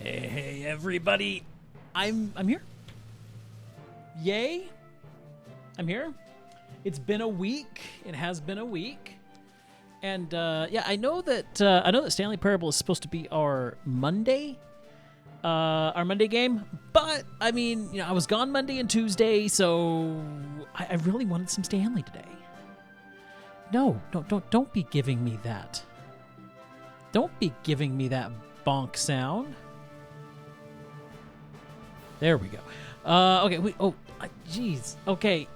Hey, everybody. I'm here. Yay. I'm here. It's been a week. It has been a week. And yeah, I know that Stanley Parable is supposed to be our Monday game, but I mean, I was gone Monday and Tuesday, so I really wanted some Stanley today. No, don't be giving me that. Don't be giving me that bonk sound. There we go. Okay, jeez. Okay,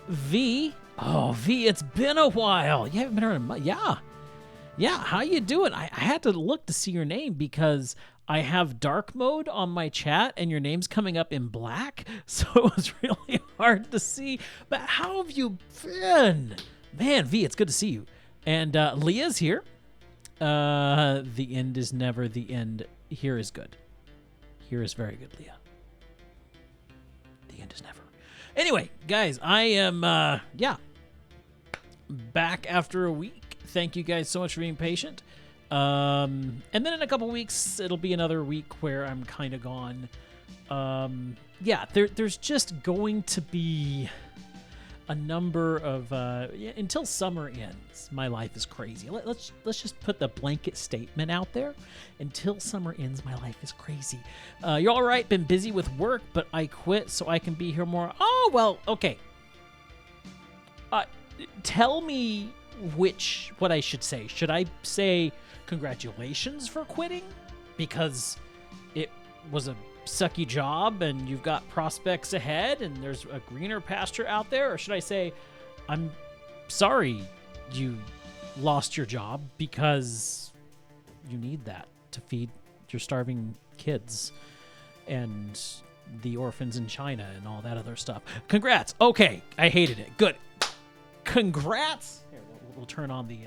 V. Oh, V, it's been a while. You haven't been around a month. Yeah. How you doing? I had to look to see your name because I have dark mode on my chat and your name's coming up in black, so it was really hard to see. But how have you been? Man, V, it's good to see you. And Leah's here. The end is never the end. Here is good. Here is very good, Leah. The end is never. Anyway, guys, I am, back after a week. Thank you guys so much for being patient. And then in a couple weeks, it'll be another week where I'm kind of gone. There's just going to be a number of, until summer ends, my life is crazy. Let's just put the blanket statement out there. Until summer ends, my life is crazy. You're all right, been busy with work, but I quit so I can be here more. Oh, well, okay. Tell me what I should say. Should I say congratulations for quitting because it was a sucky job and you've got prospects ahead and there's a greener pasture out there? Or should I say, I'm sorry you lost your job because you need that to feed your starving kids and the orphans in China and all that other stuff. Congrats. Okay. I hated it. Good. Congrats. Here, we'll turn on the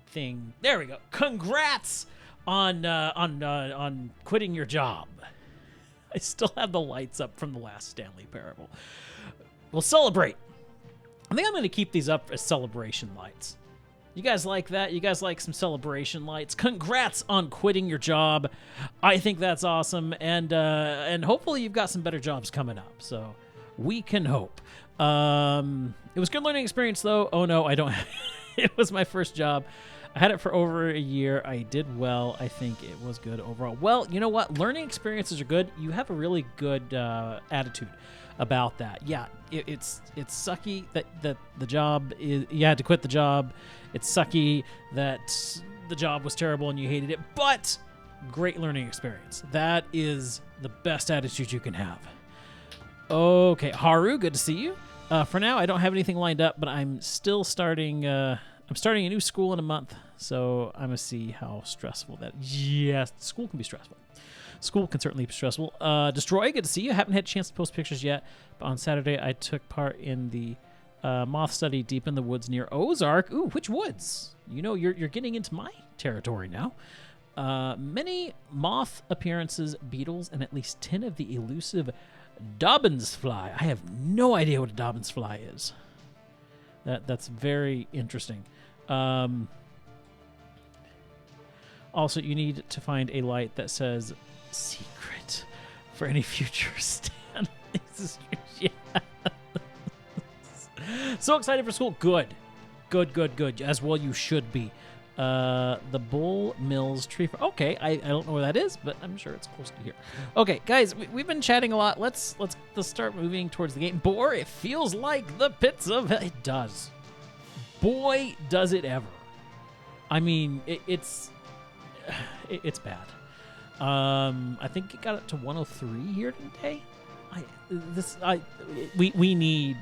thing. There we go. Congrats on quitting your job. I still have the lights up from the last Stanley Parable. We'll celebrate. I think I'm going to keep these up as celebration lights. You guys like that? You guys like some celebration lights? Congrats on quitting your job. I think that's awesome, and hopefully you've got some better jobs coming up. So we can hope. It was a good learning experience, though. Oh no, I don't. It was my first job. I had it for over a year. I did well. I think it was good overall. Well, you know what? Learning experiences are good. You have a really good attitude about that. Yeah, it's sucky that the job is, you had to quit the job. It's sucky that the job was terrible and you hated it, but great learning experience. That is the best attitude you can have. Okay, Haru, good to see you. For now, I don't have anything lined up, but I'm still starting. I'm starting a new school in a month, so I'm gonna see how stressful that. Yes, school can be stressful. School can certainly be stressful. Destroy, good to see you. Haven't had a chance to post pictures yet, but on Saturday I took part in the moth study deep in the woods near Ozark. Ooh, which woods? You're getting into my territory now. Many moth appearances, beetles, and at least 10 of the elusive Dobbins fly. I have no idea what a Dobbins fly is. That's very interesting. Also, you need to find a light that says secret for any future Stanley's. Yes. So excited for school. Good. As well you should be. The Bull Mills Tree Farm. Okay, I don't know where that is, but I'm sure it's close to here. Okay, guys, we've been chatting a lot. Let's start moving towards the game. Boy, it feels like the pits of hell. It does. Boy, does it ever. I mean, it's bad. I think it got up to 103 here today. We need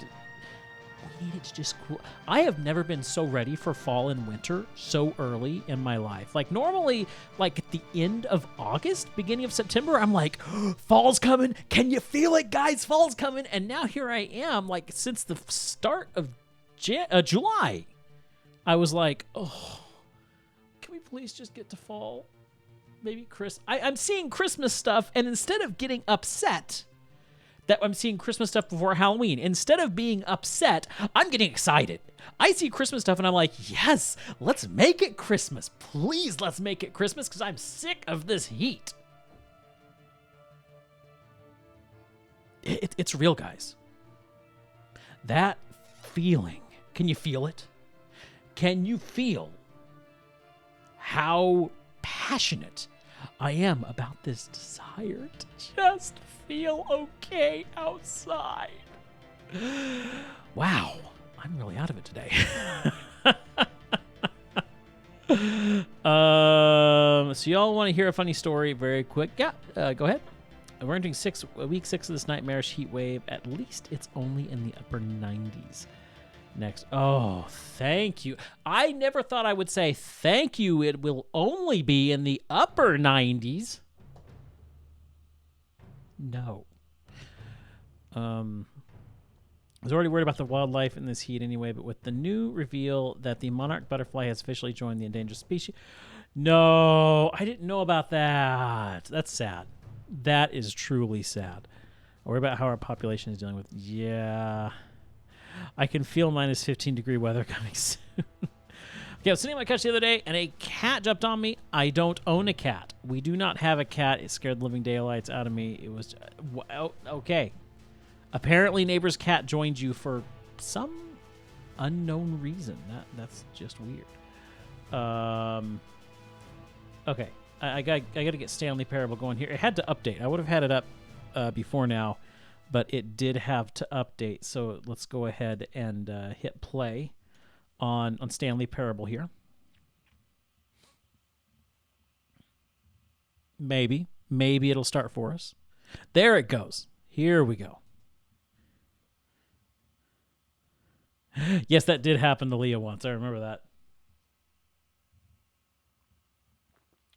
it to just cool. I have never been so ready for fall and winter so early in my life. Like normally, like at the end of August, beginning of September, I'm like, fall's coming. Can you feel it, guys? Fall's coming. And now here I am, like since the start of July, I was like, oh, can we please just get to fall? Maybe I'm seeing Christmas stuff, and instead of getting upset that I'm seeing Christmas stuff before Halloween. Instead of being upset, I'm getting excited. I see Christmas stuff and I'm like, yes, let's make it Christmas. Please, let's make it Christmas because I'm sick of this heat. It's real, guys. That feeling, can you feel it? Can you feel how passionate I am about this desire to just feel okay outside? Wow, I'm really out of it today. So y'all want to hear a funny story very quick? Yeah, go ahead. We're entering week 6 of this nightmarish heat wave. At least it's only in the upper 90s. Next. Oh, thank you. I never thought I would say thank you. It will only be in the upper 90s. No. I was already worried about the wildlife in this heat anyway, but with the new reveal that the monarch butterfly has officially joined the endangered species. No, I didn't know about that. That's sad. That is truly sad. I worry about how our population is dealing with. Yeah. I can feel minus 15-degree weather coming soon. Okay, I was sitting on my couch the other day, and a cat jumped on me. I don't own a cat. We do not have a cat. It scared the living daylights out of me. It was... okay. Apparently, neighbor's cat joined you for some unknown reason. That's just weird. Okay. I got to get Stanley Parable going here. It had to update. I would have had it up before now, but it did have to update. So let's go ahead and hit play on Stanley Parable here. Maybe it'll start for us. There it goes. Here we go. Yes, that did happen to Leah once. I remember that.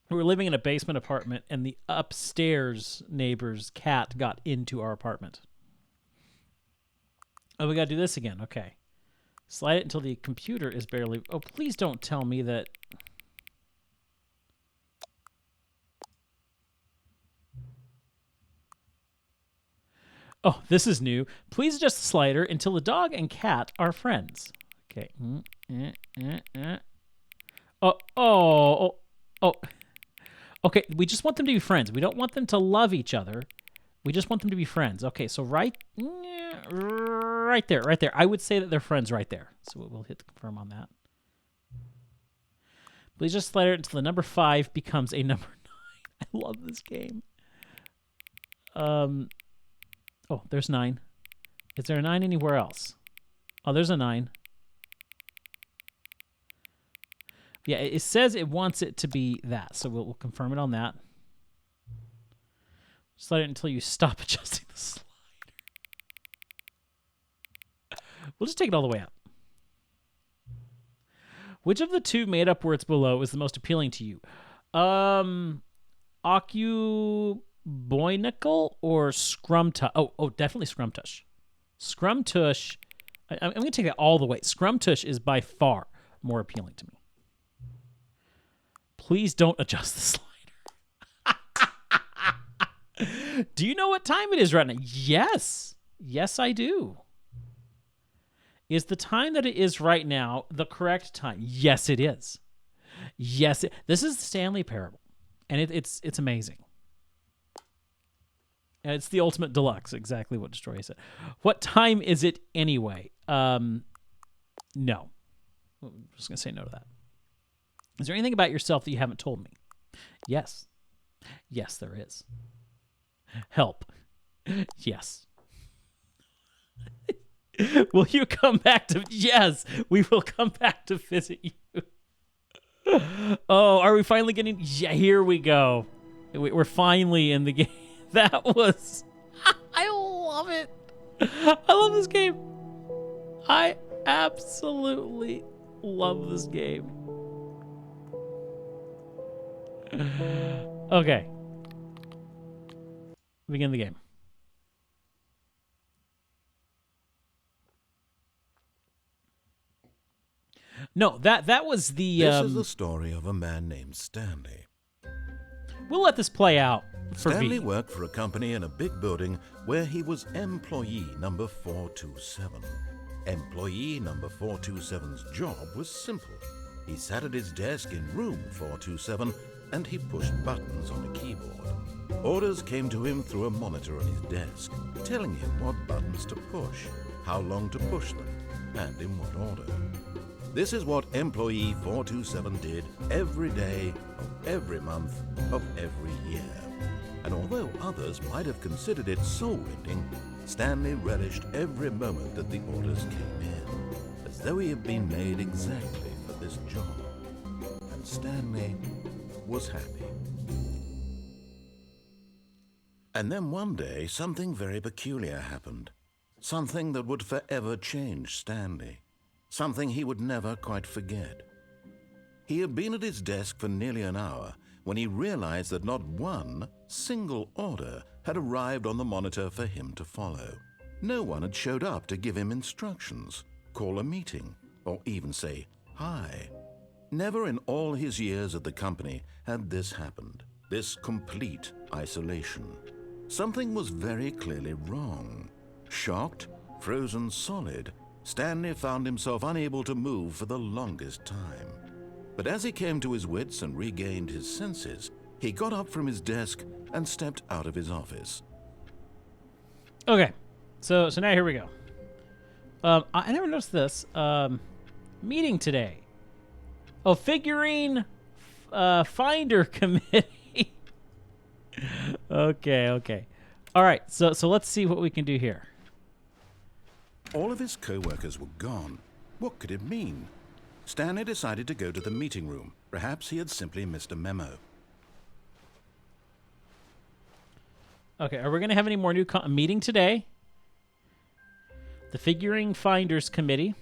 We were living in a basement apartment, and the upstairs neighbor's cat got into our apartment. Oh, we got to do this again. Okay. Slide it until the computer is barely... Oh, please don't tell me that... Oh, this is new. Please adjust the slider until the dog and cat are friends. Okay. Oh. Okay, we just want them to be friends. We don't want them to love each other. We just want them to be friends. Okay, so right there. I would say that they're friends right there. So we'll hit the confirm on that. Please just slide it until the number 5 becomes a number 9. I love this game. Oh, there's 9. Is there a 9 anywhere else? Oh, there's a 9. Yeah, it says it wants it to be that, so we'll confirm it on that. Slide it until you stop adjusting the slider. We'll just take it all the way up. Which of the 2 made-up words below is the most appealing to you? Ocuboinical or scrumtush? Oh, definitely scrumtush. Scrumtush. I'm going to take that all the way. Scrumtush is by far more appealing to me. Please don't adjust the slider. Do you know what time it is right now? Yes. Yes, I do. Is the time that it is right now the correct time? Yes, it is. Yes, this is the Stanley Parable, and it's amazing. And it's the ultimate deluxe, exactly what Destroyer said. What time is it anyway? No. I'm just going to say no to that. Is there anything about yourself that you haven't told me? Yes. Yes, there is. Help. Yes. Will you come back to... Yes, we will come back to visit you. Oh, are we finally getting... Yeah, here we go. We're finally in the game. That was... I love it. I love this game. I absolutely love this game. Okay. Begin the game. No, that was the... This is the story of a man named Stanley. We'll let this play out for Stanley V. worked for a company in a big building where he was employee number 427. Employee number 427's job was simple. He sat at his desk in room 427 and he pushed buttons on a keyboard. Orders came to him through a monitor on his desk, telling him what buttons to push, how long to push them, and in what order. This is what employee 427 did every day of every month of every year. And although others might have considered it soul-rending, Stanley relished every moment that the orders came in, as though he had been made exactly for this job. And Stanley was happy. And then one day, something very peculiar happened. Something that would forever change Stanley. Something he would never quite forget. He had been at his desk for nearly an hour when he realized that not one single order had arrived on the monitor for him to follow. No one had showed up to give him instructions, call a meeting, or even say hi. Never in all his years at the company had this happened, this complete isolation. Something was very clearly wrong. Shocked, frozen solid, Stanley found himself unable to move for the longest time. But as he came to his wits and regained his senses, he got up from his desk and stepped out of his office. Okay, so now here we go. I never noticed this. Meeting today. Oh, figurine finder committee. Okay. All right, so let's see what we can do here. All of his co-workers were gone. What could it mean? Stanley decided to go to the meeting room. Perhaps he had simply missed a memo. Okay, are we going to have any more new meeting today? The figurine finders committee.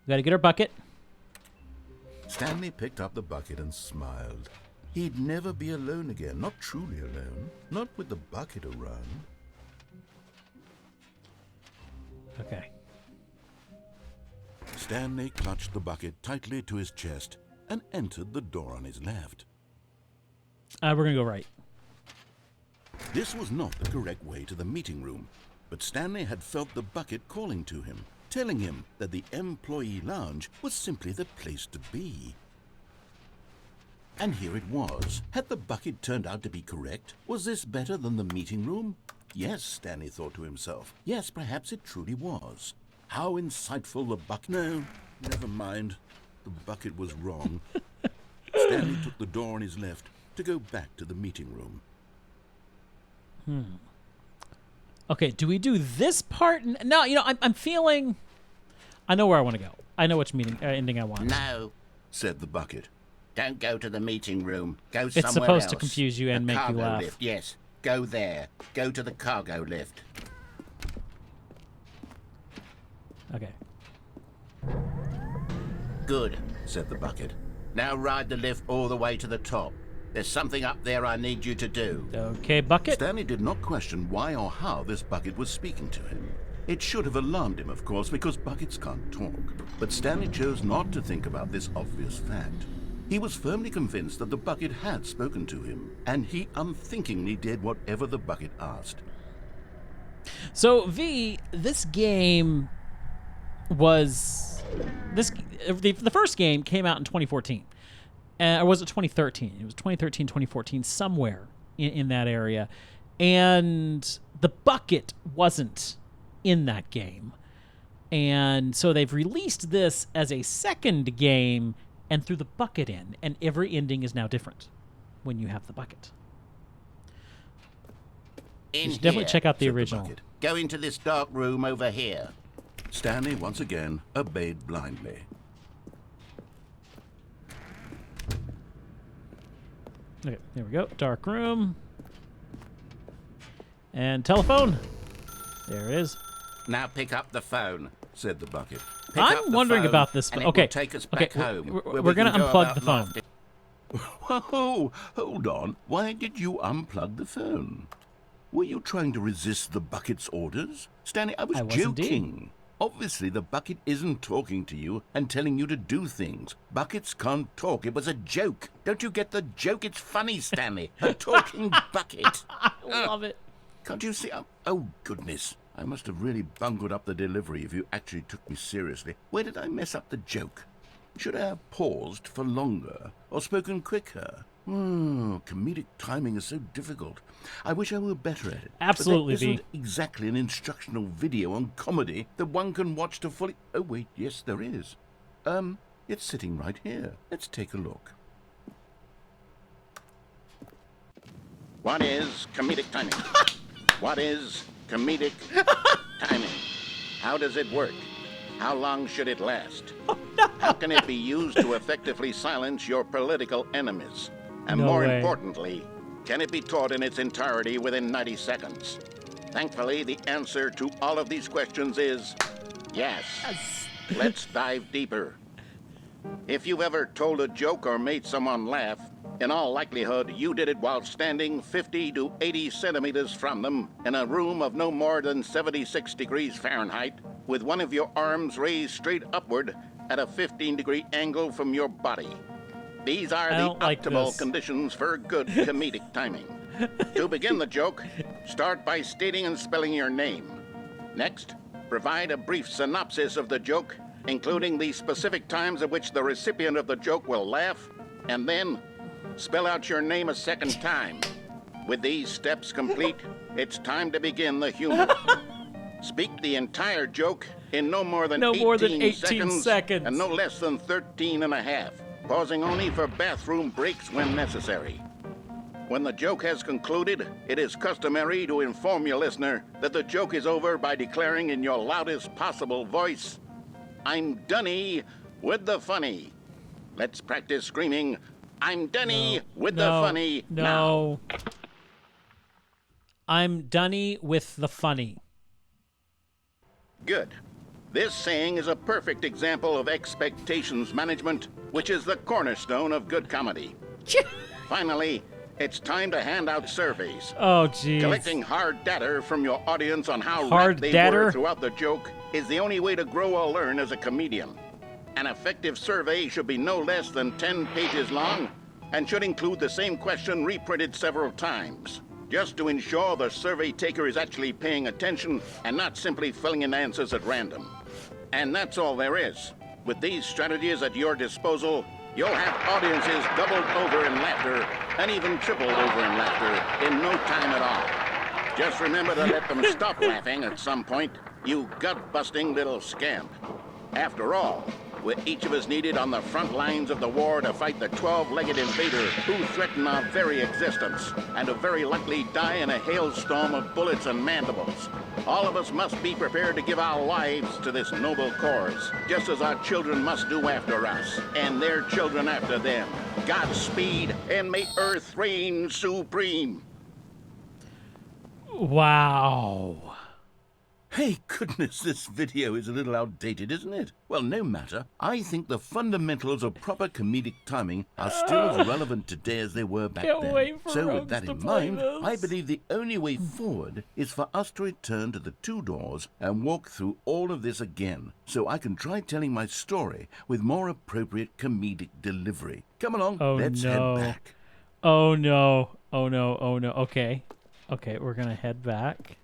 We got to get our bucket. Stanley picked up the bucket and smiled. He'd never be alone again, not truly alone, not with the bucket around. Okay. Stanley clutched the bucket tightly to his chest and entered the door on his left. We're going to go right. This was not the correct way to the meeting room, but Stanley had felt the bucket calling to him, telling him that the employee lounge was simply the place to be. And here it was. Had the bucket turned out to be correct? Was this better than the meeting room? Yes, Stanley thought to himself. Yes, perhaps it truly was. How insightful the bucket... No, never mind. The bucket was wrong. Stanley took the door on his left to go back to the meeting room. Okay, do we do this part? No, I'm feeling... I know where I want to go. I know which ending I want. No, said the bucket. Don't go to the meeting room. Go somewhere else. It's supposed to confuse you and make you cargo laugh. lift, yes. Go there. Go to the cargo lift. Okay. Good, said the bucket. Now ride the lift all the way to the top. There's something up there I need you to do. Okay, bucket. Stanley did not question why or how this bucket was speaking to him. It should have alarmed him, of course, because buckets can't talk. But Stanley chose not to think about this obvious fact. He was firmly convinced that the bucket had spoken to him, and he unthinkingly did whatever the bucket asked. So, V, this game was... The first game came out in 2014. Or was it 2013? It was 2013, 2014, somewhere in that area. And the bucket wasn't in that game. And so they've released this as a second game and threw the bucket in. And every ending is now different when you have the bucket. You should definitely check out the original. Go into this dark room over here. Stanley once again obeyed blindly. Okay, there we go. Dark room. And telephone. There it is. Now pick up the phone, said the bucket. Pick up I'm the wondering phone, about this. And Okay. It will take us back home. We're going to unplug the phone. Whoa, hold on. Why did you unplug the phone? Were you trying to resist the bucket's orders? Stanley, I was was joking. indeed. Obviously, the bucket isn't talking to you and telling you to do things. Buckets can't talk. It was a joke. Don't you get the joke? It's funny, Stanley. A talking bucket. I love it. Can't you see? Oh, goodness. I must have really bungled up the delivery if you actually took me seriously. Where did I mess up the joke? Should I have paused for longer or spoken quicker? Comedic timing is so difficult. I wish I were better at it. Absolutely, but that isn't exactly an instructional video on comedy that one can watch to fully... Oh, wait, yes, there is. It's sitting right here. Let's take a look. What is comedic timing? What is comedic timing? How does it work? How long should it last? How can it be used to effectively silence your political enemies? And more importantly, can it be taught in its entirety within 90 seconds? Thankfully, the answer to all of these questions is yes. Let's dive deeper. If you've ever told a joke or made someone laugh, in all likelihood, you did it while standing 50 to 80 centimeters from them in a room of no more than 76 degrees Fahrenheit, with one of your arms raised straight upward at a 15-degree angle from your body. These are the optimal conditions for good comedic timing. To begin the joke, start by stating and spelling your name. Next, provide a brief synopsis of the joke, including the specific times at which the recipient of the joke will laugh, and then spell out your name a second time. With these steps complete, it's time to begin the humor. Speak the entire joke in no more than 18 seconds and no less than 13 and a half, pausing only for bathroom breaks when necessary. When the joke has concluded, it is customary to inform your listener that the joke is over by declaring in your loudest possible voice, "I'm Dunny with the funny." Let's practice screaming, "I'm Dunny with the funny." No. I'm Dunny with the funny. Good. This saying is a perfect example of expectations management, which is the cornerstone of good comedy. Finally, it's time to hand out surveys. Oh, geez. Collecting hard data from your audience on how wrapped they were throughout the joke is the only way to grow or learn as a comedian. An effective survey should be no less than 10 pages long and should include the same question reprinted several times, just to ensure the survey taker is actually paying attention and not simply filling in answers at random. And that's all there is. With these strategies at your disposal, you'll have audiences doubled over in laughter and even tripled over in laughter in no time at all. Just remember to let them stop laughing at some point, you gut-busting little scamp. After all, we're each of us needed on the front lines of the war to fight the 12-legged invader who threaten our very existence and who very likely die in a hailstorm of bullets and mandibles. All of us must be prepared to give our lives to this noble cause, just as our children must do after us, and their children after them. Godspeed, and may Earth reign supreme. Wow. Hey, goodness, this video is a little outdated, isn't it? Well, no matter. I think the fundamentals of proper comedic timing are still as relevant today as they were back then. So with that in mind, I believe the only way forward is for us to return to the two doors and walk through all of this again, so I can try telling my story with more appropriate comedic delivery. Come along, let's head back. Oh no. Oh no. Oh no. Okay. Okay, we're gonna head back.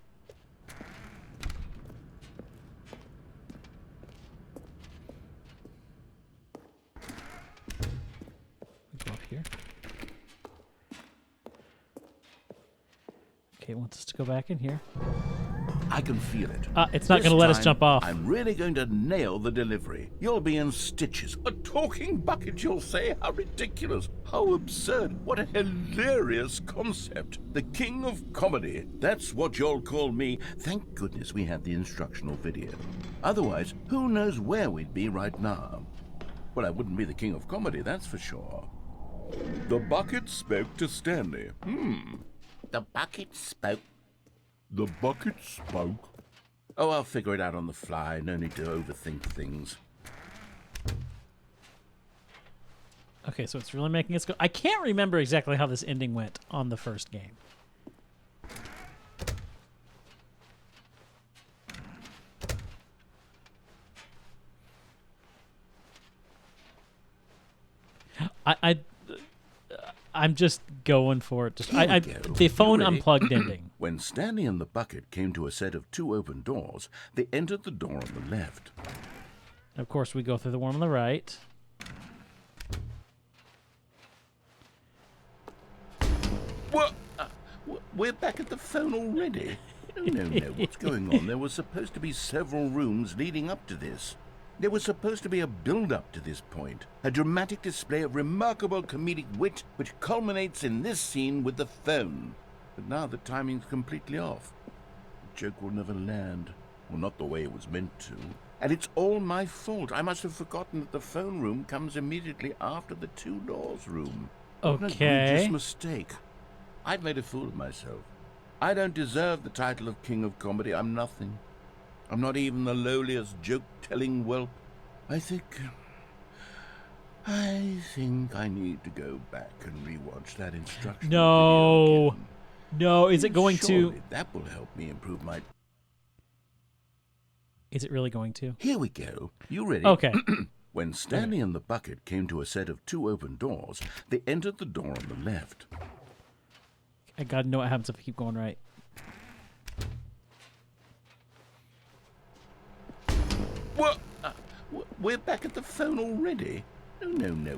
Go up here. Okay, it wants us to go back in here. I can feel it. It's not going to let us jump off. I'm really going to nail the delivery. You'll be in stitches. A talking bucket, you'll say? How ridiculous. How absurd. What a hilarious concept. The king of comedy. That's what you'll call me. Thank goodness we had the instructional video. Otherwise, who knows where we'd be right now. Well, I wouldn't be the king of comedy, that's for sure. The bucket spoke to Stanley. The bucket spoke? The bucket spoke. Oh, I'll figure it out on the fly. No need to overthink things. Okay, so it's really making us go. I can't remember exactly how this ending went on the first game. I'm just going for it. Just the phone You ready? unplugged ending. When Stanley and the bucket came to a set of 2 open doors, they entered the door on the left. Of course, we go through the one on the right. What? We're back at the phone already? No, what's going on? There were supposed to be several rooms leading up to this. There was supposed to be a build-up to this point, a dramatic display of remarkable comedic wit which culminates in this scene with the phone. But now the timing's completely off. The joke will never land. Well, not the way it was meant to. And it's all my fault. I must have forgotten that the phone room comes immediately after the 2 doors room. What an egregious Okay. mistake. I've made a fool of myself. I don't deserve the title of King of Comedy. I'm nothing. I'm not even the lowliest joke-telling whelp. I think I need to go back and rewatch that instructional video No. again. No, is it going to... Surely that will help me improve my... Is it really going to? Here we go. You ready? Okay. When Stanley and the bucket came to a set of 2 open doors, they entered the door on the left. I gotta know what happens if I keep going right. What? We're back at the phone already? No.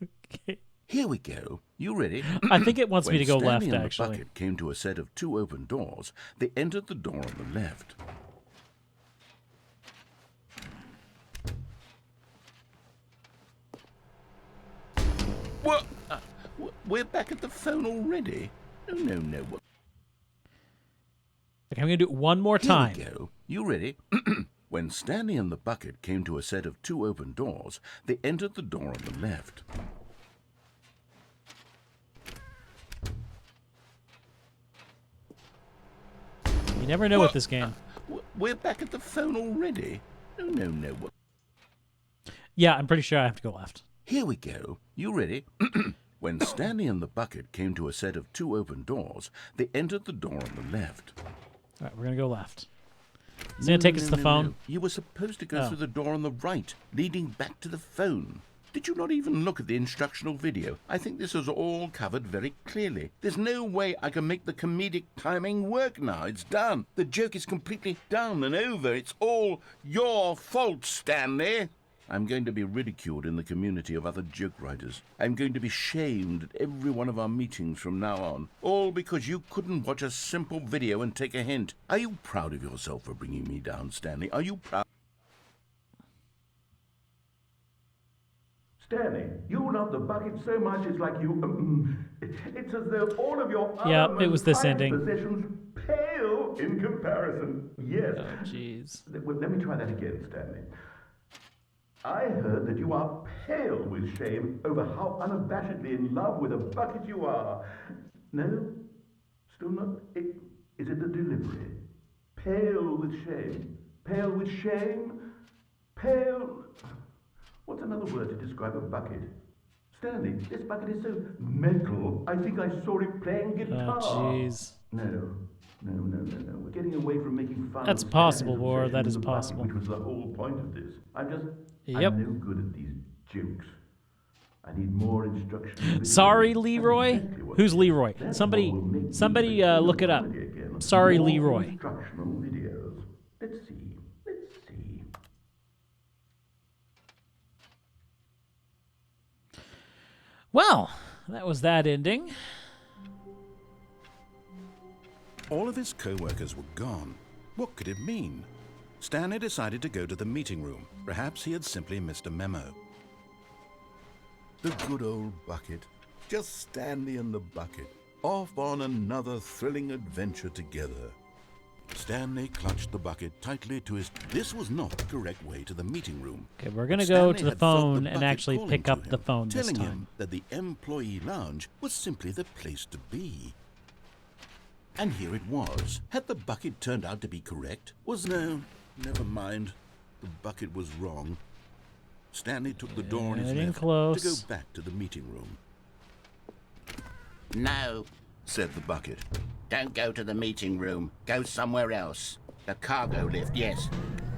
Okay. Here we go. You ready? I think it wants me to go When left, Stanley and actually. the bucket came to a set of 2 open doors, they entered the door on the left. What? We're back at the phone already? No. Okay, I'm gonna do it one more time. Here we go. You ready? When Stanley and the bucket came to a set of 2 open doors, they entered the door on the left. You never know with this game. We're back at the phone already? No. Yeah, I'm pretty sure I have to go left. Here we go. You ready? When Stanley and the bucket came to a set of 2 open doors, they entered the door on the left. All right, we're gonna go left. It's gonna take us to the phone. No. You were supposed to go Oh. through the door on the right, leading back to the phone. Did you not even look at the instructional video? I think this is all covered very clearly. There's no way I can make the comedic timing work now. It's done. The joke is completely done and over. It's all your fault, Stanley. I'm going to be ridiculed in the community of other joke writers. I'm going to be shamed at every one of our meetings from now on. All because you couldn't watch a simple video and take a hint. Are you proud of yourself for bringing me down, Stanley? Are you proud? Stanley, you love the bucket so much it's like you... it's as though all of your Yeah, other it was this most ending. possessions pale in comparison. Yes. Oh, jeez. Well, let me try that again, Stanley. I heard that you are pale with shame over how unabashedly in love with a bucket you are. No? Still not? Is it the delivery? Pale with shame. Pale with shame? Pale... What's another word to describe a bucket? Stanley, this bucket is so metal, I think I saw it playing guitar. Oh, jeez. No. We're getting away from making fun That's of possible, Stanley's War. obsession That with is the bucket, possible. Which was the whole point of this. Yep. I'm no good at these jokes. I need more instruction. Sorry, Leroy. Who's Leroy? Somebody look it up. Sorry, Leroy. Instructional videos. Let's see. Well, that was that ending. All of his co-workers were gone. What could it mean? Stanley decided to go to the meeting room. Perhaps he had simply missed a memo. The good old bucket. Just Stanley and the bucket. Off on another thrilling adventure together. Stanley clutched the bucket tightly to his... This was not the correct way to the meeting room. Okay, we're gonna go Stanley to the had felt phone and bucket actually calling pick to up the him, phone this telling time. him that the employee lounge was simply the place to be. And here it was. Had the bucket turned out to be correct? No, never mind. The bucket was wrong. Stanley took the door on his Getting left close. to go back to the meeting room. No, Said the bucket. don't go to the meeting room. Go somewhere else. The cargo lift, yes.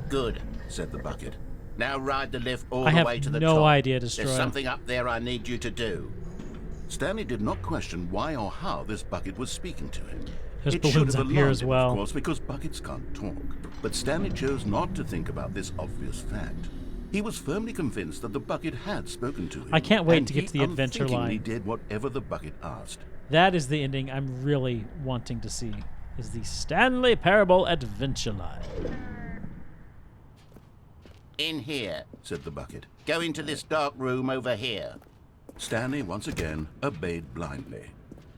Good. Said the bucket. Now ride the lift all I the have way to the no top. idea, Destroyer. There's something up there I need you to do. Stanley did not question why or how this bucket was speaking to him. There's It should balloons have up here alarmed as him, well. of course, because buckets can't talk. But Stanley chose not to think about this obvious fact. He was firmly convinced that the bucket had spoken to him. I can't wait and to get he to the adventure unthinkingly line. did whatever the bucket asked. That is the ending I'm really wanting to see. Is the Stanley Parable Adventure Line. In here. Said the bucket. Go into this dark room over here. Stanley once again obeyed blindly.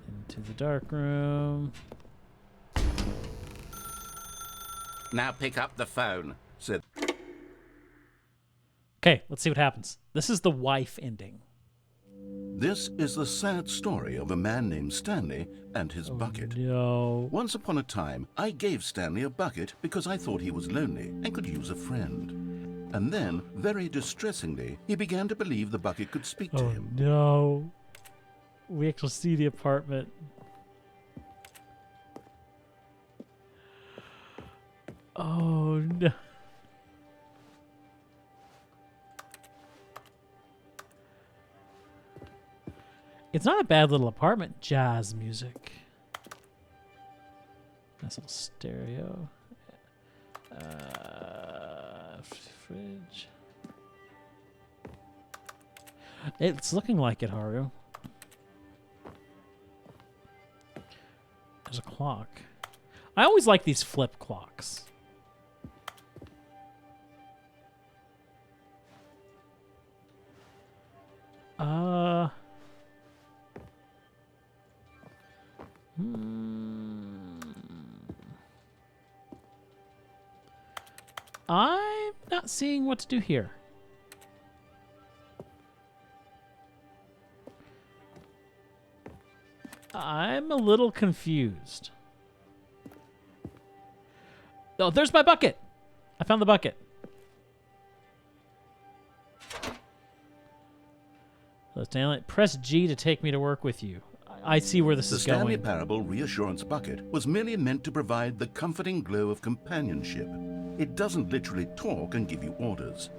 Into the dark room. Now pick up the phone. Said Okay, let's see what happens. This is the wife ending. This is the sad story of a man named Stanley and his bucket. No. Once upon a time, I gave Stanley a bucket because I thought he was lonely and could use a friend. And then, very distressingly, he began to believe the bucket could speak to Oh him. no. We actually see the apartment. Oh no. It's not a bad little apartment. Jazz music. Nice little stereo. Fridge. It's looking like it, Haru. There's a clock. I always like these flip clocks. I'm not seeing what to do here. I'm a little confused. Oh, there's my bucket. I found the bucket. So Stanley, press G to take me to work with you. I see where this The is Stanley going. Parable Reassurance Bucket was merely meant to provide the comforting glow of companionship. It doesn't literally talk and give you orders.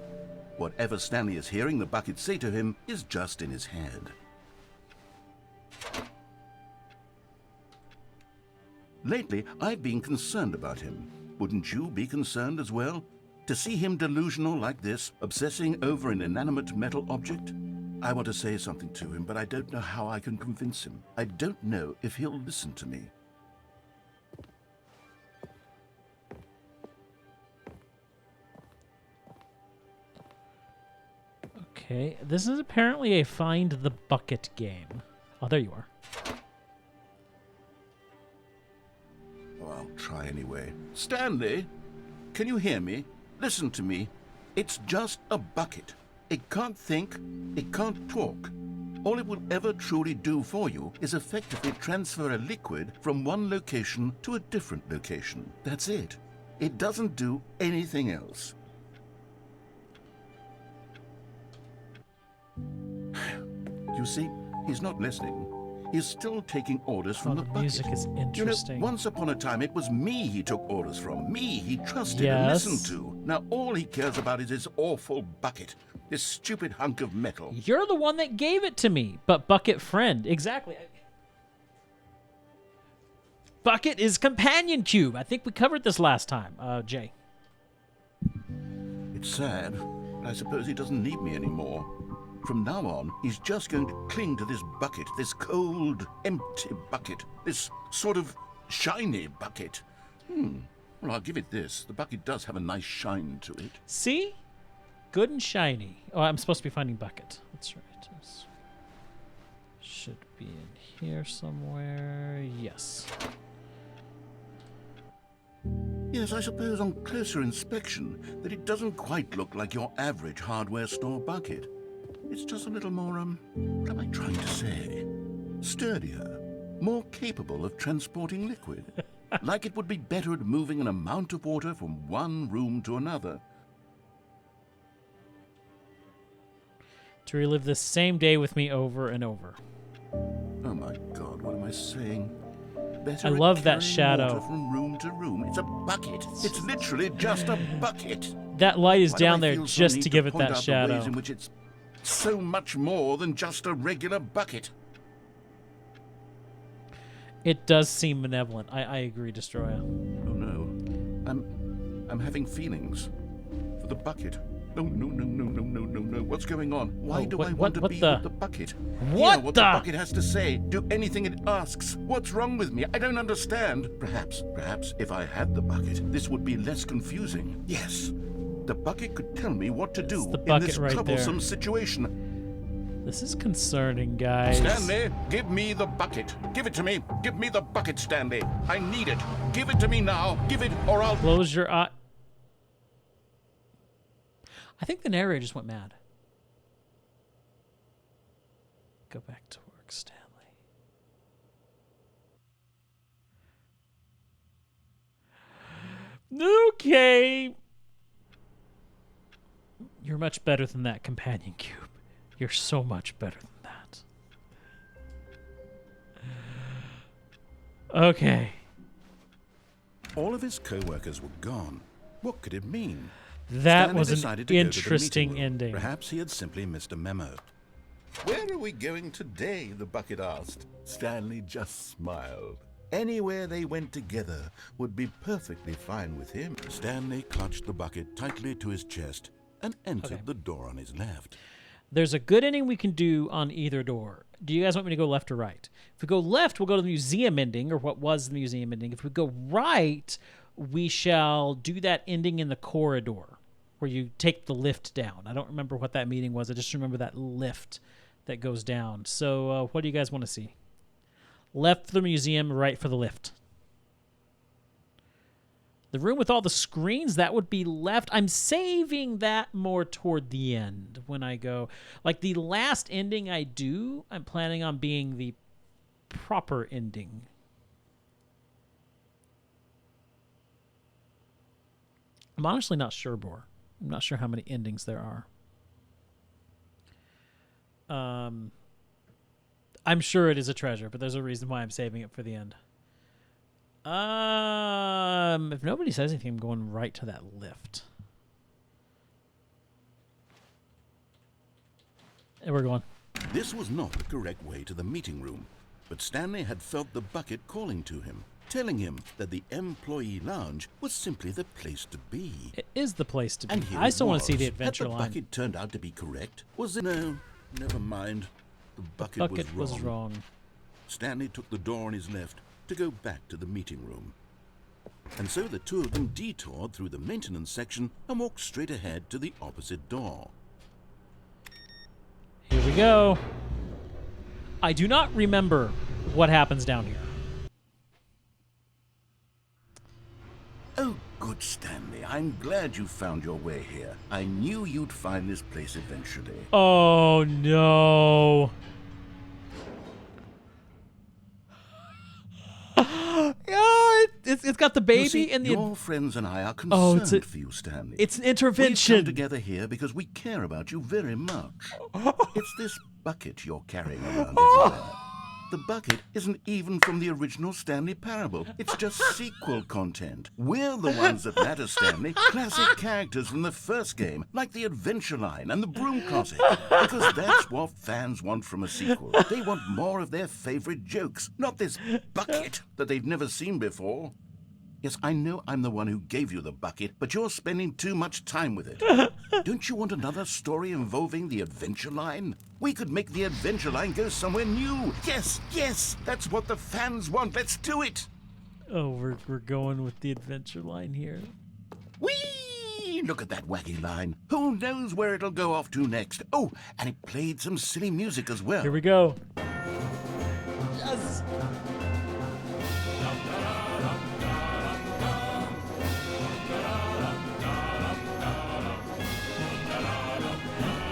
Whatever Stanley is hearing the bucket say to him is just in his head. Lately, I've been concerned about him. Wouldn't you be concerned as well? To see him delusional like this, obsessing over an inanimate metal object? I want to say something to him, but I don't know how I can convince him. I don't know if he'll listen to me. Okay, this is apparently a find the bucket game. Oh, there you are. Oh, I'll try anyway. Stanley, can you hear me? Listen to me. It's just a bucket. It can't think, it can't talk. All it will ever truly do for you is effectively transfer a liquid from one location to a different location. That's it. It doesn't do anything else. You see, he's not listening. He's still taking orders from the bucket. Music is interesting. You know, once upon a time, it was me he took orders from. Me he trusted Yes. and listened to. Now all he cares about is his awful bucket. This stupid hunk of metal. You're the one that gave it to me, but Bucket friend. Exactly. Bucket is companion cube. I think we covered this last time, Jay. It's sad, but I suppose he doesn't need me anymore. From now on, he's just going to cling to this bucket, this cold, empty bucket, this sort of shiny bucket. Well, I'll give it this. The bucket does have a nice shine to it. See? Good and shiny. Oh, I'm supposed to be finding Bucket. That's right. This should be in here somewhere. Yes. Yes, I suppose on closer inspection that it doesn't quite look like your average hardware store bucket. It's just a little more, what am I trying to say? Sturdier, more capable of transporting liquid. Like it would be better at moving an amount of water from one room to another. To relive this same day with me over and over. Oh my God, what am I saying? Better I at love that carrying shadow. water from room to room. It's a bucket. It's literally just a bucket. That light is Why do I down there feel some just need to give it point that out the shadow. ways in which it's so much more than just a regular bucket. It does seem benevolent. I agree, Destroyer. Oh no, I'm having feelings for the bucket. No, no, no, no, no, no, no, no. What's going on? Why do I want to be with the bucket? What Hear what the bucket has to say. Do anything it asks. What's wrong with me? I don't understand. Perhaps if I had the bucket, this would be less confusing. Yes, the bucket could tell me what to do in this troublesome situation. This is concerning, guys. Stanley, give me the bucket. Give it to me. Give me the bucket, Stanley. I need it. Give it to me now. Give it, or I'll... Close your eye. I think the narrator just went mad. Go back to work, Stanley. Okay. You're much better than that, Companion Cube. You're so much better than that. Okay. All of his co-workers were gone. What could it mean? That Stanley was decided an to go to the interesting meeting room. ending. Perhaps he had simply missed a memo. Where are we going today? The bucket asked. Stanley just smiled. Anywhere they went together would be perfectly fine with him. Stanley clutched the bucket tightly to his chest and entered the door on his left. There's a good ending we can do on either door. Do you guys want me to go left or right? If we go left, we'll go to the museum ending, or what was the museum ending. If we go right, we shall do that ending in the corridor, where you take the lift down. I don't remember what that meeting was. I just remember that lift that goes down. So what do you guys want to see? Left for the museum, right for the lift. The room with all the screens, that would be left. I'm saving that more toward the end when I go. Like the last ending I do, I'm planning on being the proper ending. I'm honestly not sure, Bor. I'm not sure how many endings there are. I'm sure it is a treasure, but there's a reason why I'm saving it for the end. If nobody says anything, I'm going right to that lift. And we're going. This was not the correct way to the meeting room, but Stanley had felt the bucket calling to him, telling him that the employee lounge was simply the place to be. It is the place to be. And here I still it want to see was. the adventure Had the line. bucket turned out to be correct? Was it? No, never mind. The bucket, Was wrong. Stanley took the door on his left to go back to the meeting room. And so the two of them detoured through the maintenance section and walked straight ahead to the opposite door. Here we go. I do not remember what happens down here. Oh, good, Stanley. I'm glad you found your way here. I knew you'd find this place eventually. Oh, no. Yeah, it's got the baby You see, and the... your friends and I are concerned for you, Stanley. It's an We've intervention. come together here because we care about you very much. It's this bucket you're carrying around everywhere. The bucket isn't even from the original Stanley Parable. It's just sequel content. We're the ones that matter, Stanley. Classic characters from the first game, like the Adventure Line and the Broom Closet. Because that's what fans want from a sequel. They want more of their favorite jokes, not this bucket that they've never seen before. Yes, I know I'm the one who gave you the bucket, but you're spending too much time with it. Don't you want another story involving the Adventure Line? We could make the Adventure Line go somewhere new. Yes, yes, that's what the fans want. Let's do it. Oh, we're going with the adventure line here. Whee! Look at that wacky line. Who knows where it'll go off to next? Oh, and it played some silly music as well. Here we go. Yes.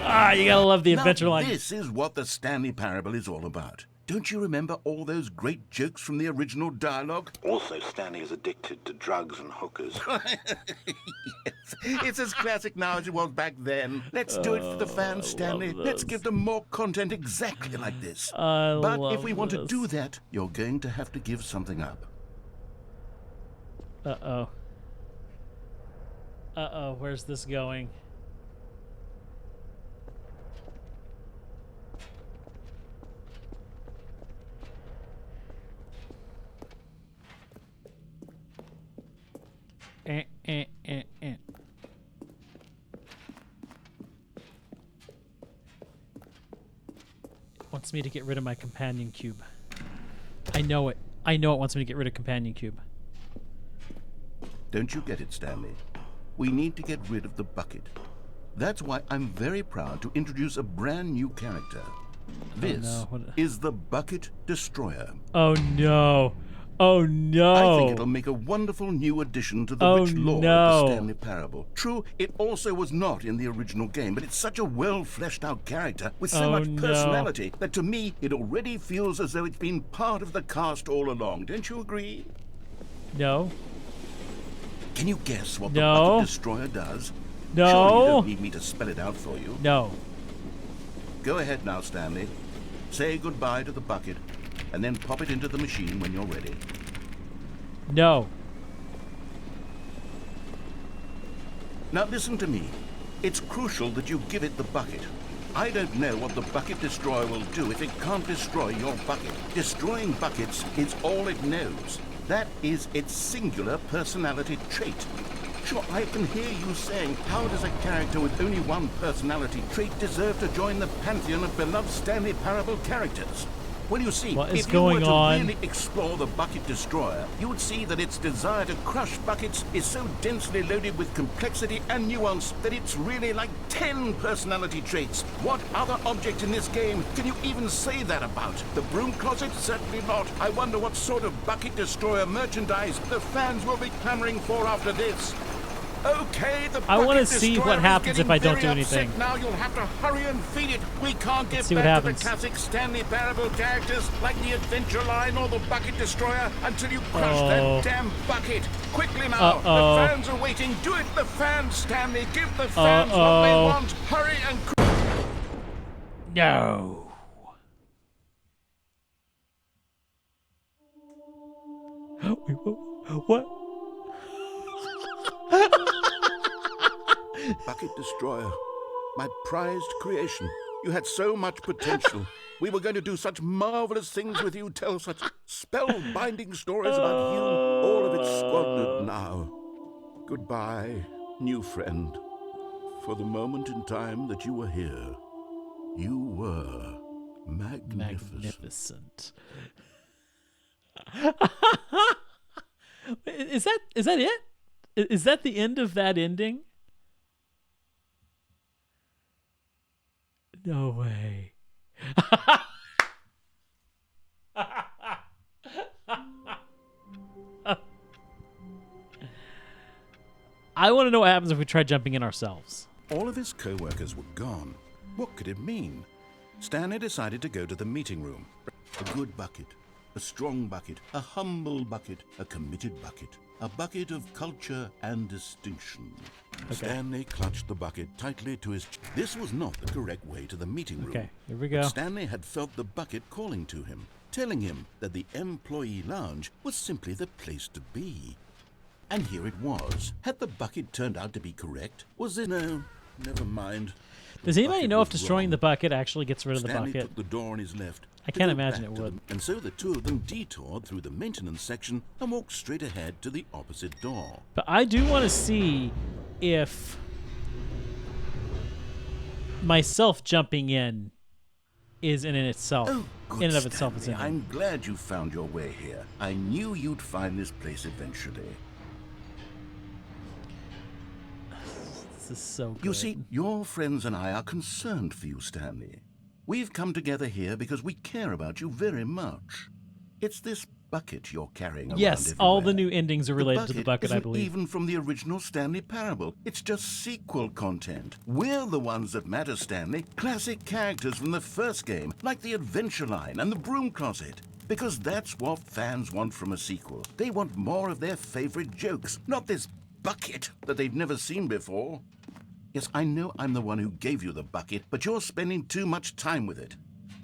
Ah, you gotta love the adventure line. This is what the Stanley Parable is all about. Don't you remember all those great jokes from the original dialogue? Also, Stanley is addicted to drugs and hookers. Yes, it's as classic now as it was back then. Let's do it for the fans, Stanley. Let's give them more content exactly like this. But if we want to do that, you're going to have to give something up. Uh-oh. Uh-oh, where's this going? Eh. Wants me to get rid of my companion cube. I know it. I know it wants me to get rid of companion cube. Don't you get it, Stanley? We need to get rid of the bucket. That's why I'm very proud to introduce a brand new character. This is the Bucket Destroyer. Oh no. Oh no. I think it'll make a wonderful new addition to the rich lore of the Stanley Parable. True, it also was not in the original game, but it's such a well-fleshed-out character with so much personality that to me it already feels as though it's been part of the cast all along. Don't you agree? No. Can you guess what the Bucket Destroyer does? No. Surely you don't need me to spell it out for you. No. Go ahead now, Stanley. Say goodbye to the bucket, and then pop it into the machine when you're ready. No. Now listen to me. It's crucial that you give it the bucket. I don't know what the Bucket Destroyer will do if it can't destroy your bucket. Destroying buckets is all it knows. That is its singular personality trait. Sure, I can hear you saying, how does a character with only one personality trait deserve to join the pantheon of beloved Stanley Parable characters? Well, you see, if you were to really explore the Bucket Destroyer, you would see that its desire to crush buckets is so densely loaded with complexity and nuance that it's really like 10 personality traits. What other object in this game can you even say that about? The broom closet? Certainly not. I wonder what sort of Bucket Destroyer merchandise the fans will be clamoring for after this. Okay, I want to see what happens if I don't do anything. Now you'll have to hurry and feed it. We can't get back to the classic Stanley Parable characters like the Adventure Line or the Bucket Destroyer until you crush that damn bucket. Quickly now, the fans are waiting. Do it, the fans, Stanley. Give the fans what they want. Hurry and... No. Wait, what? Bucket Destroyer, my prized creation. You had so much potential. We were going to do such marvelous things with you, tell such spellbinding stories about you. All of it squandered now. Goodbye, new friend. For the moment in time that you were here, you were magnificent. Is that it? Is that the end of that ending? No way. I want to know what happens if we try jumping in ourselves. All of his co-workers were gone. What could it mean? Stanley decided to go to the meeting room. A good bucket, a strong bucket, a humble bucket, a committed bucket. A bucket of culture and distinction. Okay. Stanley clutched the bucket tightly to his... This was not the correct way to the meeting room. Okay, here we go. But Stanley had felt the bucket calling to him, telling him that the employee lounge was simply the place to be. And here it was. Had the bucket turned out to be correct? Was it... No, never mind. Does anybody know if destroying the bucket actually gets rid of the bucket? Stanley took the door on his left. I can't imagine it would. And so the two of them detoured through the maintenance section and walked straight ahead to the opposite door. But I do want to see if myself jumping in is in itself, in and of itself, is in. I'm glad you found your way here. I knew you'd find this place eventually. This is so good. You see, your friends and I are concerned for you, Stanley. We've come together here because we care about you very much. It's this bucket you're carrying around Yes, everywhere. all the new endings are related to the bucket, I believe. Even from the original Stanley Parable. It's just sequel content. We're the ones that matter, Stanley. Classic characters from the first game, like the Adventure Line and the Broom Closet. Because that's what fans want from a sequel. They want more of their favorite jokes, not this bucket that they've never seen before. Yes, I know I'm the one who gave you the bucket, but you're spending too much time with it.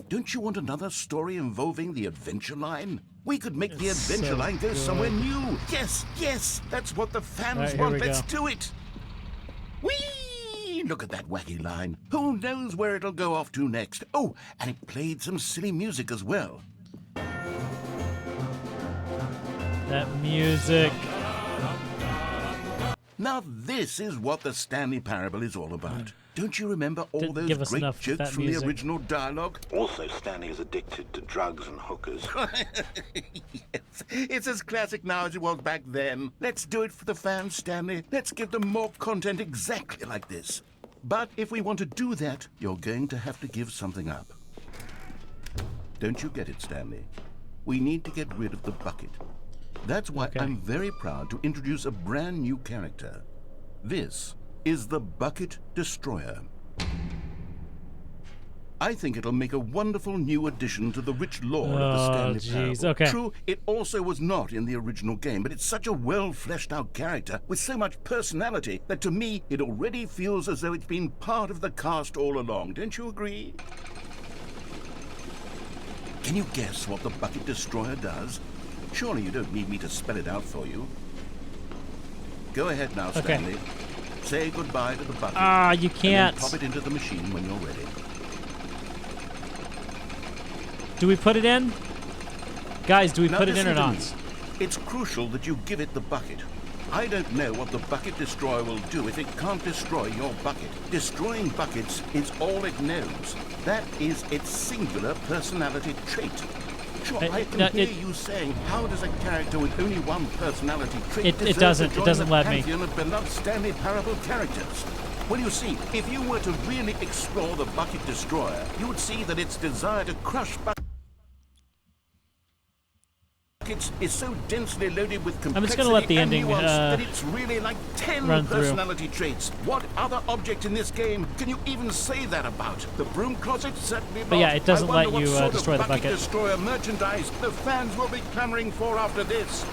Don't you want another story involving the Adventure Line? We could make the Adventure Line go somewhere new. Yes, yes, that's what the fans want. Let's do it. Whee! Look at that wacky line. Who knows where it'll go off to next? Oh, and it played some silly music as well. That music. Now this is what the Stanley Parable is all about. Don't you remember all Didn't those give us great enough of jokes that from music. the original dialogue? Also, Stanley is addicted to drugs and hookers. Yes, it's as classic now as it was back then. Let's do it for the fans, Stanley. Let's give them more content exactly like this. But if we want to do that, you're going to have to give something up. Don't you get it, Stanley? We need to get rid of the bucket. That's why I'm very proud to introduce a brand new character. This is the Bucket Destroyer. I think it'll make a wonderful new addition to the rich lore of the Stanley Parable. Okay. True, it also was not in the original game, but it's such a well-fleshed-out character with so much personality that to me it already feels as though it's been part of the cast all along. Don't you agree? Can you guess what the Bucket Destroyer does? Surely you don't need me to spell it out for you. Go ahead now, Stanley. Say goodbye to the bucket. Ah, you can't. And then pop it into the machine when you're ready. Do we put it in? Guys, do we Now put it in or listen to not? me. It's crucial that you give it the bucket. I don't know what the Bucket Destroyer will do if it can't destroy your bucket. Destroying buckets is all it knows. That is its singular personality trait. Sure, I can hear you saying, how does a character with only one personality trait It doesn't let me. pantheon of beloved Stanley Parable characters? Well, you see, if you were to really explore the Bucket Destroyer, you would see that its desire to crush buckets is so densely loaded with complexity I'm just gonna let the and ending, nuance that it's really like 10 run through. personality traits. What other object in this game can you even say that about? The broom closet? Certainly not. But yeah, it doesn't I wonder let you what sort destroy of the bucket. Destroyer merchandise the fans will be clamoring for after this.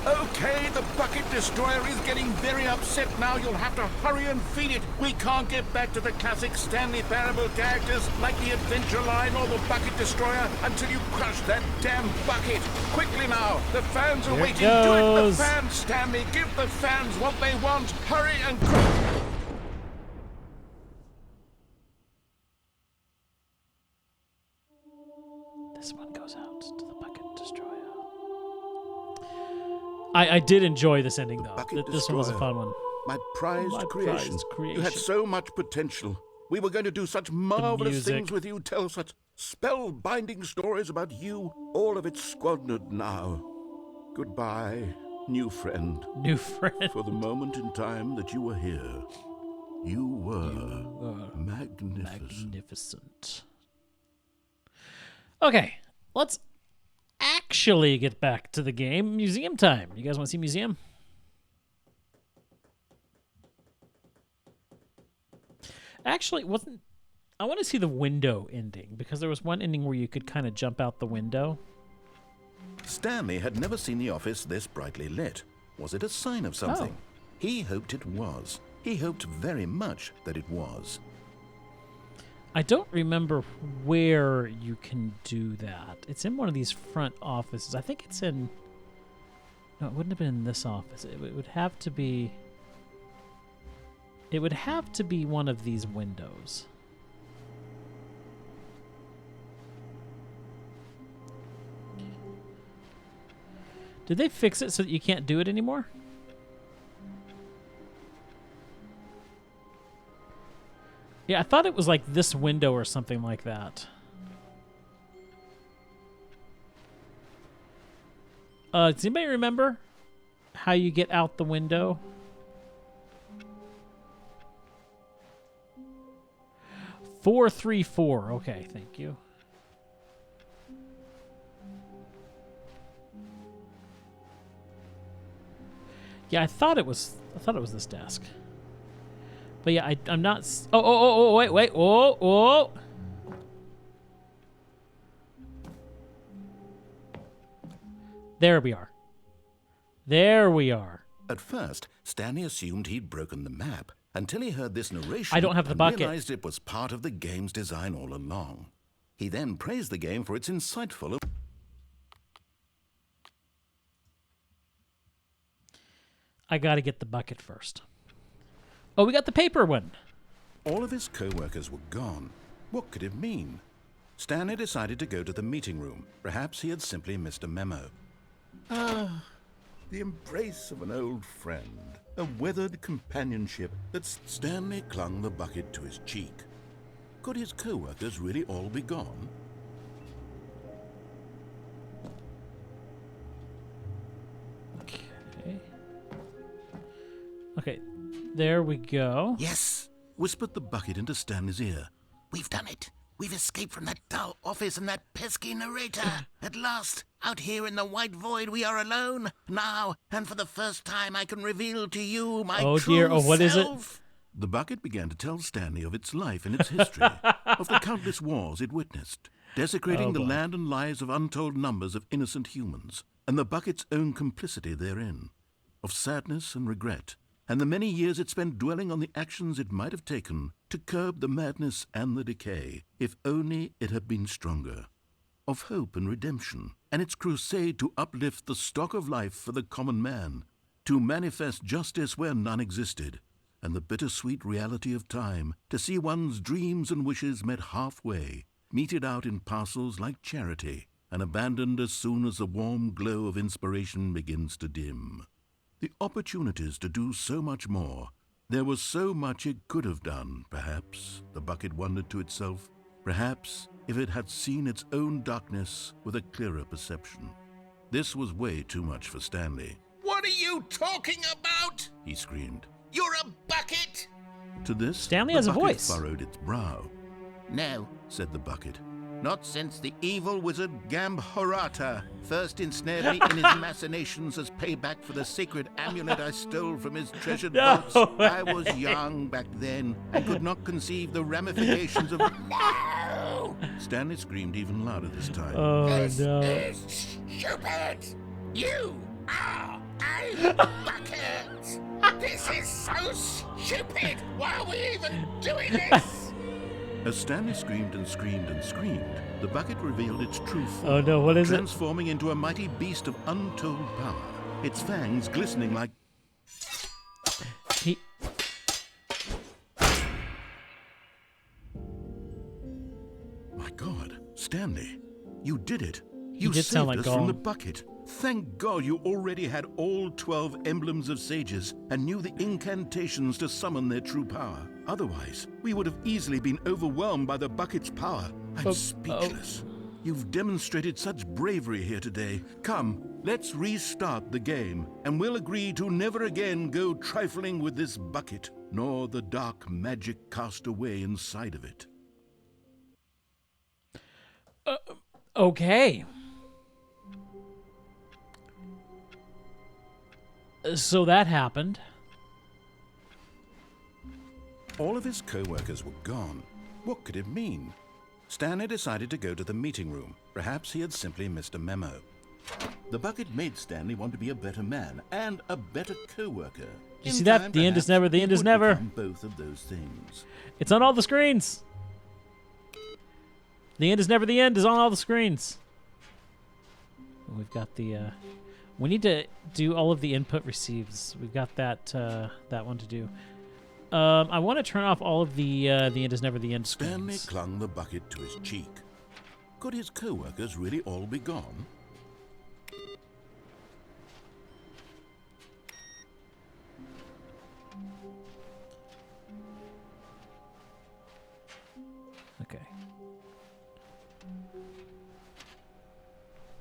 Okay, the Bucket Destroyer is getting very upset now. You'll have to hurry and feed it. We can't get back to the classic Stanley Parable characters like the Adventure Line or the Bucket Destroyer until you crush that damn bucket. Quickly now, the fans are waiting. Do it for the fans, Stanley. Give the fans what they want. Hurry and crush. This one goes out to the Bucket Destroyer. I did enjoy this ending, though. This one was a fun one. My prized creation. You had so much potential. We were going to do such marvelous things with you, tell such spellbinding stories about you. All of it squandered now. Goodbye, new friend. New friend. For the moment in time that you were here, you were magnificent. Okay, let's actually get back to the game. Museum time. You guys want to see museum? Actually, I want to see the window ending, because there was one ending where you could kind of jump out the window. Stanley had never seen the office this brightly lit. Was it a sign of something? He hoped it was. He hoped very much that it was. I don't remember where you can do that. It's in one of these front offices. I think it's in... No, it wouldn't have been in this office. It would have to be... It would have to be one of these windows. Did they fix it so that you can't do it anymore? Yeah, I thought it was like this window or something like that. Does anybody remember how you get out the window? Four, 3, 4. Okay, thank you. Yeah, I thought it was this desk. But yeah, I'm not. Wait, whoa. There we are. There we are. At first, Stanley assumed he'd broken the map until he heard this narration. I don't have the and bucket. realized it was part of the game's design all along. He then praised the game for its insightful. I got to get the bucket first. Oh, we got the paper one. All of his co-workers were gone. What could it mean? Stanley decided to go to the meeting room. Perhaps he had simply missed a memo. Ah, the embrace of an old friend. A weathered companionship that Stanley clung the bucket to his cheek. Could his co-workers really all be gone? Okay. Okay, there we go. Yes, whispered the bucket into Stanley's ear. We've done it. We've escaped from that dull office and that pesky narrator. At last, out here in the white void, we are alone. Now, and for the first time, I can reveal to you my Oh true dear, oh what is it? self. The bucket began to tell Stanley of its life and its history, of the countless wars it witnessed, desecrating the boy. land and lives of untold numbers of innocent humans, and the bucket's own complicity therein, of sadness and regret, and the many years it spent dwelling on the actions it might have taken to curb the madness and the decay, if only it had been stronger, of hope and redemption, and its crusade to uplift the stock of life for the common man, to manifest justice where none existed, and the bittersweet reality of time, to see one's dreams and wishes met halfway, meted out in parcels like charity, and abandoned as soon as the warm glow of inspiration begins to dim. The opportunities to do so much more. There was so much it could have done, perhaps, the bucket wondered to itself. Perhaps if it had seen its own darkness with a clearer perception. This was way too much for Stanley. What are you talking about? He screamed. You're a bucket? To this, Stanley the has a bucket voice. furrowed its brow. No, Said the bucket. not since the evil wizard Gambhorata first ensnared me in his machinations as payback for the sacred amulet I stole from his treasured No vaults. way. I was young back then and could not conceive the ramifications of... No! Stanley screamed even louder this time. Oh This no. is stupid! You are a bucket! This is so stupid! Why are we even doing this? As Stanley screamed and screamed and screamed, the bucket revealed its true form, Oh no, what is it? transforming into a mighty beast of untold power, its fangs glistening like... He My God, Stanley, you did it. You did saved sound like us from the Gollum. bucket. Thank God you already had all 12 emblems of sages and knew the incantations to summon their true power. Otherwise, we would have easily been overwhelmed by the bucket's power. I'm speechless. You've demonstrated such bravery here today. Come, let's restart the game, and we'll agree to never again go trifling with this bucket, nor the dark magic cast away inside of it. okay. So that happened. All of his co-workers were gone. What could it mean? Stanley decided to go to the meeting room. Perhaps he had simply missed a memo. The bucket made Stanley want to be a better man and a better co-worker. You see that? The end is never, the end is never. Both of those things. It's on all the screens. The end is never the end is on all the screens. We've got the we need to do all of the input receives. We've got that that one to do. I want to turn off all of the end is never the end Stanley screens. clung the bucket to his cheek. Could his co-workers really all be gone? Okay.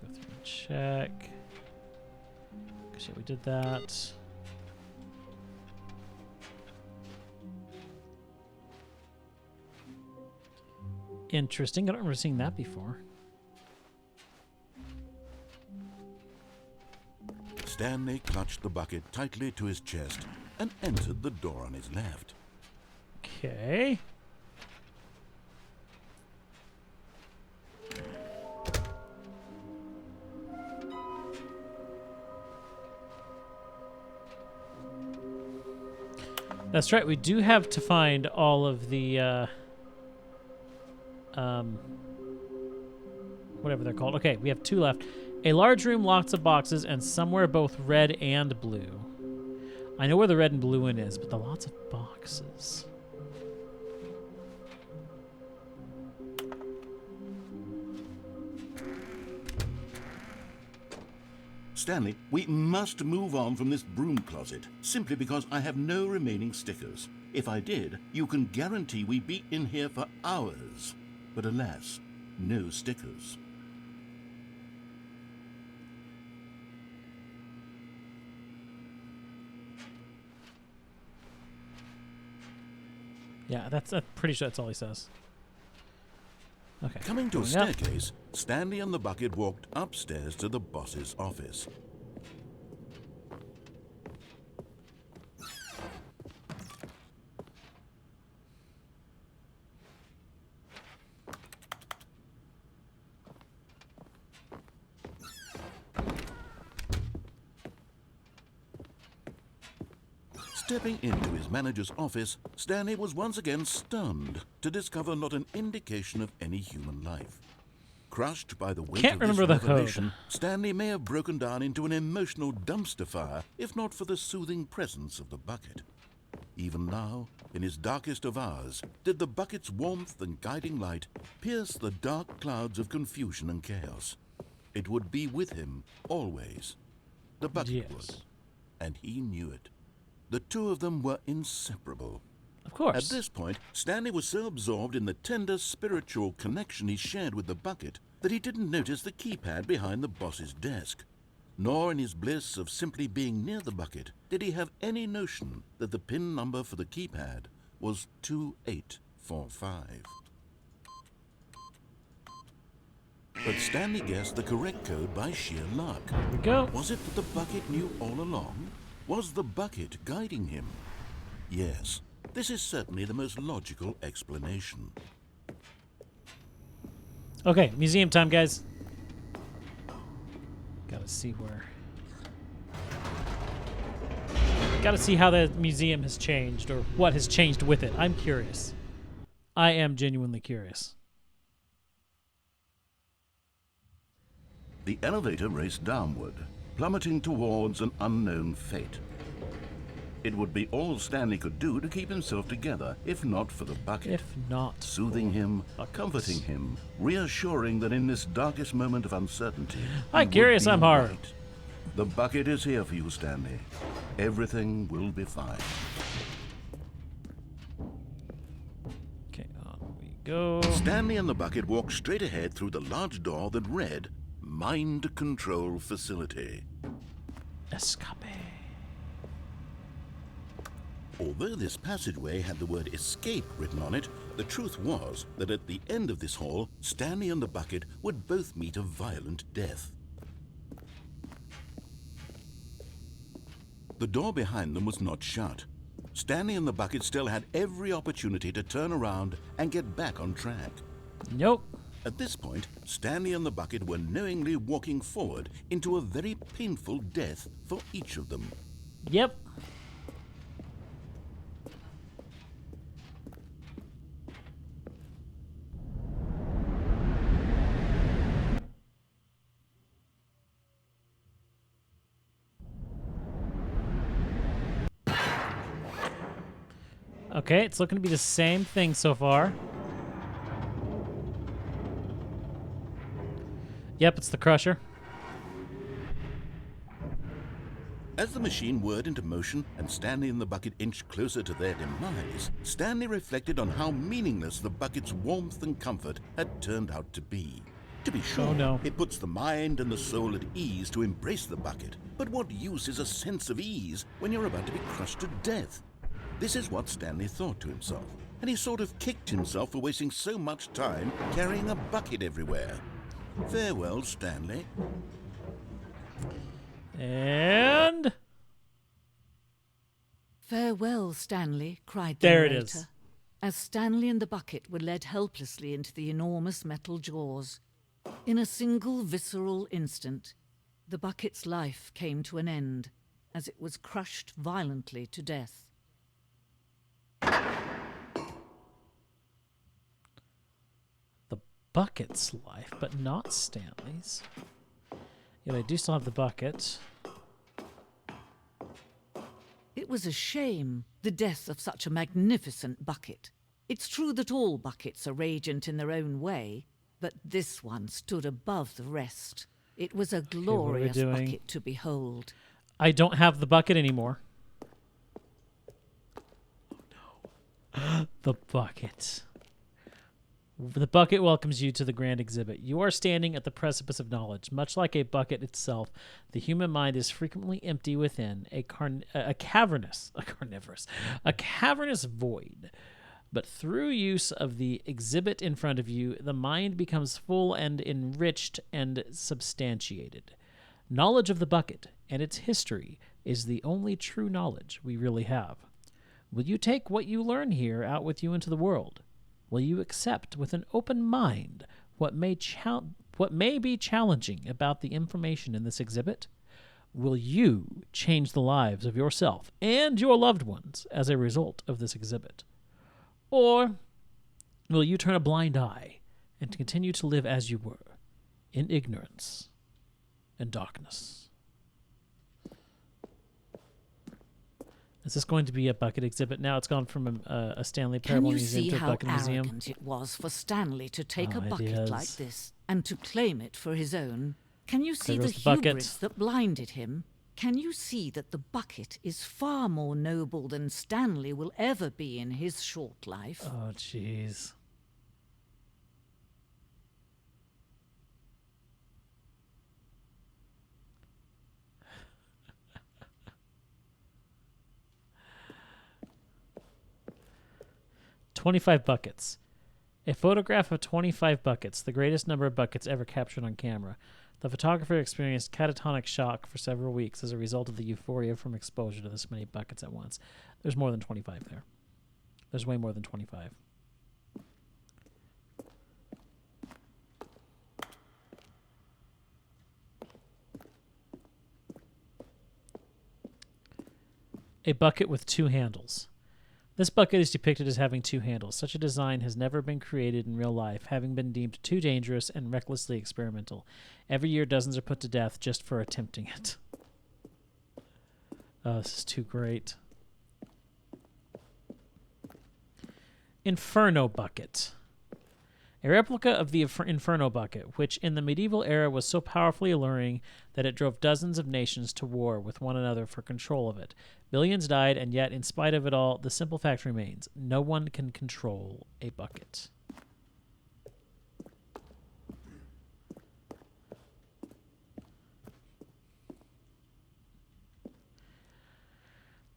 Go through and check. 'Cause yeah, we did that. Interesting. I don't remember seeing that before. Stanley clutched the bucket tightly to his chest and entered the door on his left. Okay. That's right. We do have to find all of the whatever they're called. Okay, we have 2 left. A large room, lots of boxes, and somewhere both red and blue. I know where the red and blue one is, but the lots of boxes. Stanley, we must move on from this broom closet, simply because I have no remaining stickers. If I did, you can guarantee we'd be in here for hours. But alas, no stickers. Yeah, I'm pretty sure that's all he says. Okay. Coming to a going up. staircase, Stanley and the bucket walked upstairs to the boss's office. Stepping into his manager's office, Stanley was once again stunned to discover not an indication of any human life. Crushed by the weight Can't of this remember the code. revelation, Stanley may have broken down into an emotional dumpster fire if not for the soothing presence of the bucket. Even now, in his darkest of hours, did the bucket's warmth and guiding light pierce the dark clouds of confusion and chaos. It would be with him always. The bucket Yes. would, and he knew it. The two of them were inseparable. Of course. At this point, Stanley was so absorbed in the tender spiritual connection he shared with the bucket that he didn't notice the keypad behind the boss's desk. Nor in his bliss of simply being near the bucket did he have any notion that the PIN number for the keypad was 2845. But Stanley guessed the correct code by sheer luck. Here we go. Was it that the bucket knew all along? Was the bucket guiding him? Yes, this is certainly the most logical explanation. Okay, museum time, guys. Gotta see where. Gotta see how the museum has changed, or what has changed with it. I'm curious. I am genuinely curious. The elevator raced downward, plummeting towards an unknown fate. It would be all Stanley could do to keep himself together, if not for the bucket. If not. Soothing him, Buckets. comforting him, reassuring that in this darkest moment of uncertainty, Hi, he would Curious, be I'm hard. right. The bucket is here for you, Stanley. Everything will be fine. Okay, on we go. Stanley and the bucket walked straight ahead through the large door that read, Mind Control Facility. Escape. Although this passageway had the word escape written on it, the truth was that at the end of this hall, Stanley and the bucket would both meet a violent death. The door behind them was not shut. Stanley and the bucket still had every opportunity to turn around and get back on track. Nope. At this point, Stanley and the bucket were knowingly walking forward into a very painful death for each of them. Yep. Okay, it's looking to be the same thing so far. Yep, it's the Crusher. As the machine whirred into motion and Stanley and the bucket inched closer to their demise, Stanley reflected on how meaningless the bucket's warmth and comfort had turned out to be. To be sure, Oh, no. it puts the mind and the soul at ease to embrace the bucket, but what use is a sense of ease when you're about to be crushed to death? This is what Stanley thought to himself, and he sort of kicked himself for wasting so much time carrying a bucket everywhere. Farewell, Stanley. And Farewell, Stanley, cried the There it narrator, is. as Stanley and the bucket were led helplessly into the enormous metal jaws. In a single visceral instant, the bucket's life came to an end as it was crushed violently to death. the bucket's life, but not Stanley's. Yeah, they do still have the bucket. It was a shame, the death of such a magnificent bucket. It's true that all buckets are radiant in their own way, but this one stood above the rest. It was a glorious bucket to behold. I don't have the bucket anymore. Oh no. The bucket. The bucket welcomes you to the grand exhibit. You are standing at the precipice of knowledge. Much like a bucket itself, the human mind is frequently empty within a cavernous void. But through use of the exhibit in front of you, the mind becomes full and enriched and substantiated. Knowledge of the bucket and its history is the only true knowledge we really have. Will you take what you learn here out with you into the world? Will you accept with an open mind what may be challenging about the information in this exhibit? Will you change the lives of yourself and your loved ones as a result of this exhibit? Or will you turn a blind eye and continue to live as you were, in ignorance and darkness? Is this going to be a bucket exhibit now? It's gone from a Stanley Parable Museum to a bucket museum. Can you see how arrogant it was for Stanley to take a bucket like this and to claim it for his own? Can you see the hubris that blinded him? Can you see that the bucket is far more noble than Stanley will ever be in his short life? Oh, jeez. $25 buckets. A photograph of 25 buckets, the greatest number of buckets ever captured on camera. The photographer experienced catatonic shock for several weeks as a result of the euphoria from exposure to this many buckets at once. There's more than 25 there. There's way more than 25. A bucket with 2 handles. This bucket is depicted as having 2 handles. Such a design has never been created in real life, having been deemed too dangerous and recklessly experimental. Every year, dozens are put to death just for attempting it. Oh, this is too great. Inferno bucket. A replica of the Inferno bucket, which in the medieval era was so powerfully alluring that it drove dozens of nations to war with one another for control of it. Billions died, and yet, in spite of it all, the simple fact remains: no one can control a bucket.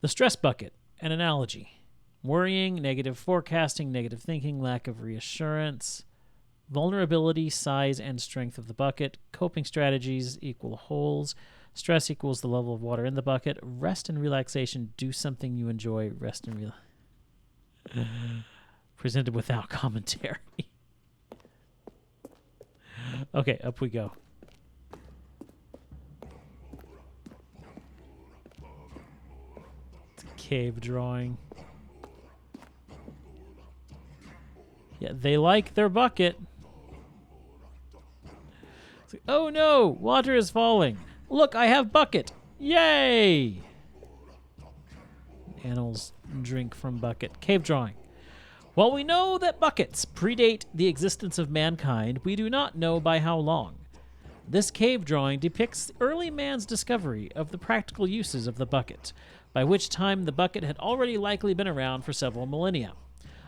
The stress bucket, an analogy. Worrying, negative forecasting, negative thinking, lack of reassurance. Vulnerability, size, and strength of the bucket. Coping strategies equal holes. Stress equals the level of water in the bucket. Rest and relaxation. Do something you enjoy. Rest and relax. Presented without commentary. Okay, up we go. It's a cave drawing. Yeah, they like their bucket. It's like, oh no, water is falling. Look, I have bucket. Yay! Animals drink from bucket. Cave drawing. While we know that buckets predate the existence of mankind, we do not know by how long. This cave drawing depicts early man's discovery of the practical uses of the bucket, by which time the bucket had already likely been around for several millennia.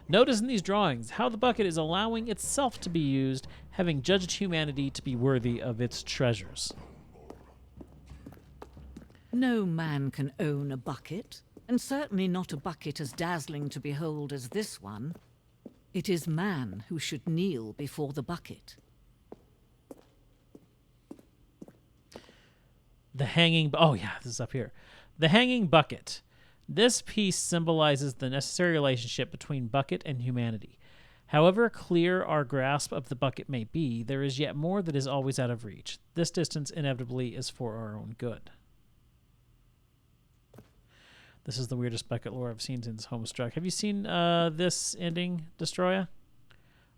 Notice in these drawings how the bucket is allowing itself to be used, having judged humanity to be worthy of its treasures. No man can own a bucket, and certainly not a bucket as dazzling to behold as this one. It is man who should kneel before the bucket. The hanging... Oh, yeah, this is up here. The hanging bucket. This piece symbolizes the necessary relationship between bucket and humanity. However clear our grasp of the bucket may be, there is yet more that is always out of reach. This distance inevitably is for our own good. This is the weirdest bucket lore I've seen since Homestruck. Have you seen this ending, Destroya?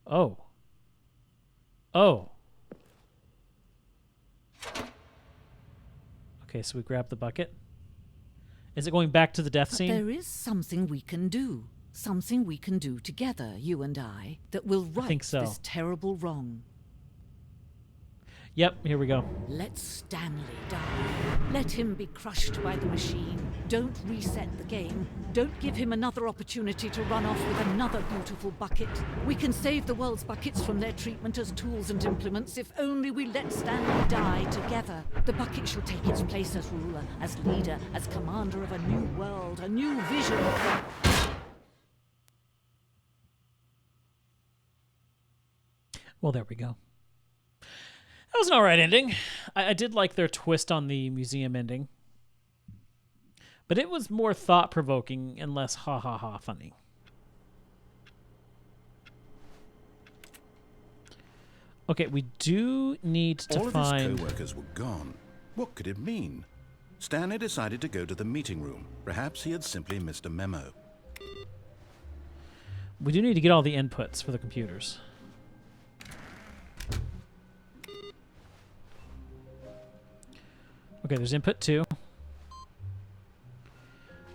Oh. Oh. Okay, so we grab the bucket. Is it going back to the death But scene? there is something we can do. Something we can do together, you and I, that will right think so. this terrible wrong. Yep, here we go. Let Stanley die. Let him be crushed by the machine. Don't reset the game. Don't give him another opportunity to run off with another beautiful bucket. We can save the world's buckets from their treatment as tools and implements if only we let Stanley die together. The bucket shall take its place as ruler, as leader, as commander of a new world, a new vision. Well, there we go. That was an alright ending. I did like their twist on the museum ending. But it was more thought-provoking and less ha-ha-ha funny. Okay, we do need to All find... of his co-workers were gone. What could it mean? Stanley decided to go to the meeting room. Perhaps he had simply missed a memo. We do need to get all the inputs for the computers. Okay, there's input 2. All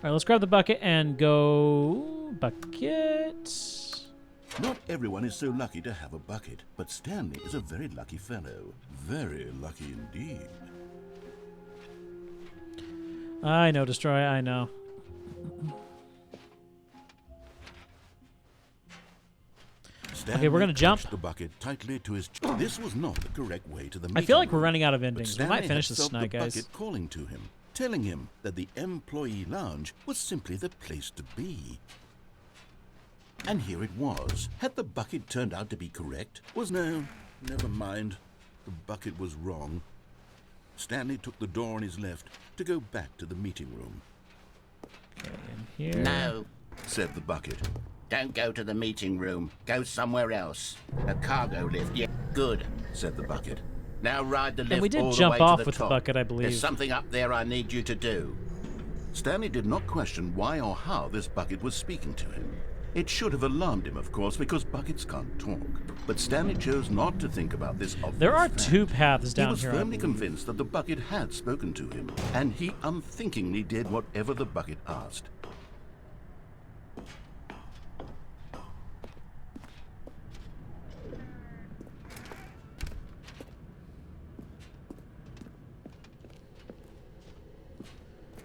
right, let's grab the bucket and go... Bucket... Not everyone is so lucky to have a bucket, but Stanley is a very lucky fellow. Very lucky indeed. I know, Destroy, I know. Stanley we're gonna jump. clutched the bucket tightly to his This was not the correct way to the I meeting feel like we're room. running out of But endings. We Stanley might finish had this felt tonight, the guys. bucket calling to him, telling him that the employee lounge was simply the place to be. And here it was. Had the bucket turned out to be correct? No, never mind. The bucket was wrong. Stanley took the door on his left to go back to the meeting room. Okay, in here. No, Said the bucket. don't go to the meeting room. Go somewhere else. A cargo lift, yeah, good. Said the bucket. Now ride the lift we did all the jump way to off the with the top. bucket, I believe. There's something up there I need you to do. Stanley did not question why or how this bucket was speaking to him. It should have alarmed him, of course, because buckets can't talk. But Stanley chose not to think about this obvious There are fact. 2 paths down He was here. I firmly believe. convinced that the bucket had spoken to him, and he unthinkingly did whatever the bucket asked.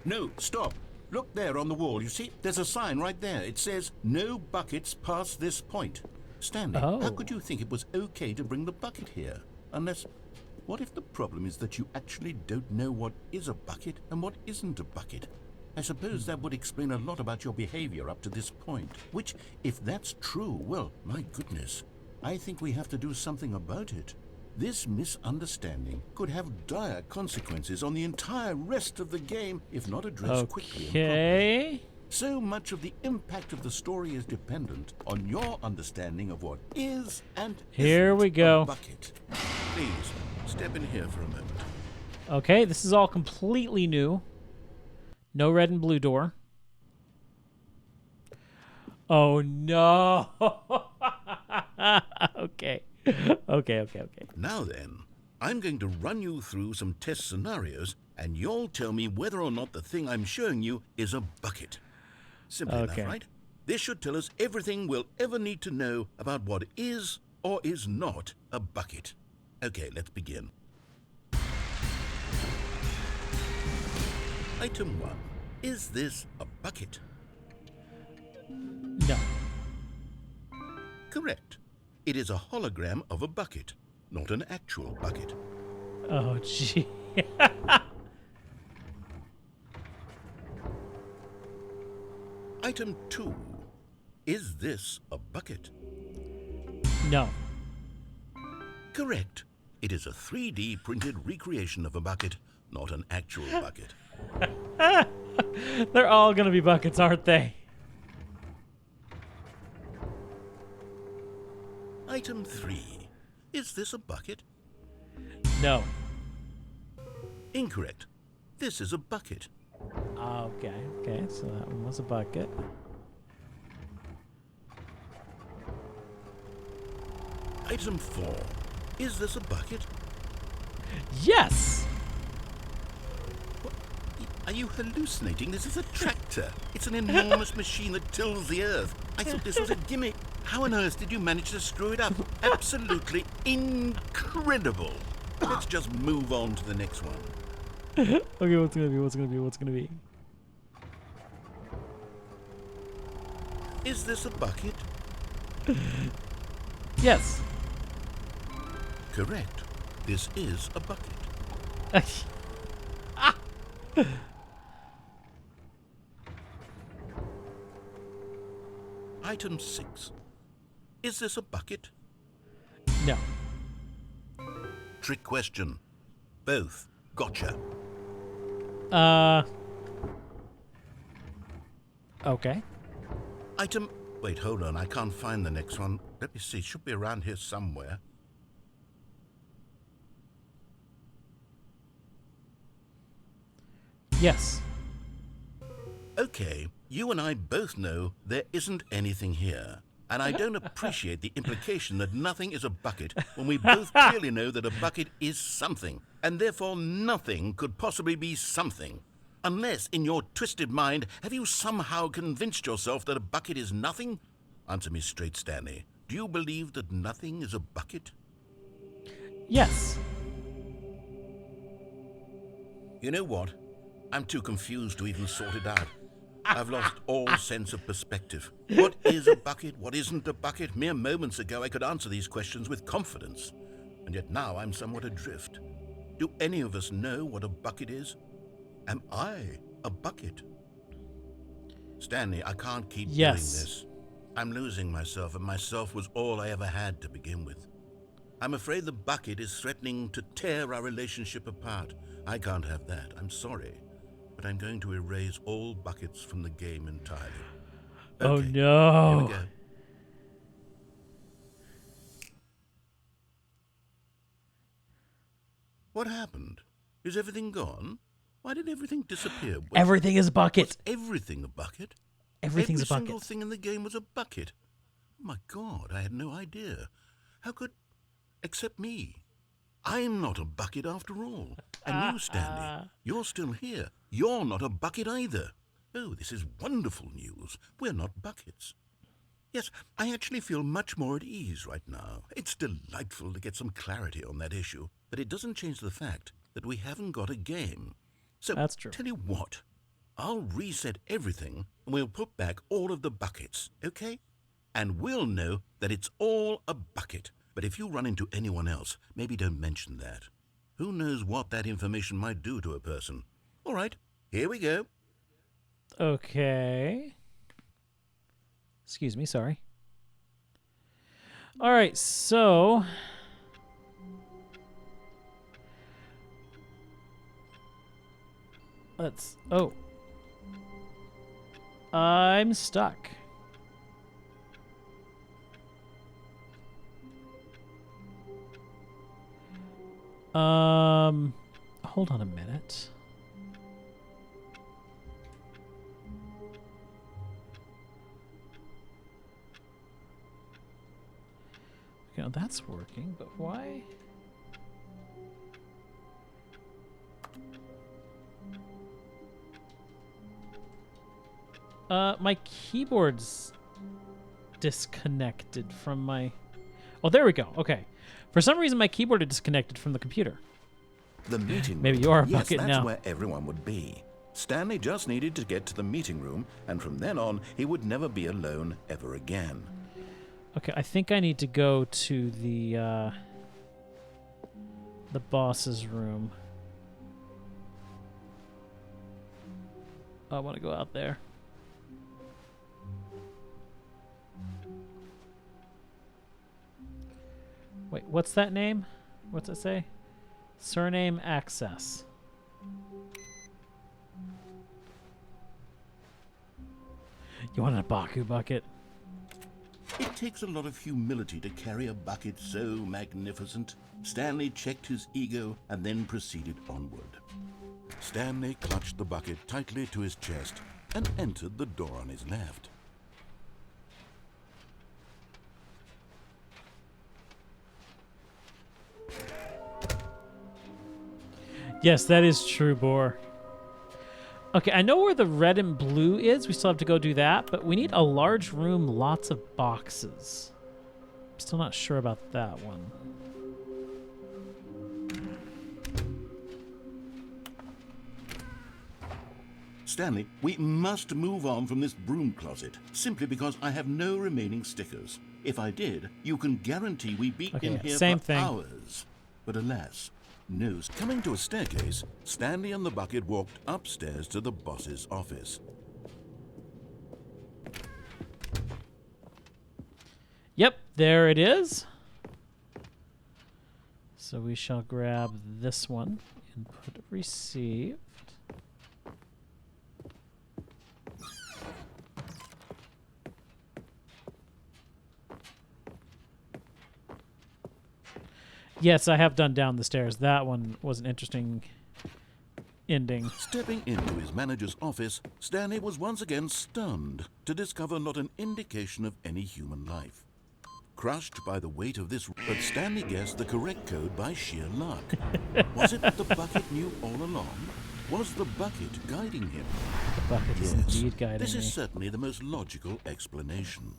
No, stop. Look there on the wall. You see, there's a sign right there. It says, "No buckets past this point." Stanley, Oh. how could you think it was okay to bring the bucket here? Unless, what if the problem is that you actually don't know what is a bucket and what isn't a bucket? I suppose that would explain a lot about your behavior up to this point. Which, if that's true, well, my goodness, I think we have to do something about it. This misunderstanding could have dire consequences on the entire rest of the game if not addressed quickly and properly. Okay. So much of the impact of the story is dependent on your understanding of what is and Here isn't we go. a bucket. Please, step in here for a moment. Okay, this is all completely new. No red and blue door. Oh, no. Okay. Okay. Now then, I'm going to run you through some test scenarios, and you'll tell me whether or not the thing I'm showing you is a bucket. Simple Okay. enough, right? This should tell us everything we'll ever need to know about what is or is not a bucket. Okay, let's begin. Item 1. Is this a bucket? No. Correct. It is a hologram of a bucket, not an actual bucket. Oh, gee. Item 2. Is this a bucket? No. Correct. It is a 3D printed recreation of a bucket, not an actual bucket. They're all going to be buckets, aren't they? Item 3. Is this a bucket? No. Incorrect. This is a bucket. Okay, so that one was a bucket. Item 4. Is this a bucket? Yes! Are you hallucinating? This is a tractor. It's an enormous machine that tills the earth. I thought this was a gimmick. How on earth did you manage to screw it up? Absolutely incredible. Let's just move on to the next one. Okay, what's gonna be? Is this a bucket? Yes. Correct. This is a bucket. Item 6. Is this a bucket? No. Trick question. Both. Gotcha. Okay. Item... Wait, hold on. I can't find the next one. Let me see. It should be around here somewhere. Yes. Okay, you and I both know there isn't anything here. And I don't appreciate the implication that nothing is a bucket when we both clearly know that a bucket is something. And therefore nothing could possibly be something. Unless, in your twisted mind, have you somehow convinced yourself that a bucket is nothing? Answer me straight, Stanley. Do you believe that nothing is a bucket? Yes. You know what? I'm too confused to even sort it out. I've lost all sense of perspective. What is a bucket? What isn't a bucket? Mere moments ago I could answer these questions with confidence. And yet now I'm somewhat adrift. Do any of us know what a bucket is? Am I a bucket? Stanley, I can't keep doing this. I'm losing myself, and myself was all I ever had to begin with. I'm afraid the bucket is threatening to tear our relationship apart. I can't have that. I'm sorry. But I'm going to erase all buckets from the game entirely. Okay, oh no. Here we go. What happened? Is everything gone? Why did everything disappear? Everything is a bucket. Was everything a bucket? Everything's a bucket. Every single thing in the game was a bucket. Oh my God, I had no idea. How could... Except me. I'm not a bucket after all. And you, Stanley, you're still here. You're not a bucket either. Oh, this is wonderful news. We're not buckets. Yes, I actually feel much more at ease right now. It's delightful to get some clarity on that issue. But it doesn't change the fact that we haven't got a game. So, that's true. Tell you what, I'll reset everything and we'll put back all of the buckets, okay? And we'll know that it's all a bucket. But if you run into anyone else, maybe don't mention that. Who knows what that information might do to a person? All right, here we go. Okay. Excuse me, sorry. All right, so... Let's... Oh. I'm stuck. Hold on a minute. Okay, now that's working, but why? My keyboard's disconnected from my... Oh, there we go. Okay. For some reason, my keyboard is disconnected from the computer. The meeting room. Maybe you are a yes, bucket that's now. Where everyone would be. Stanley just needed to get to the meeting room, and from then on, he would never be alone ever again. Okay, I think I need to go to the boss's room. I want to go out there. Wait, what's that name? What's it say? Surname access. You want a Baku bucket? It takes a lot of humility to carry a bucket so magnificent. Stanley checked his ego and then proceeded onward. Stanley clutched the bucket tightly to his chest and entered the door on his left. Yes, that is true, Boar. Okay, I know where the red and blue is. We still have to go do that, but we need a large room, lots of boxes. I'm still not sure about that one. Stanley, we must move on from this broom closet, simply because I have no remaining stickers. If I did, you can guarantee we'd be in here same for thing. hours. But alas, no. Coming to a staircase, Stanley and the bucket walked upstairs to the boss's office. Yep, there it is. So we shall grab this one, input received. Yes, I have done down the stairs. That one was an interesting ending. Stepping into his manager's office, Stanley was once again stunned to discover not an indication of any human life. Crushed by the weight of this, but Stanley guessed the correct code by sheer luck. Was it that the bucket knew all along? Was the bucket guiding him? The bucket is Yes, indeed guiding this me. is certainly the most logical explanation.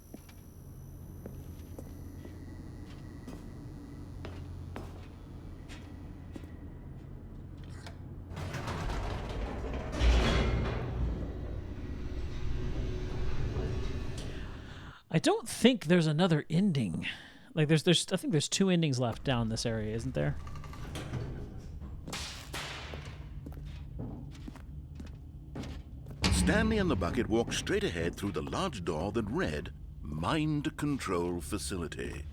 I don't think there's another ending. Like I think there's 2 endings left down this area, isn't there? Stanley and the bucket walked straight ahead through the large door that read, Mind Control Facility.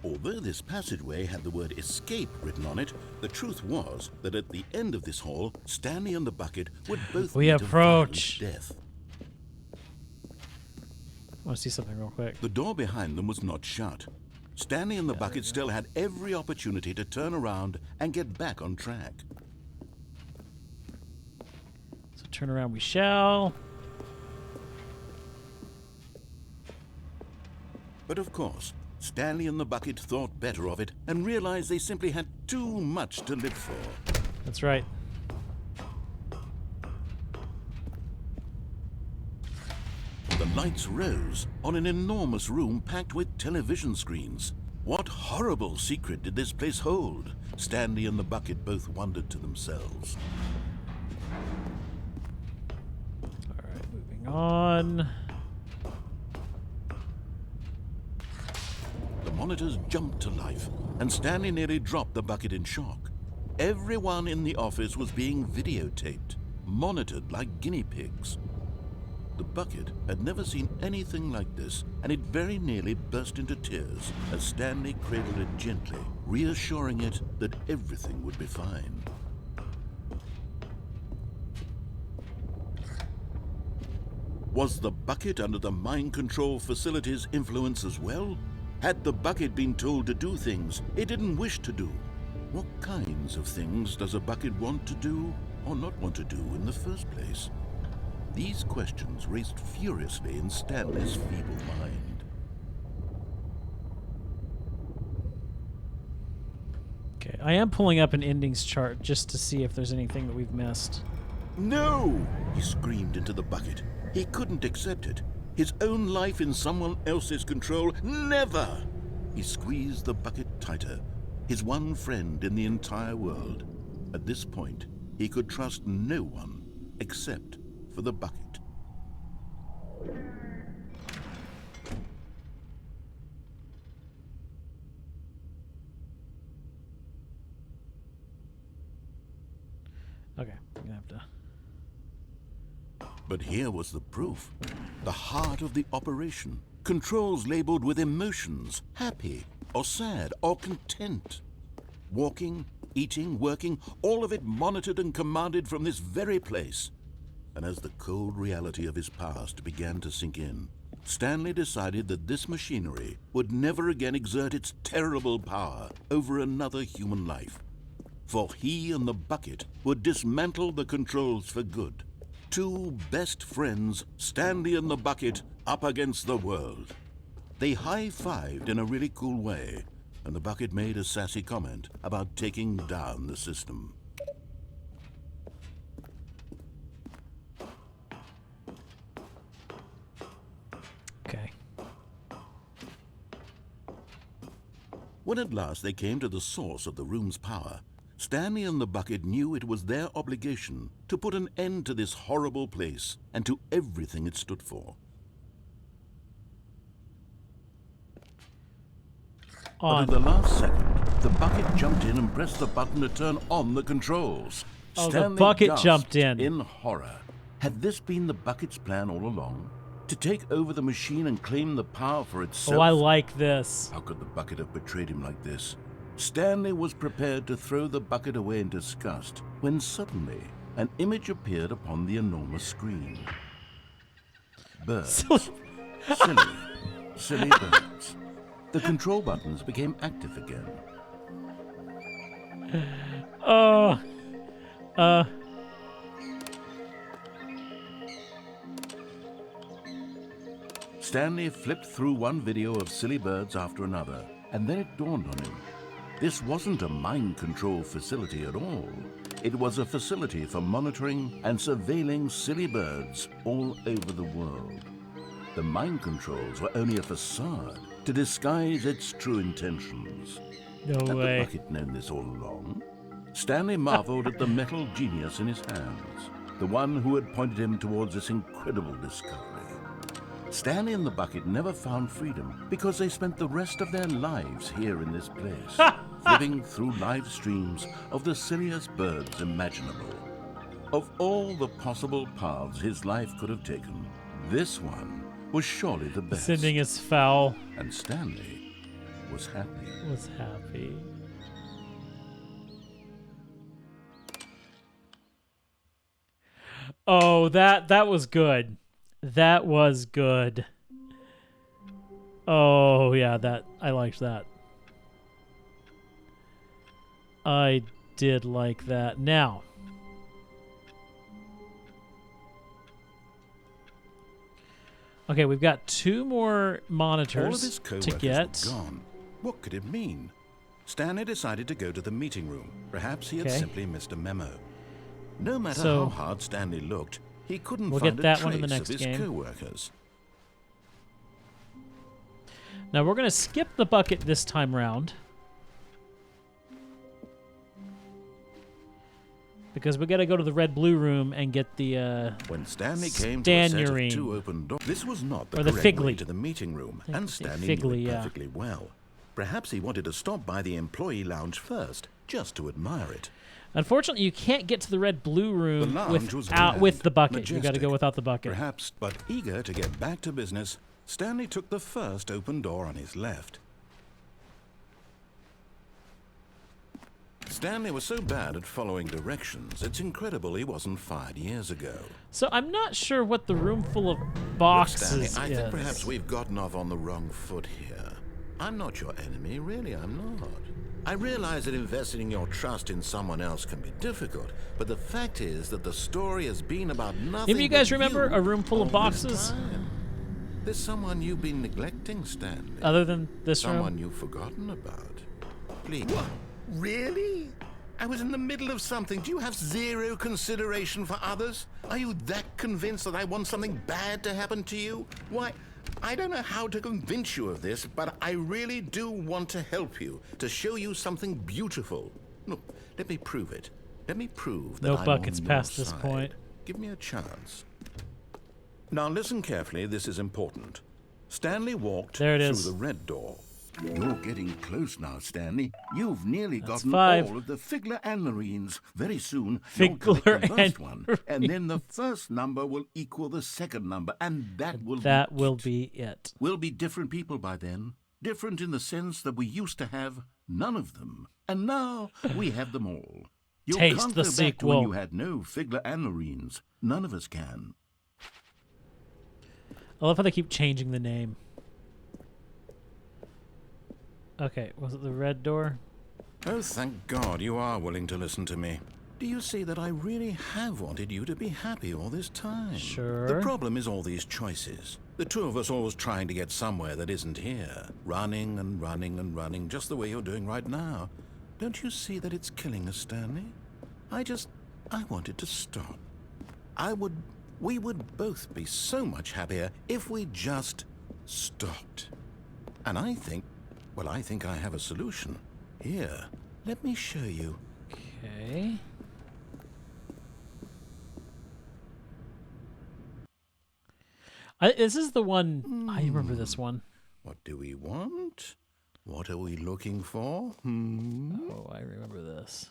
Although this passageway had the word escape written on it, the truth was that at the end of this hall, Stanley and the bucket would both We meet a approach. violent death. I want to see something real quick. The door behind them was not shut. Stanley and the bucket still had every opportunity to turn around and get back on track. So turn around we shall. But of course, Stanley and the bucket thought better of it and realized they simply had too much to live for. That's right. The lights rose on an enormous room packed with television screens. What horrible secret did this place hold? Stanley and the bucket both wondered to themselves. All right, moving on. The monitors jumped to life, and Stanley nearly dropped the bucket in shock. Everyone in the office was being videotaped, monitored like guinea pigs. The bucket had never seen anything like this, and it very nearly burst into tears as Stanley cradled it gently, reassuring it that everything would be fine. Was the bucket under the mind control facility's influence as well? Had the bucket been told to do things it didn't wish to do? What kinds of things does a bucket want to do or not want to do in the first place? These questions raced furiously in Stanley's feeble mind. Okay, I am pulling up an endings chart just to see if there's anything that we've missed. No! He screamed into the bucket. He couldn't accept it. His own life in someone else's control, never! He squeezed the bucket tighter. His one friend in the entire world. At this point, he could trust no one except for the bucket. Okay, I'm gonna have to. But here was the proof. The heart of the operation. Controls labeled with emotions, happy or sad or content. Walking, eating, working, all of it monitored and commanded from this very place. And as the cold reality of his past began to sink in, Stanley decided that this machinery would never again exert its terrible power over another human life. For he and the bucket would dismantle the controls for good. Two best friends, Stanley and the bucket, up against the world. They high-fived in a really cool way, and the bucket made a sassy comment about taking down the system. When at last they came to the source of the room's power, Stanley and the bucket knew it was their obligation to put an end to this horrible place and to everything it stood for. But at the last second, the bucket jumped in and pressed the button to turn on the controls. Oh, Stanley the bucket gasped jumped in. In horror. Had this been the bucket's plan all along? To take over the machine and claim the power for itself? Oh, I like this. How could the bucket have betrayed him like this? Stanley was prepared to throw the bucket away in disgust when suddenly an image appeared upon the enormous screen. Birds. Silly birds. The control buttons became active again. Stanley flipped through one video of silly birds after another, and then it dawned on him. This wasn't a mind control facility at all. It was a facility for monitoring and surveilling silly birds all over the world. The mind controls were only a facade to disguise its true intentions. No Had way. the bucket known this all along? Stanley marveled at the metal genius in his hands, the one who had pointed him towards this incredible discovery. Stanley and the bucket never found freedom because they spent the rest of their lives here in this place, living through live streams of the silliest birds imaginable. Of all the possible paths his life could have taken, this one was surely the best. Sending is foul. And Stanley was happy. Was happy. Oh, that was good. That was good. Oh, yeah, I liked that. I did like that. Now, okay, we've got 2 more monitors All of his to co-workers get. were gone. What could it mean? Stanley decided to go to the meeting room. Perhaps he had Okay. simply missed a memo. No matter So, how hard Stanley looked, he couldn't we'll find get that a one in the trace next of his game. co-workers. Now we're going to skip the bucket this time round, because we got to go to the red-blue room and get the When Stanley came to a set of Stanurine. 2 open doors, this was not the Or the correct way Figly. to the meeting room, think and the Stanley knew Figly, it yeah. perfectly well. Perhaps he wanted to stop by the employee lounge first, just to admire it. Unfortunately, you can't get to the red-blue The room lounge was with grand, the bucket. You got to majestic. go without the bucket. Perhaps, but eager to get back to business, Stanley took the first open door on his left. Stanley was so bad at following directions, it's incredible he wasn't fired years ago. So I'm not sure what the room full of Look, boxes Stanley, I think is. perhaps we've gotten off on the wrong foot here. I'm not your enemy, really, I'm not. I realize that investing your trust in someone else can be difficult, but the fact is that the story has been about nothing. Maybe you guys but remember you a room full of all this boxes? time. There's someone you've been neglecting, Stanley. Other than this Someone room? you've forgotten about. Please. What? Really? I was in the middle of something. Do you have zero consideration for others? Are you that convinced that I want something bad to happen to you? Why, I don't know how to convince you of this, but I really do want to help you, to show you something beautiful. Look, let me prove it. Let me prove that No I'm buckets on your past this side. point. Give me a chance. Now listen carefully, this is important. Stanley walked There it through is. the red door. You're getting close now, Stanley. You've nearly That's gotten 5. all of the Figler Anlarines. Very soon, you'll collect Figler the first one, and then the Anlarines. first number will equal the second number, and that will be it. We'll be different people by then. Different in the sense that we used to have none of them, and now we have them all. You Taste can't the go back to when sequel. you had no Figler Anlarines. None of us can. I love how they keep changing the name. Okay, was it the red door? Oh, thank God you are willing to listen to me. Do you see that I really have wanted you to be happy all this time? Sure. The problem is all these choices. The two of us always trying to get somewhere that isn't here. Running and running and running, just the way you're doing right now. Don't you see that it's killing us, Stanley? I wanted to stop. We would both be so much happier if we just stopped. And I think Well, I think I have a solution. Here, let me show you. Okay. This is the one. I remember this one. What do we want? What are we looking for? Oh, I remember this.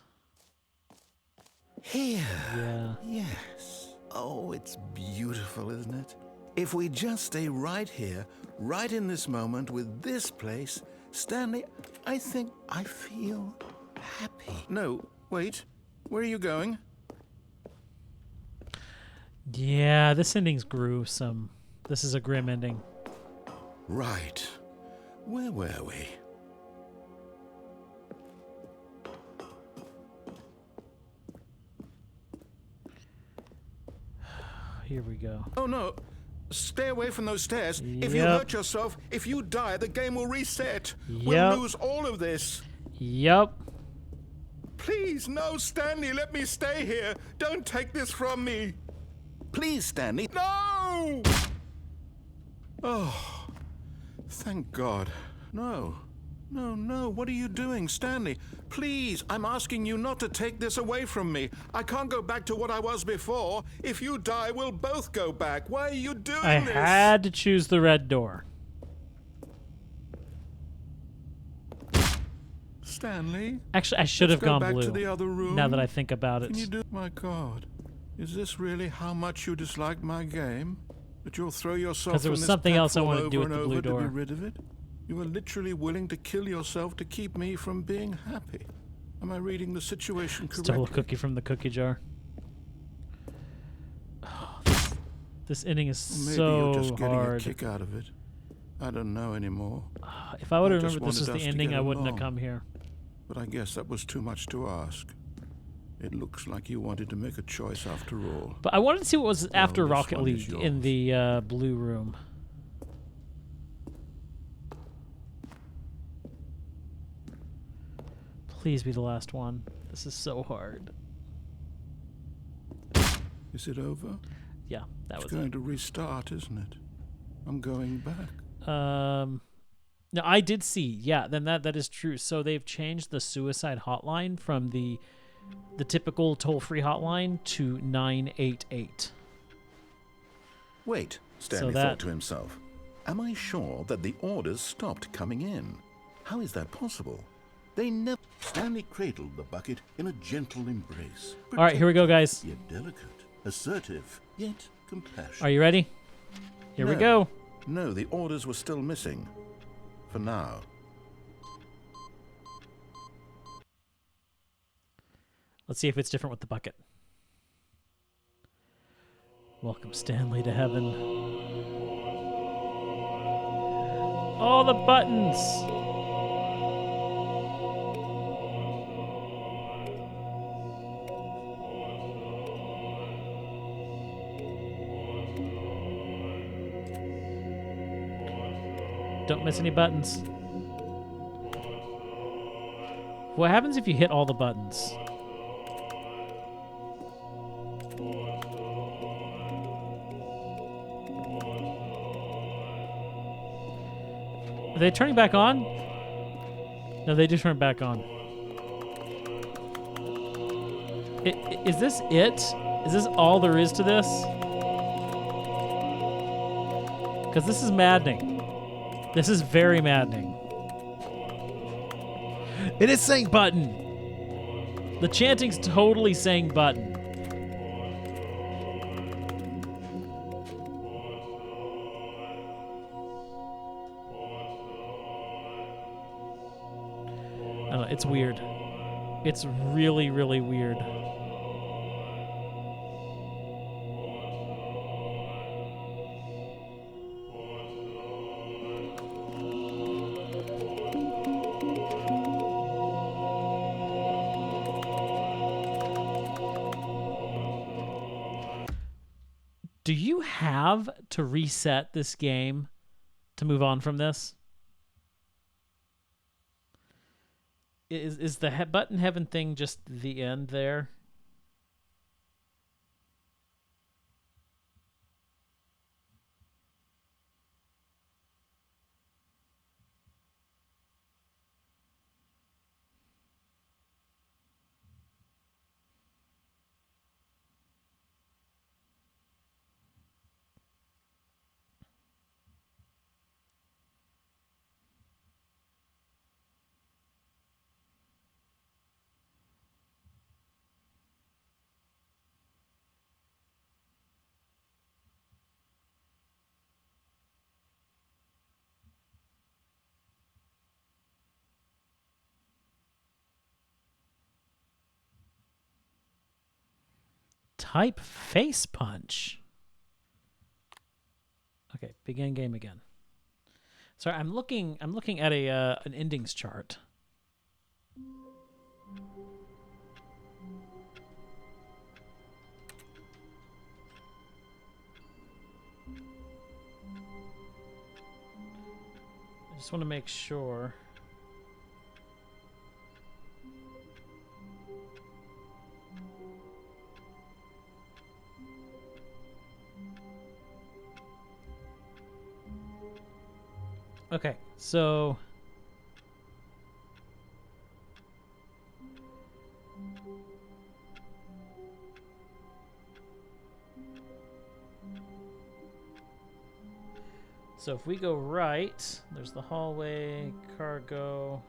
Here. Yeah. Yes. Oh, it's beautiful, isn't it? If we just stay right here, right in this moment with this place, Stanley, I think I feel happy. No, wait. Where are you going? Yeah, this ending's gruesome. This is a grim ending. Right. Where were we? Here we go. Oh, no. Stay away from those stairs. If you Yep. hurt yourself, if you die, the game will reset. Yep. We'll lose all of this. Yup. Please, no, Stanley, let me stay here. Don't take this from me. Please, Stanley. No! Oh, thank God. No. No, no, what are you doing, Stanley? Please, I'm asking you not to take this away from me. I can't go back to what I was before. If you die, we'll both go back. Why are you doing I this? had to choose the red door. Stanley? Actually, I should have Let's go gone back blue. to the other room. Now that I think about it. Can you do? My God, is this really how much you dislike my game? That you'll throw yourself 'Cause there from was this something else I platform wanted to do over with the and blue over door. to be rid of it? You are literally willing to kill yourself to keep me from being happy. Am I reading the situation correctly? Stole a cookie from the cookie jar. This ending is Maybe so you're just getting hard. a kick out of it. I don't know anymore. If I would have I just remembered this was wanted the us to ending, get I wouldn't have along. come here. But I guess that was too much to ask. It looks like you wanted to make a choice after all. But I wanted to see what was after this Rocket one is League in yours. the blue room. Please be the last one. This is so hard. Is it over? Yeah, that It's was going to restart, isn't it? I'm going back. it. No, I did see. Yeah, then that is true. So they've changed the suicide hotline from the typical toll-free hotline to 988. Wait, Stanley that- thought to himself. Am I sure that the orders stopped coming in? How is that possible? They never... Stanley cradled the bucket in a gentle embrace. All right, here we go, guys. Yet delicate, assertive, yet compassionate. Are you ready? Here we No. go. No, the orders were still missing. For now. Let's see if it's different with the bucket. Welcome, Stanley, to heaven. All the buttons. Don't miss any buttons. What happens if you hit all the buttons? Are they turning back on? No, they just turned back on. Is this it? Is this all there is to this? Because this is maddening. This is very maddening. It is saying button. The chanting's totally saying button. I don't know, it's weird. It's really, really weird. Do you have to reset this game to move on from this? Is the button heaven thing just the end there? Type face punch. Okay, begin game again. Sorry, I'm looking at an endings chart. I just want to make sure. Okay, so if we go right, there's the hallway, cargo.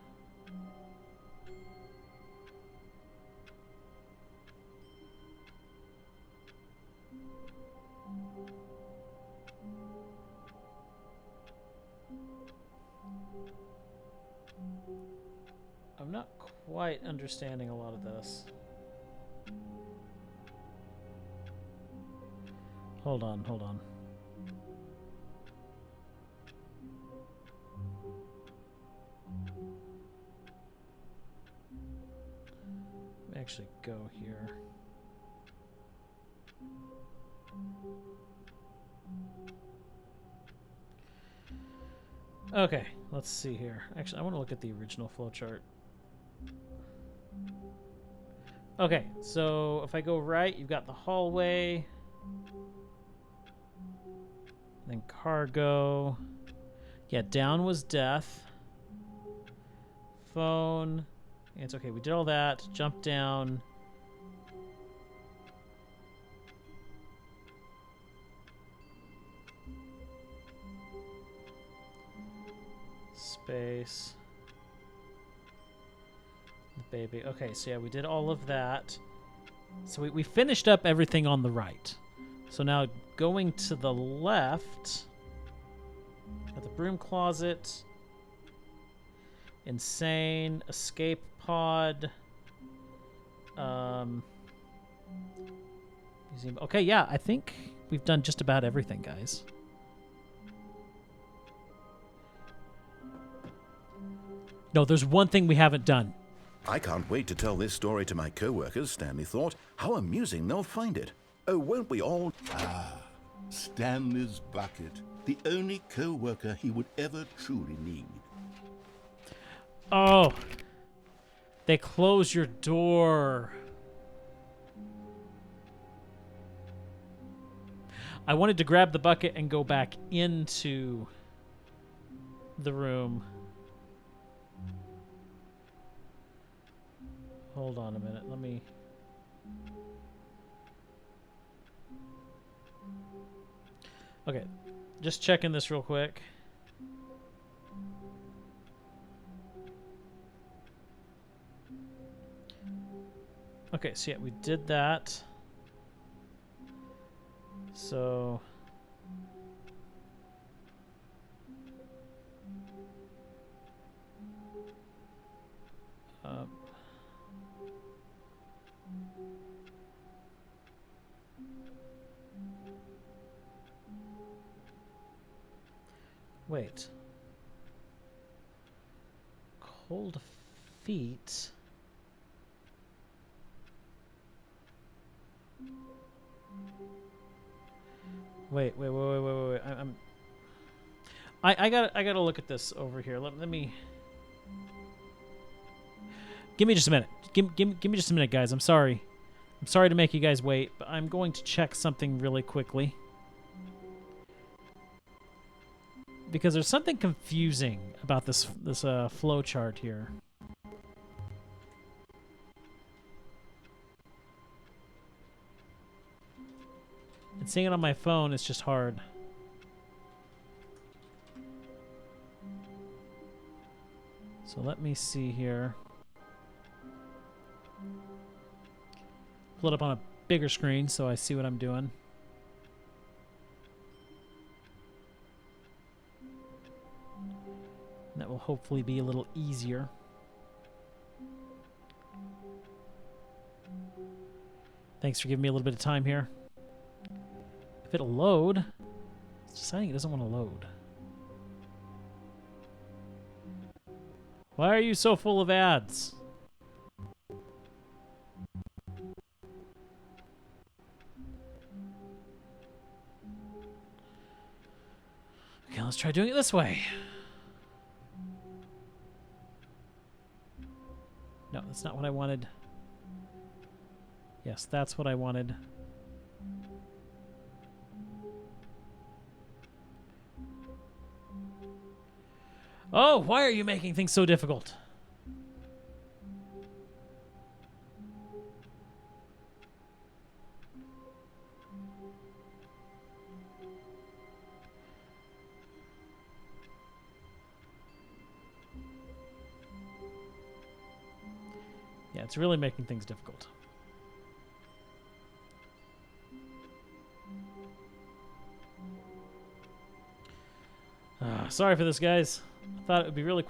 I'm not quite understanding a lot of this. Hold on. Let me actually go here. Okay, let's see here. Actually, I want to look at the original flowchart. Okay, so if I go right, you've got the hallway, then cargo. Yeah, down was death. Phone. It's okay, we did all that. Jump down. Space. The baby. Okay, so yeah, we did all of that. So we finished up everything on the right. So now going to the left, got the broom closet, insane, escape pod, museum. Okay, yeah, I think we've done just about everything, guys. No, there's one thing we haven't done. I can't wait to tell this story to my co-workers, Stanley thought. How amusing they'll find it. Oh, won't we all? Stanley's bucket. The only co-worker he would ever truly need. Oh, they close your door. I wanted to grab the bucket and go back into the room. Hold on a minute. Let me... Okay, just checking this real quick. Okay, so yeah, we did that. So... Wait. Cold feet. Wait. I gotta look at this over here. Let me. Give me just a minute. Give me just a minute, guys. I'm sorry. I'm sorry to make you guys wait, but I'm going to check something really quickly. Because there's something confusing about this flow chart here. And seeing it on my phone is just hard. So let me see here. Pull it up on a bigger screen so I see what I'm doing. That will hopefully be a little easier. Thanks for giving me a little bit of time here. If it'll load, it's deciding it doesn't want to load. Why are you so full of ads? Okay, let's try doing it this way. No, that's not what I wanted. Yes, that's what I wanted. Oh, why are you making things so difficult? Yeah, it's really making things difficult. Sorry for this, guys. I thought it would be really I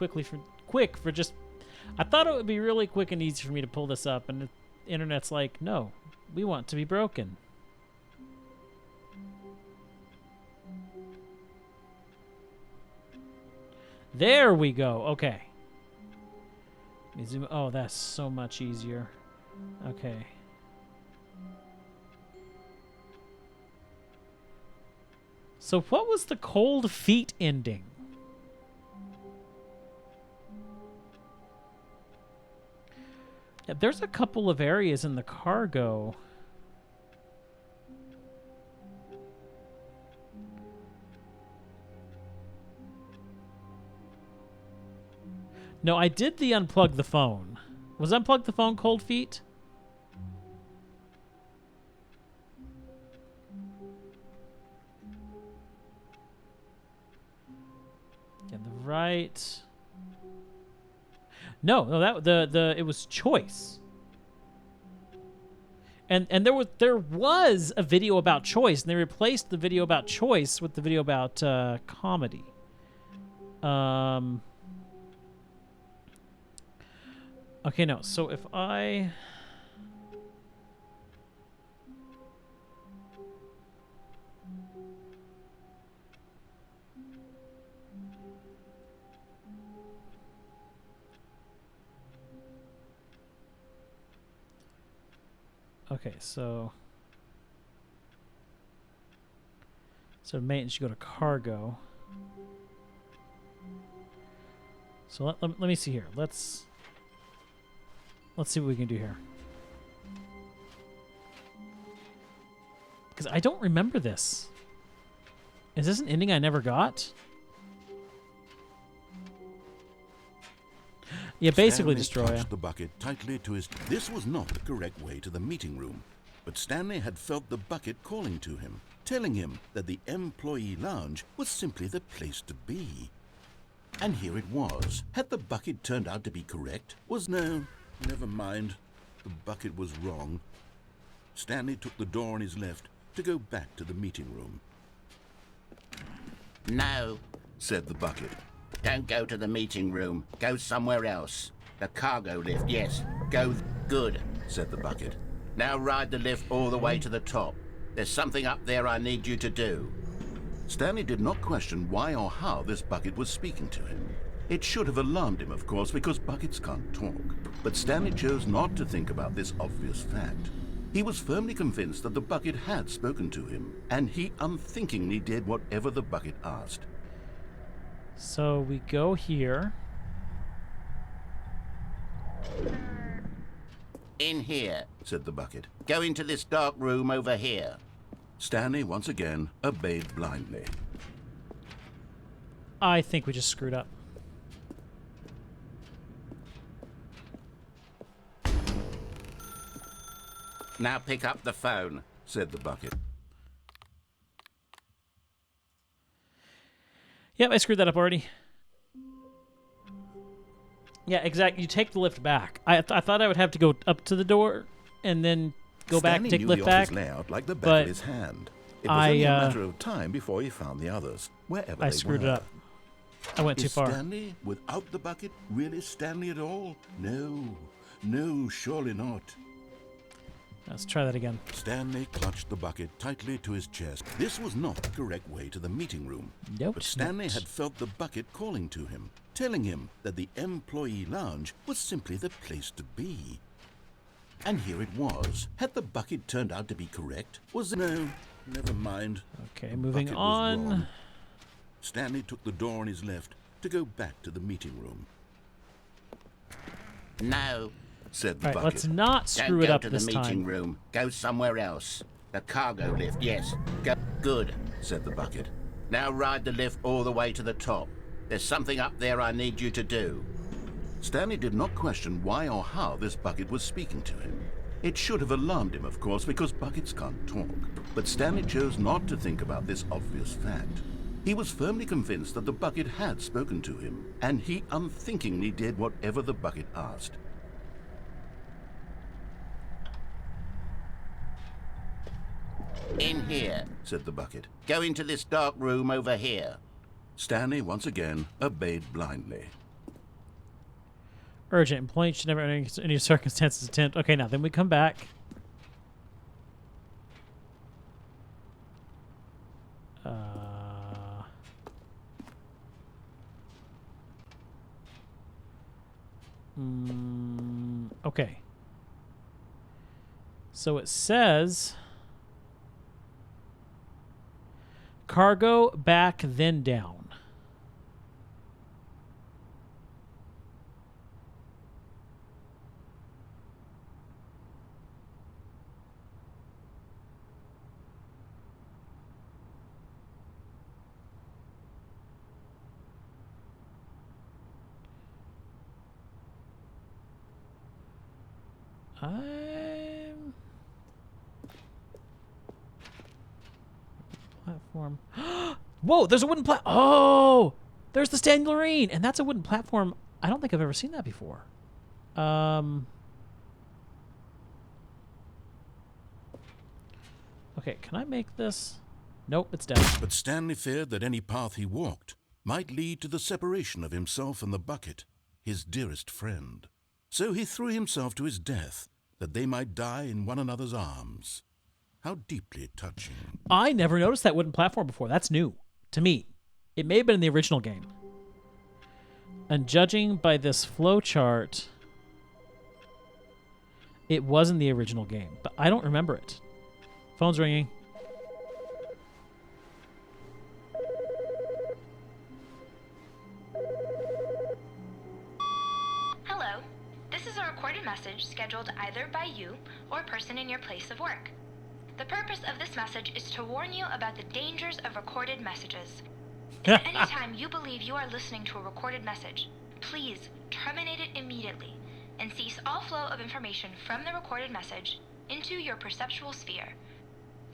thought it would be really quick and easy for me to pull this up, and the internet's like, no, we want to be broken. There we go. Okay. Let me zoom. Oh, that's so much easier. Okay. So what was the cold feet ending? Yeah, there's a couple of areas in the cargo. No, I did the unplug the phone. Was unplug the phone cold feet? Yeah, the right. No, that it was choice. And there was a video about choice, and they replaced the video about choice with the video about comedy. Okay, no. So if I okay, so maintenance should go to cargo. So let me see here. Let's see what we can do here. Because I don't remember this. Is this an ending I never got? Yeah, basically Stanley destroy it. touched the bucket tightly to his... This was not the correct way to the meeting room, but Stanley had felt the bucket calling to him, telling him that the employee lounge was simply the place to be. And here it was. Had the bucket turned out to be correct? No, never mind. The bucket was wrong. Stanley took the door on his left to go back to the meeting room. No, Said the bucket. don't go to the meeting room. Go somewhere else. The cargo lift, yes. Go good. Said the bucket. Now ride the lift all the way to the top. There's something up there I need you to do. Stanley did not question why or how this bucket was speaking to him. It should have alarmed him, of course, because buckets can't talk. But Stanley chose not to think about this obvious fact. He was firmly convinced that the bucket had spoken to him, and he unthinkingly did whatever the bucket asked. So we go here. In here. Said the bucket. Go into this dark room over here. Stanley once again obeyed blindly. I think we just screwed up. Now pick up the phone. Said the bucket. Yep, I screwed that up already. Yeah, exactly. You take the lift back. I thought I would have to go up to the door and then go back and take the lift back. Stanley knew the office layout like the back but of his hand. It was only a matter of time before he found the others, wherever I they screwed were. it up. I went too Is far. Stanley, without the bucket, really Stanley at all? No, surely not. Let's try that again. Stanley clutched the bucket tightly to his chest. This was not the correct way to the meeting room. Nope, But Stanley not. had felt the bucket calling to him, telling him that the employee lounge was simply the place to be. And here it was. Had the bucket turned out to be correct? Was it? No, never mind. Okay, The moving bucket was on. wrong. Stanley took the door on his left to go back to the meeting room. No. Said the All right, bucket. let's not Don't screw go it up to this the meeting time. room. Go somewhere else. The cargo lift, yes. Go. Good. Said the bucket. Now ride the lift all the way to the top. There's something up there I need you to do. Stanley did not question why or how this bucket was speaking to him. It should have alarmed him, of course, because buckets can't talk. But Stanley chose not to think about this obvious fact. He was firmly convinced that the bucket had spoken to him, and he unthinkingly did whatever the bucket asked. In here. Said the bucket. Go into this dark room over here. Stanley once again obeyed blindly. Urgent. Employee should never, under any circumstances, attempt. Okay, now then we come back. Okay. So it says cargo back, then down. I'm platform. Whoa, there's a wooden Oh, there's the Stanley, and that's a wooden platform. I don't think I've ever seen that before. Okay, can I make this? Nope, it's dead. But Stanley feared that any path he walked might lead to the separation of himself and the bucket, his dearest friend. So he threw himself to his death, that they might die in one another's arms. How deeply touching. I never noticed that wooden platform before. That's new to me. It may have been in the original game. And judging by this flowchart, it was in the original game, but I don't remember it. Phone's ringing. Hello. This is a recorded message scheduled either by you or a person in your place of work. The purpose of this message is to warn you about the dangers of recorded messages. If at any time you believe you are listening to a recorded message, please terminate it immediately and cease all flow of information from the recorded message into your perceptual sphere.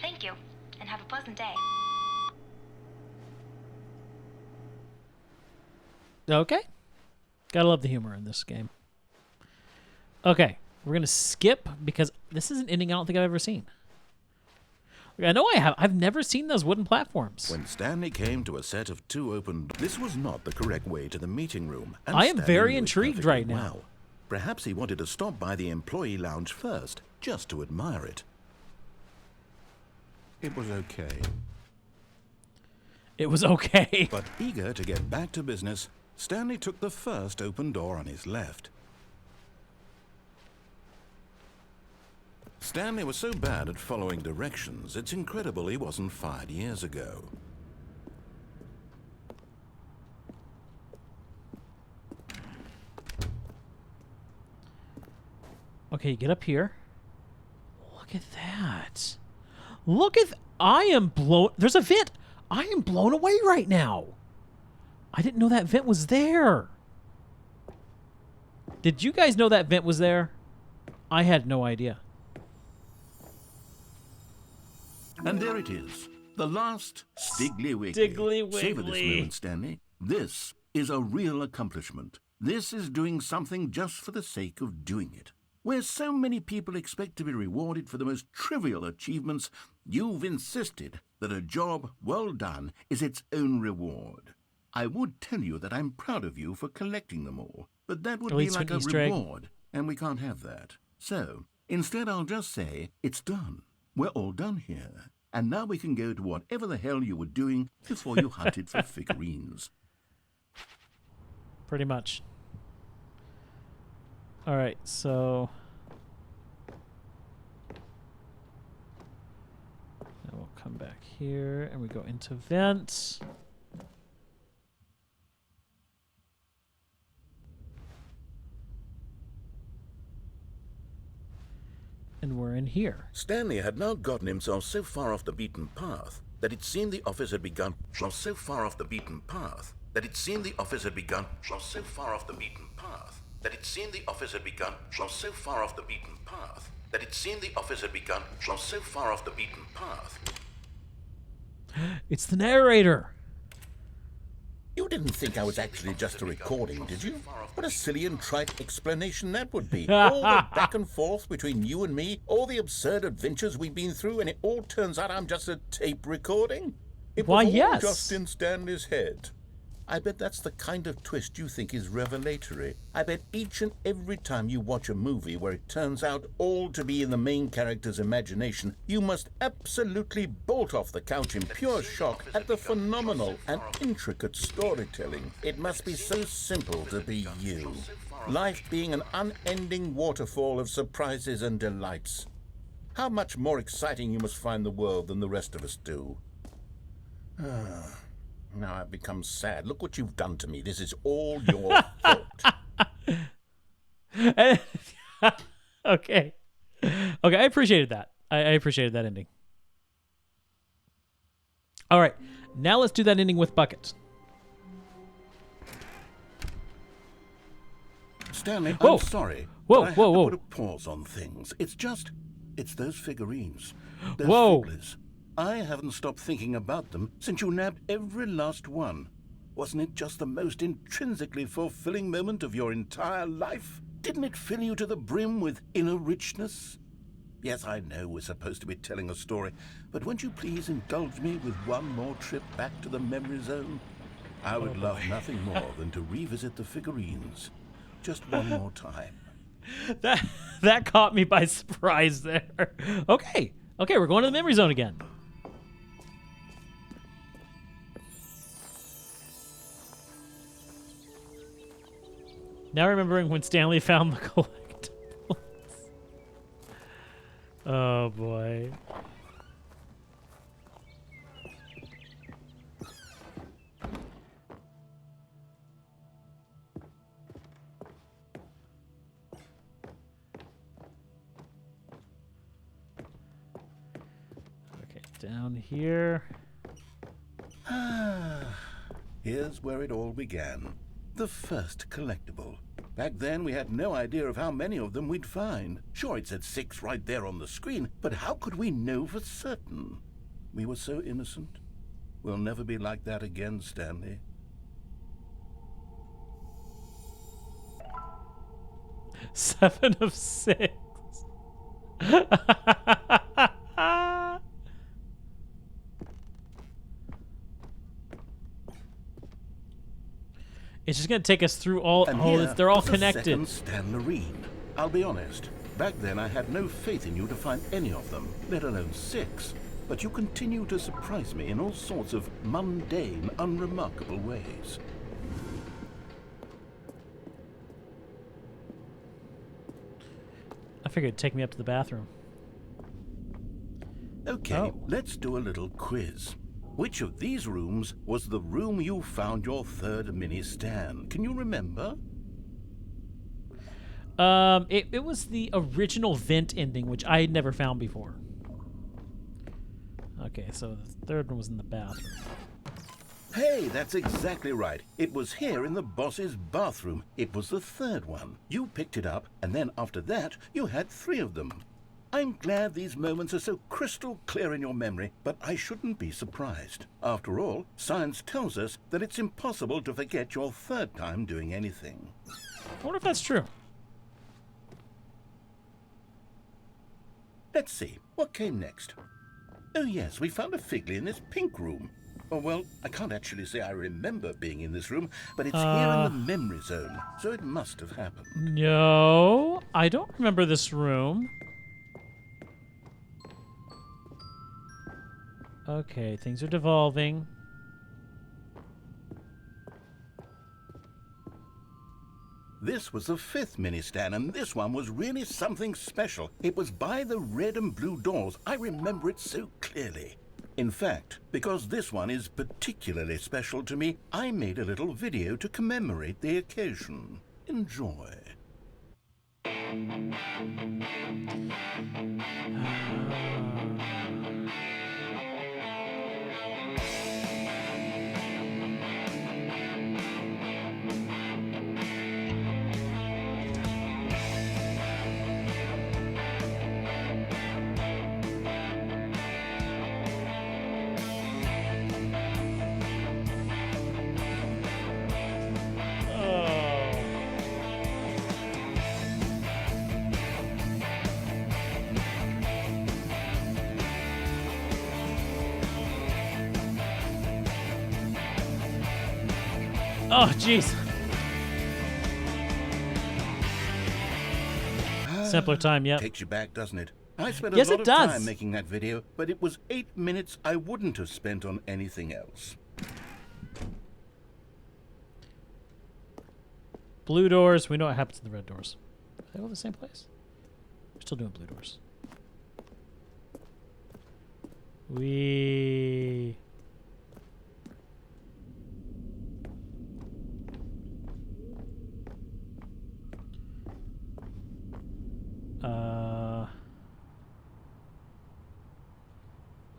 Thank you, and have a pleasant day. Okay. Gotta love the humor in this game. Okay, we're going to skip because this is an ending I don't think I've ever seen. I know I have. I've never seen those wooden platforms. When Stanley came to a set of two open doors, this was not the correct way to the meeting room. And I am Stanley very knew it intrigued perfectly right now. well. Perhaps he wanted to stop by the employee lounge first, just to admire it. It was okay. It was okay. But eager to get back to business, Stanley took the first open door on his left. Stanley was so bad at following directions, it's incredible he wasn't fired years ago. Okay, get up here. Look at that. Look at... I am blown... There's a vent. I am blown away right now. I didn't know that vent was there. Did you guys know that vent was there? I had no idea. And there it is, the last Stiggly Wiggly. Stiggly Savor this Wiggly. moment, Stanley. This is a real accomplishment. This is doing something just for the sake of doing it. Where so many people expect to be rewarded for the most trivial achievements, you've insisted that a job well done is its own reward. I would tell you that I'm proud of you for collecting them all, but that would At be least like an a Easter egg. reward, and we can't have that. So, Instead, I'll just say, it's done. We're all done here. And now we can go to whatever the hell you were doing before you hunted for figurines. Pretty much. All right, so now we'll come back here and we go into vent. And we're in here. Stanley had now gotten himself so far off the beaten path that it seemed the office had begun so far off the beaten path that it seemed the office had begun so far off the beaten path that it seemed the office had begun so far off the beaten path that it seemed the office had begun so far off the beaten path. It's the narrator. You didn't think I was actually just a recording, did you? What a silly and trite explanation that would be. All the back and forth between you and me, all the absurd adventures we've been through, and it all turns out I'm just a tape recording? It was all just in Stanley's head. I bet that's the kind of twist you think is revelatory. I bet each and every time you watch a movie where it turns out all to be in the main character's imagination, you must absolutely bolt off the couch in pure shock at the phenomenal and intricate storytelling. It must be so simple to be you. Life being an unending waterfall of surprises and delights. How much more exciting you must find the world than the rest of us do. Now I've become sad. Look what you've done to me. This is all your fault. Okay. Okay, I appreciated that. I appreciated that ending. All right. Now let's do that ending with Bucket. Stanley, Whoa. I'm sorry. Whoa, but I have whoa, to whoa. put a pause on things. It's those figurines. Those Whoa. figures. I haven't stopped thinking about them since you nabbed every last one. Wasn't it just the most intrinsically fulfilling moment of your entire life? Didn't it fill you to the brim with inner richness? Yes, I know we're supposed to be telling a story, but won't you please indulge me with one more trip back to the memory zone? I would love nothing more than to revisit the figurines. Just one more time. That caught me by surprise there. Okay, we're going to the memory zone again. Now remembering when Stanley found the collectibles. Oh boy. Okay, down here. Here's where it all began. The first collectible. Back then, we had no idea of how many of them we'd find. Sure, it said 6 right there on the screen, but how could we know for certain? We were so innocent. We'll never be like that again, Stanley. Seven of 6. It's just gonna take us through all. They're all connected. Second Stanley. I'll be honest. Back then, I had no faith in you to find any of them, let alone 6. But you continue to surprise me in all sorts of mundane, unremarkable ways. I figured it'd take me up to the bathroom. Okay, let's do a little quiz. Which of these rooms was the room you found your third mini Stan? Can you remember? It was the original vent ending, which I had never found before. Okay, so the third one was in the bathroom. Hey, that's exactly right. It was here in the boss's bathroom. It was the third one. You picked it up, and then after that, you had 3 of them. I'm glad these moments are so crystal clear in your memory, but I shouldn't be surprised. After all, science tells us that it's impossible to forget your third time doing anything. I wonder if that's true. Let's see, what came next? Oh yes, we found a Figley in this pink room. Oh well, I can't actually say I remember being in this room, but it's here in the memory zone, so it must have happened. No, I don't remember this room. Okay, things are devolving. This was the 5th mini-Stan, and this one was really something special. It was by the red and blue doors. I remember it so clearly. In fact, because this one is particularly special to me, I made a little video to commemorate the occasion. Enjoy. Oh, jeez. Simpler time, yep. Takes you back, doesn't it? I spent Yes, a lot it of does. time making that video, but it was 8 minutes I wouldn't have spent on anything else. Blue doors. We know what happens to the red doors. Are they all the same place? We're still doing blue doors. We...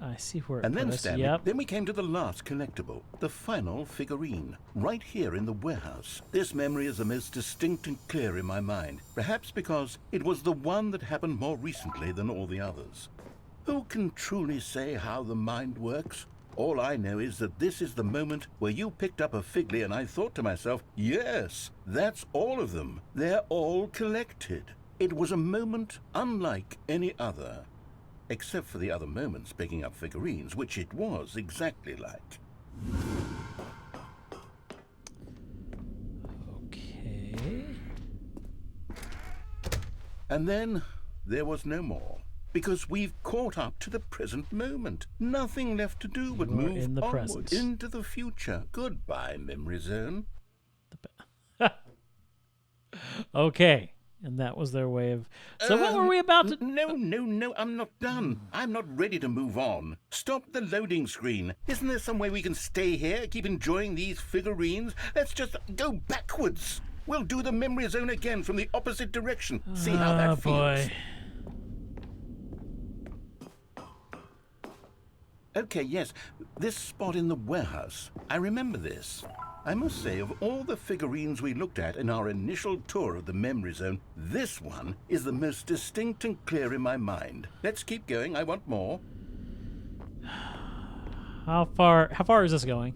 I see where it And then, put us. Stanley, Yep. then we came to the last collectible, the final figurine, right here in the warehouse. This memory is the most distinct and clear in my mind, perhaps because it was the one that happened more recently than all the others. Who can truly say how the mind works? All I know is that this is the moment where you picked up a Figley and I thought to myself, yes, that's all of them. They're all collected. It was a moment unlike any other. Except for the other moments picking up figurines, which it was exactly like. Okay. And then there was no more. Because we've caught up to the present moment. Nothing left to do but You are move in the onward present. into the future. Goodbye, memory zone. Okay. And that was their way of... So what were we about to... No, I'm not done. I'm not ready to move on. Stop the loading screen. Isn't there some way we can stay here, keep enjoying these figurines? Let's just go backwards. We'll do the memory zone again from the opposite direction. See how that feels. boy. Okay, yes, this spot in the warehouse. I remember this. I must say, of all the figurines we looked at in our initial tour of the memory zone, this one is the most distinct and clear in my mind. Let's keep going. I want more. How far is this going?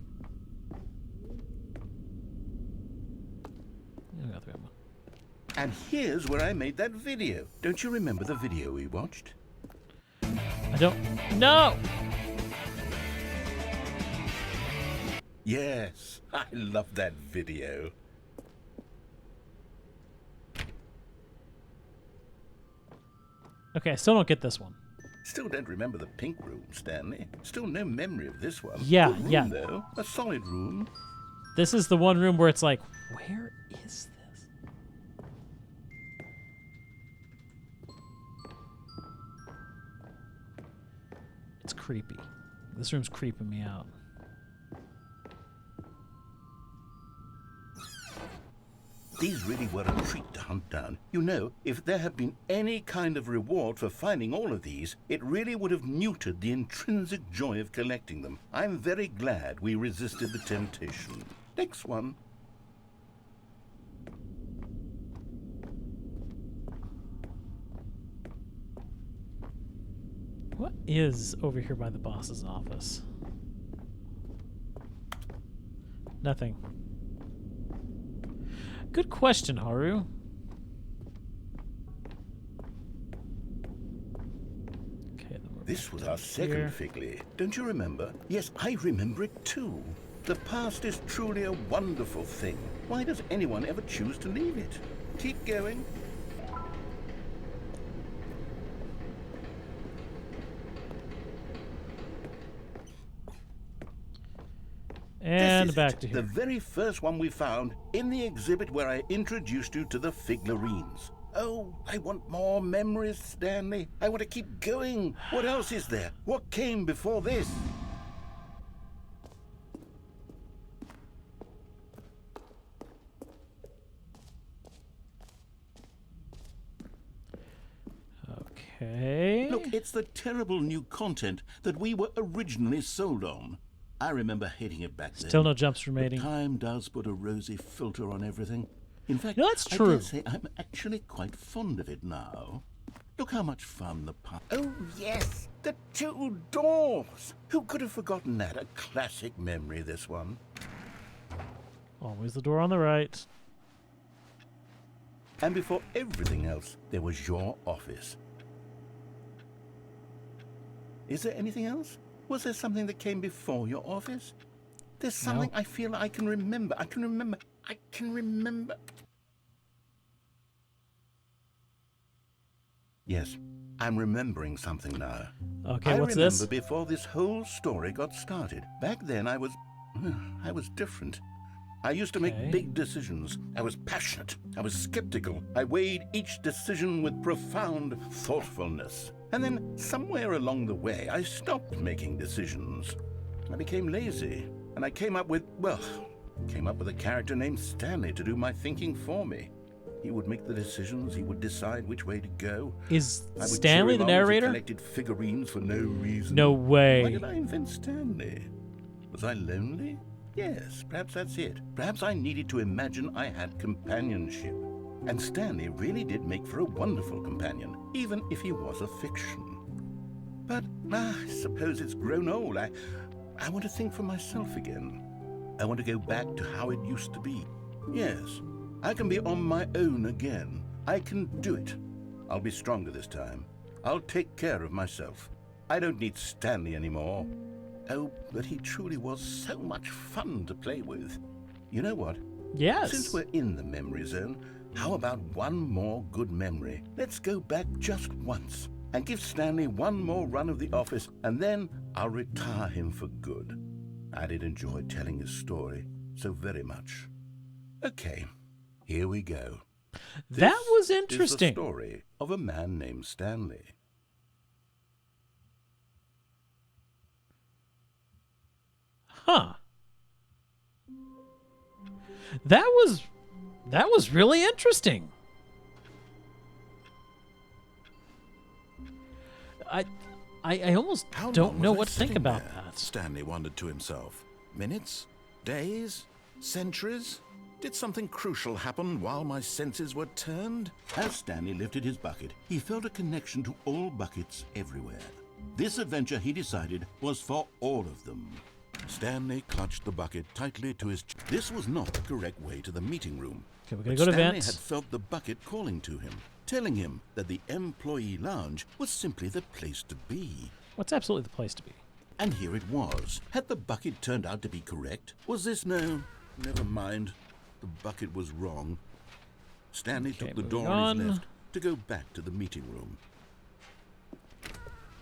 And here's where I made that video. Don't you remember the video we watched? I don't... No! Yes, I love that video. Okay, I still don't get this one. Still don't remember the pink room, Stanley. Still no memory of this one. Yeah, Good room, yeah. though. A solid room. This is the one room where it's like, where is this? It's creepy. This room's creeping me out. These really were a treat to hunt down. You know, if there had been any kind of reward for finding all of these, it really would have neutered the intrinsic joy of collecting them. I'm very glad we resisted the temptation. Next one. What is over here by the boss's office? Nothing. Good question, Haru. Okay, then we're This back was down our second here. Figley. Don't you remember? Yes, I remember it too. The past is truly a wonderful thing. Why does anyone ever choose to leave it? Keep going. And this is back it, to the here. very first one we found in the exhibit where I introduced you to the figurines. Oh, I want more memories, Stanley. I want to keep going. What else is there? What came before this? Okay. Look, it's the terrible new content that we were originally sold on. I remember hating it back then. Still no jumps But remaining. time does put a rosy filter on everything. In fact, No, that's I true. dare say I'm actually quite fond of it now. Look how much fun the Oh, yes, the two doors. Who could have forgotten that? A classic memory, this one. Always the door on the right. And before everything else, there was your office. Is there anything else? Was there something that came before your office? There's something I feel I can remember. I can remember. Yes, I'm remembering something now. Okay, what's I remember this? before this whole story got started. Back then I was different. I used to Okay. make big decisions. I was passionate. I was skeptical. I weighed each decision with profound thoughtfulness. And then somewhere along the way, I stopped making decisions. I became lazy. And I came up with a character named Stanley to do my thinking for me. He would make the decisions. He would decide which way to go. Is I would Stanley cheer the him on as he narrator? collected figurines for no reason. No way. Why did I invent Stanley? Was I lonely? Yes, perhaps that's it. Perhaps I needed to imagine I had companionship. And Stanley really did make for a wonderful companion, even if he was a fiction. But I suppose it's grown old. I want to think for myself again. I want to go back to how it used to be. Yes, I can be on my own again. I can do it. I'll be stronger this time. I'll take care of myself. I don't need Stanley anymore. Oh, but he truly was so much fun to play with. You know what? Yes. Since we're in the memory zone, how about one more good memory? Let's go back just once and give Stanley one more run of the office, and then I'll retire him for good. I did enjoy telling his story so very much. Okay, here we go. That was This interesting. is the story of a man named Stanley. Huh. That was really interesting. I almost How don't long know was I what to think sitting about there? that. Stanley wondered to himself. Minutes? Days? Centuries? Did something crucial happen while my senses were turned? As Stanley lifted his bucket, he felt a connection to all buckets everywhere. This adventure, he decided, was for all of them. Stanley clutched the bucket tightly to his chest. This was not the correct way to the meeting room. Okay, we're gonna But go to Stanley vents. had felt the bucket calling to him, telling him that the employee lounge was simply the place to be. What's absolutely the place to be? And here it was. Had the bucket turned out to be correct? Was this no? Never mind. The bucket was wrong. Stanley Okay, took the moving door on his on. left to go back to the meeting room.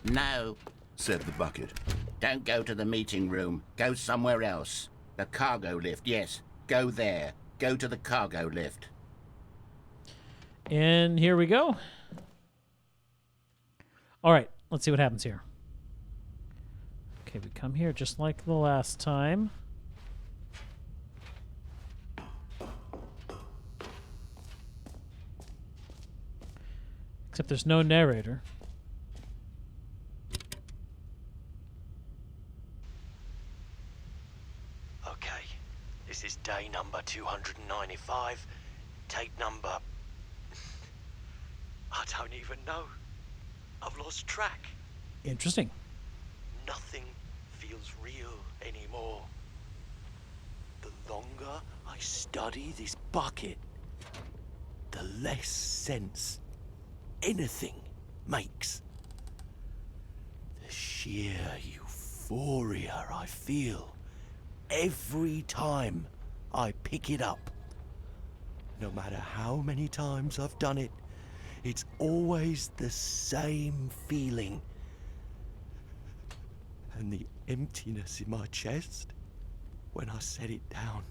No, Said the bucket. don't go to the meeting room. Go somewhere else. The cargo lift, yes. Go there. Go to the cargo lift. And here we go. All right, let's see what happens here. Okay, we come here just like the last time. Except there's no narrator. Okay, this is day number 295. Tape number... I don't even know. I've lost track. Interesting. Nothing feels real anymore. The longer I study this bucket, the less sense anything makes. The sheer euphoria I feel every time I pick it up. No matter how many times I've done it, it's always the same feeling. And the emptiness in my chest, when I set it down.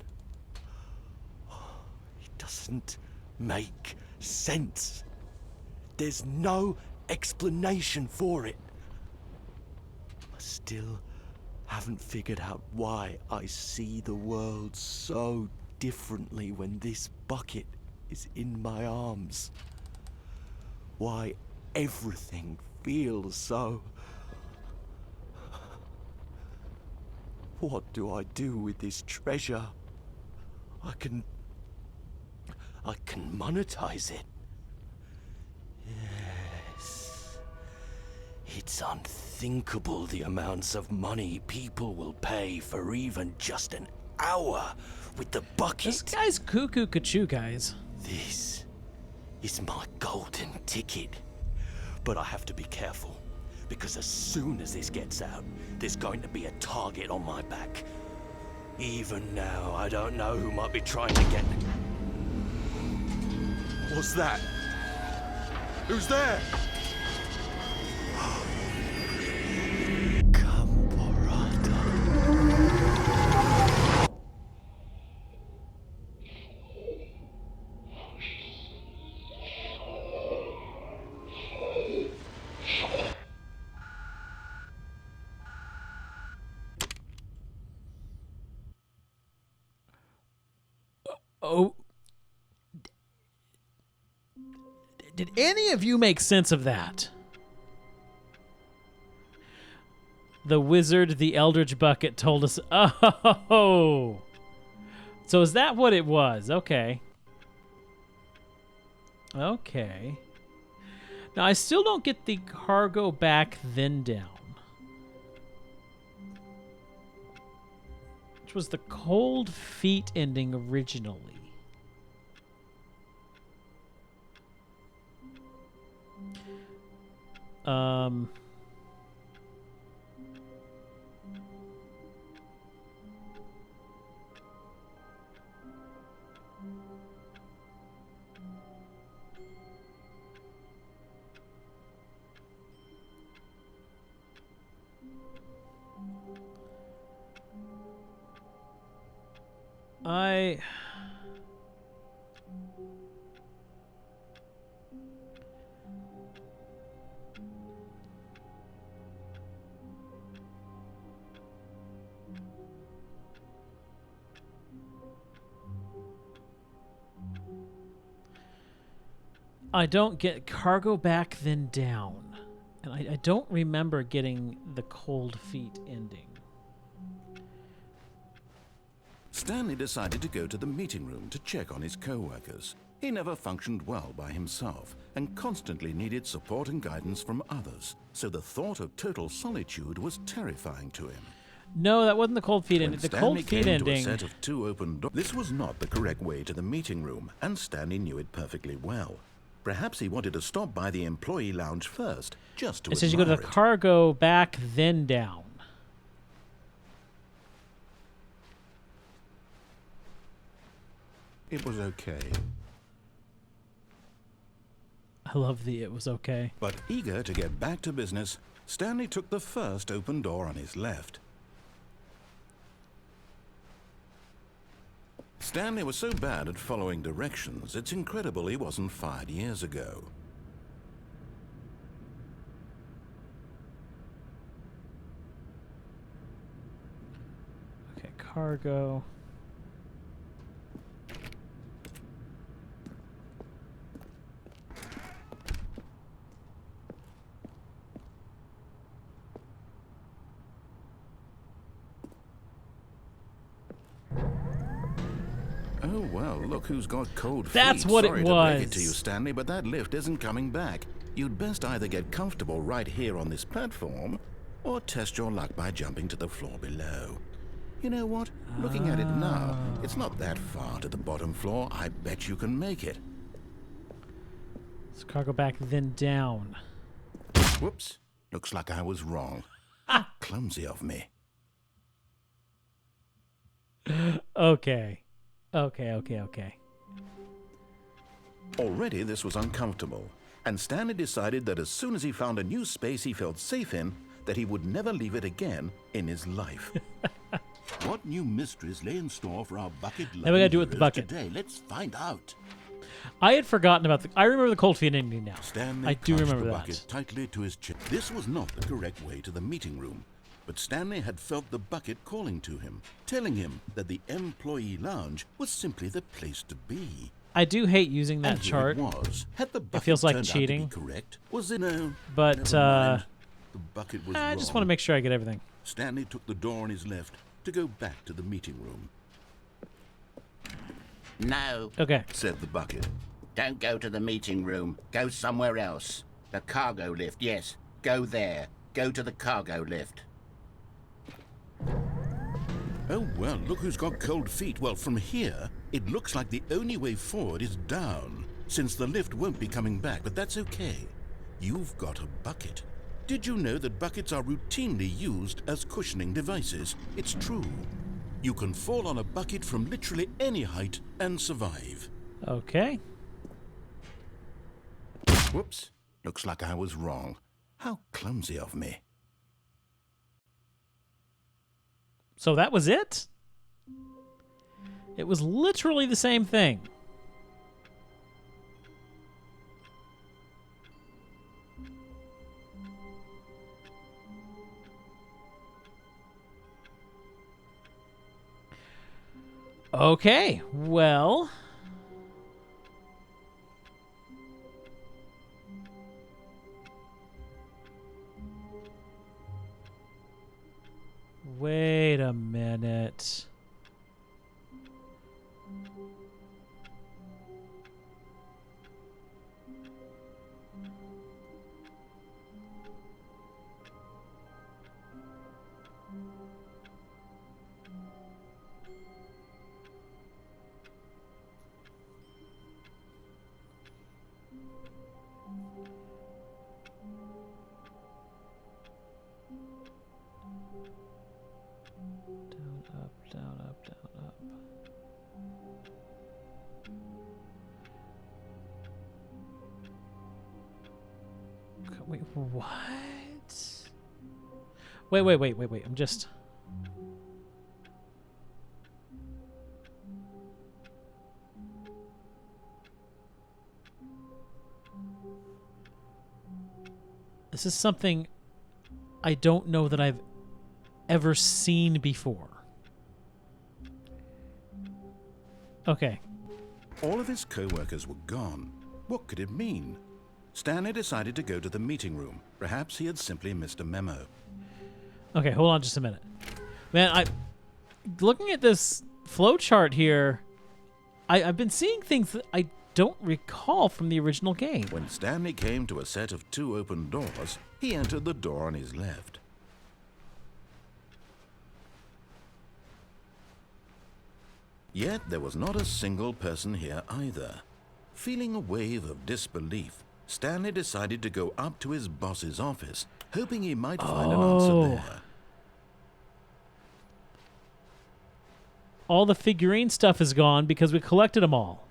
It doesn't make sense. There's no explanation for it. I still haven't figured out why I see the world so differently when this bucket is in my arms. Why everything feels so... What do I do with this treasure? I can monetize it. Yes. It's unthinkable the amounts of money people will pay for even just an hour with the bucket. This guy's cuckoo cachoo, guys. This is my golden ticket. But I have to be careful, because as soon as this gets out, there's going to be a target on my back. Even now, I don't know who might be trying to get... What's that? Who's there? Camporata. Oh. Did any of you make sense of that? The wizard, the Eldritch Bucket, told us... Oh! So is that what it was? Okay. Okay. Now, I still don't get the cargo back then down. Which was the cold feet ending originally. I don't get cargo back then down. And I don't remember getting the cold feet ending. Stanley decided to go to the meeting room to check on his co-workers. He never functioned well by himself and constantly needed support and guidance from others, so the thought of total solitude was terrifying to him. No, that wasn't the cold feet ending. The Stanley cold feet came to a ending. set of two open doors. This was not the correct way to the meeting room, and Stanley knew it perfectly well. Perhaps he wanted to stop by the employee lounge first, just to It says you go to the admire it. cargo back then down. It was okay. I love the it was okay. But eager to get back to business, Stanley took the first open door on his left. Stanley was so bad at following directions, it's incredible he wasn't fired years ago. Okay, cargo. Oh, well, look who's got cold feet. That's what it Sorry to break it was. to you, Stanley, but that lift isn't coming back. You'd best either get comfortable right here on this platform, or test your luck by jumping to the floor below. You know what? Looking at it now, it's not that far to the bottom floor. I bet you can make it. Let's cargo back then down. Whoops. Looks like I was wrong. Clumsy of me. Okay. Okay. Already this was uncomfortable, and Stanley decided that as soon as he found a new space he felt safe in, that he would never leave it again in his life. What new mysteries lay in store for our bucket Now we gotta do it with the heroes bucket. today? Let's find out. I had forgotten about the... I remember the cold feet ending now. Stanley I do clutched remember the that. bucket tightly to his chin. This was not the correct way to the meeting room, but Stanley had felt the bucket calling to him, telling him that the employee lounge was simply the place to be. I do hate using that And here chart. it was. Had the bucket feels like turned out cheating. to be correct? Was it no? But, never mind. The bucket was I wrong. just want to make sure I get everything. Stanley took the door on his left to go back to the meeting room. No, Okay. Said the bucket. don't go to the meeting room. Go somewhere else. The cargo lift, yes. Go there. Go to the cargo lift. Oh, well, look who's got cold feet. Well, from here, it looks like the only way forward is down, since the lift won't be coming back, but that's okay. You've got a bucket. Did you know that buckets are routinely used as cushioning devices? It's true. You can fall on a bucket from literally any height and survive. Okay. Whoops. Looks like I was wrong. How clumsy of me. So that was it? It was literally the same thing. Okay, well... Wait a minute. Down, up, down, up, down, up. Wait, what? Wait. I'm just... This is something I don't know that I've ever seen before. Okay. All of his co-workers were gone. What could it mean? Stanley decided to go to the meeting room. Perhaps he had simply missed a memo. Okay, hold on just a minute. Man, looking at this flowchart here, I've been seeing things that I don't recall from the original game. When Stanley came to a set of 2 open doors, he entered the door on his left. Yet there was not a single person here either. Feeling a wave of disbelief, Stanley decided to go up to his boss's office, hoping he might find an answer there. All the figurine stuff is gone because we collected them all.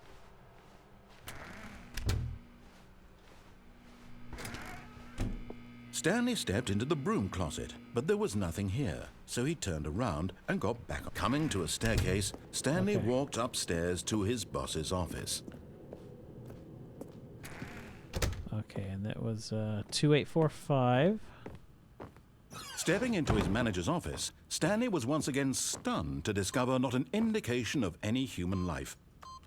Stanley stepped into the broom closet, but there was nothing here, so he turned around and got back. Coming to a staircase, Stanley walked upstairs to his boss's office. Okay, and that was 2845. Stepping into his manager's office, Stanley was once again stunned to discover not an indication of any human life.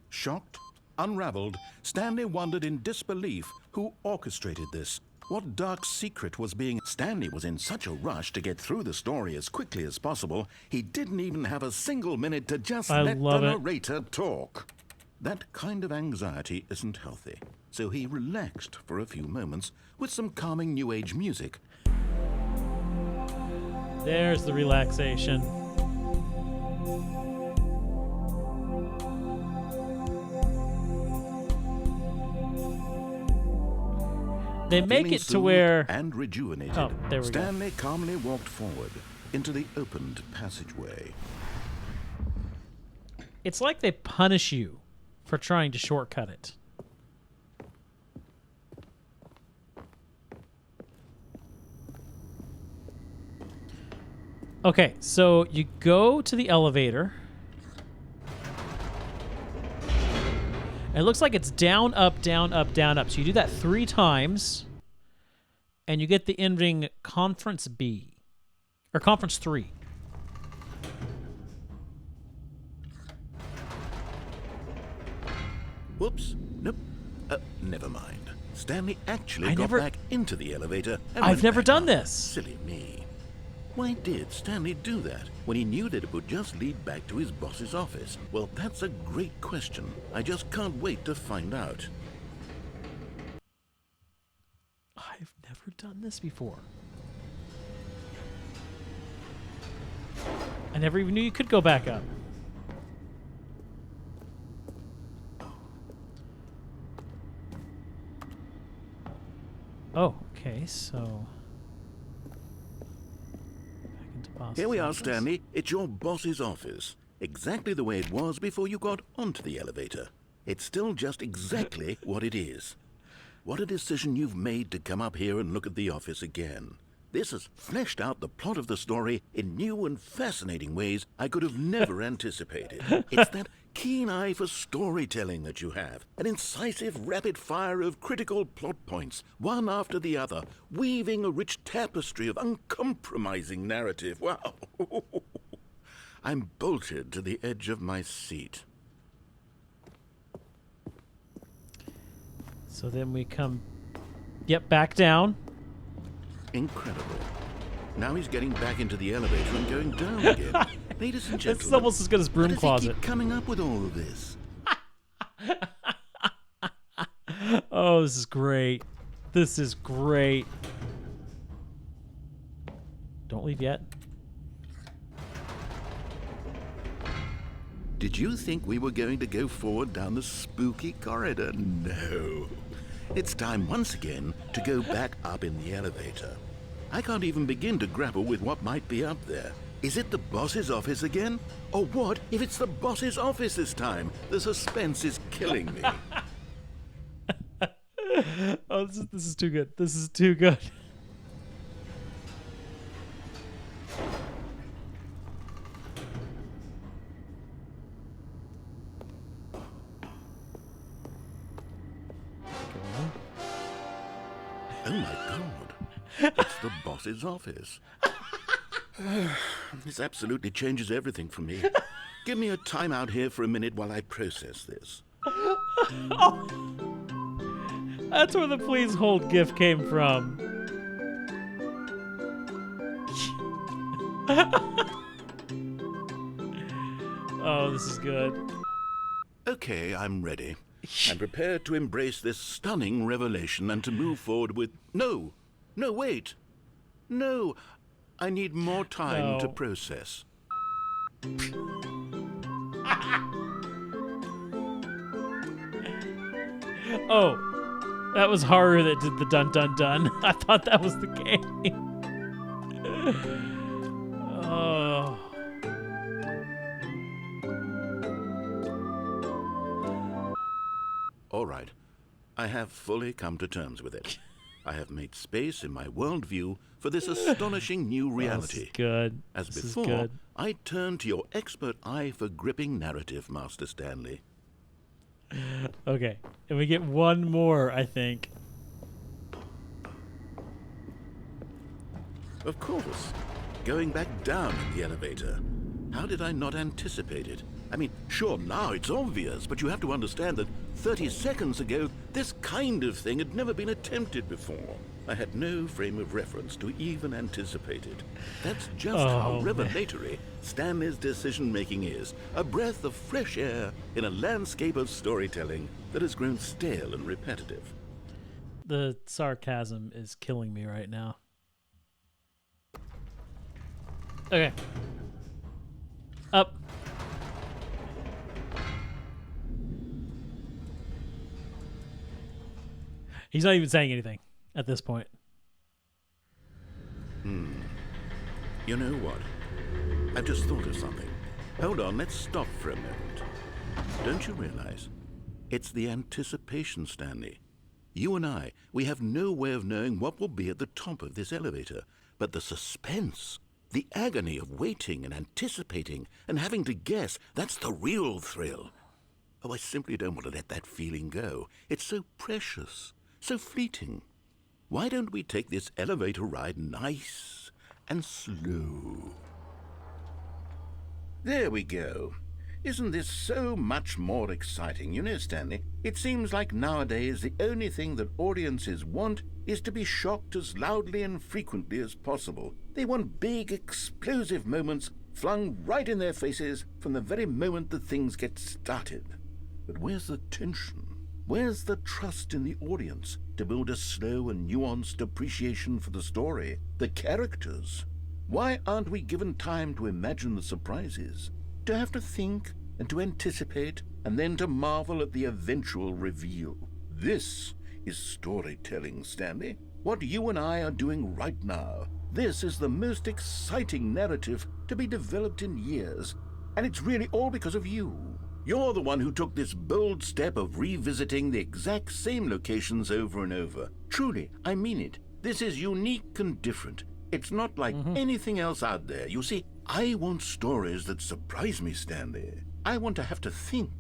Shocked, unraveled, Stanley wondered in disbelief who orchestrated this. What dark secret was being... Stanley was in such a rush to get through the story as quickly as possible, he didn't even have a single minute to just let the narrator talk. That kind of anxiety isn't healthy, so he relaxed for a few moments with some calming New Age music. There's the relaxation. They make Feeling it to soothed where... and rejuvenated, Oh, there we go. Stanley calmly walked forward into the opened passageway. It's like they punish you for trying to shortcut it. Okay, so you go to the elevator. It looks like it's down, up, down, up, down, up. So you do that 3 times, and you get the ending Conference B. Or Conference 3. Whoops. Nope. Never mind. Stanley actually I got never- back into the elevator and I've went never back done up. this. Silly me. Why did Stanley do that when he knew that it would just lead back to his boss's office? Well, that's a great question. I just can't wait to find out. I've never done this before. I never even knew you could go back up. Oh, okay, so... back into boss's Here we are, office. Stanley. It's your boss's office. Exactly the way it was before you got onto the elevator. It's still just exactly what it is. What a decision you've made to come up here and look at the office again. This has fleshed out the plot of the story in new and fascinating ways I could have never anticipated. It's that keen eye for storytelling that you have, an incisive rapid fire of critical plot points, one after the other, weaving a rich tapestry of uncompromising narrative. Wow. I'm bolted to the edge of my seat. So then we come... Yep, back down. Incredible. Now he's getting back into the elevator and going down again. Ladies and gentlemen, It's almost as good as Broom how does Closet. he keep coming up with all of this? Oh, this is great. This is great. Don't leave yet. Did you think we were going to go forward down the spooky corridor? No. It's time once again to go back up in the elevator. I can't even begin to grapple with what might be up there. Is it the boss's office again? Or what if it's the boss's office this time? The suspense is killing me. Oh, this is too good. This is too good. Oh my god. It's the boss's office. This absolutely changes everything for me. Give me a time out here for a minute while I process this. That's where the please hold gif came from. Oh, this is good. Okay, I'm ready. I'm prepared to embrace this stunning revelation and to move forward with... No! No, wait! No! I need more time to No. process. Oh, that was horror that did the dun dun dun. I thought that was the game. Oh. All right. I have fully come to terms with it. I have made space in my worldview for this astonishing new This reality. is good. As This is before, good. I turn to your expert eye for gripping narrative, Master Stanley. Okay, and we get one more, I think. Of course. Going back down in the elevator. How did I not anticipate it? I mean, sure, now it's obvious, but you have to understand that 30 seconds ago, this kind of thing had never been attempted before. I had no frame of reference to even anticipate it. That's just how Oh, man. revelatory Stanley's decision-making is. A breath of fresh air in a landscape of storytelling that has grown stale and repetitive. The sarcasm is killing me right now. Okay. Up. He's not even saying anything at this point. You know what? I've just thought of something. Hold on, let's stop for a moment. Don't you realize? It's the anticipation, Stanley. You and I, we have no way of knowing what will be at the top of this elevator, but the suspense The agony of waiting and anticipating and having to guess, that's the real thrill. Oh, I simply don't want to let that feeling go. It's so precious, so fleeting. Why don't we take this elevator ride nice and slow? There we go. Isn't this so much more exciting? You know, Stanley, it seems like nowadays the only thing that audiences want is to be shocked as loudly and frequently as possible. They want big, explosive moments flung right in their faces from the very moment that things get started. But where's the tension? Where's the trust in the audience to build a slow and nuanced appreciation for the story, the characters? Why aren't we given time to imagine the surprises, to have to think and to anticipate and then to marvel at the eventual reveal? This is storytelling, Stanley. What you and I are doing right now. This is the most exciting narrative to be developed in years, and it's really all because of you. You're the one who took this bold step of revisiting the exact same locations over and over. Truly, I mean it. This is unique and different. It's not like anything else out there. You see, I want stories that surprise me, Stanley. I want to have to think.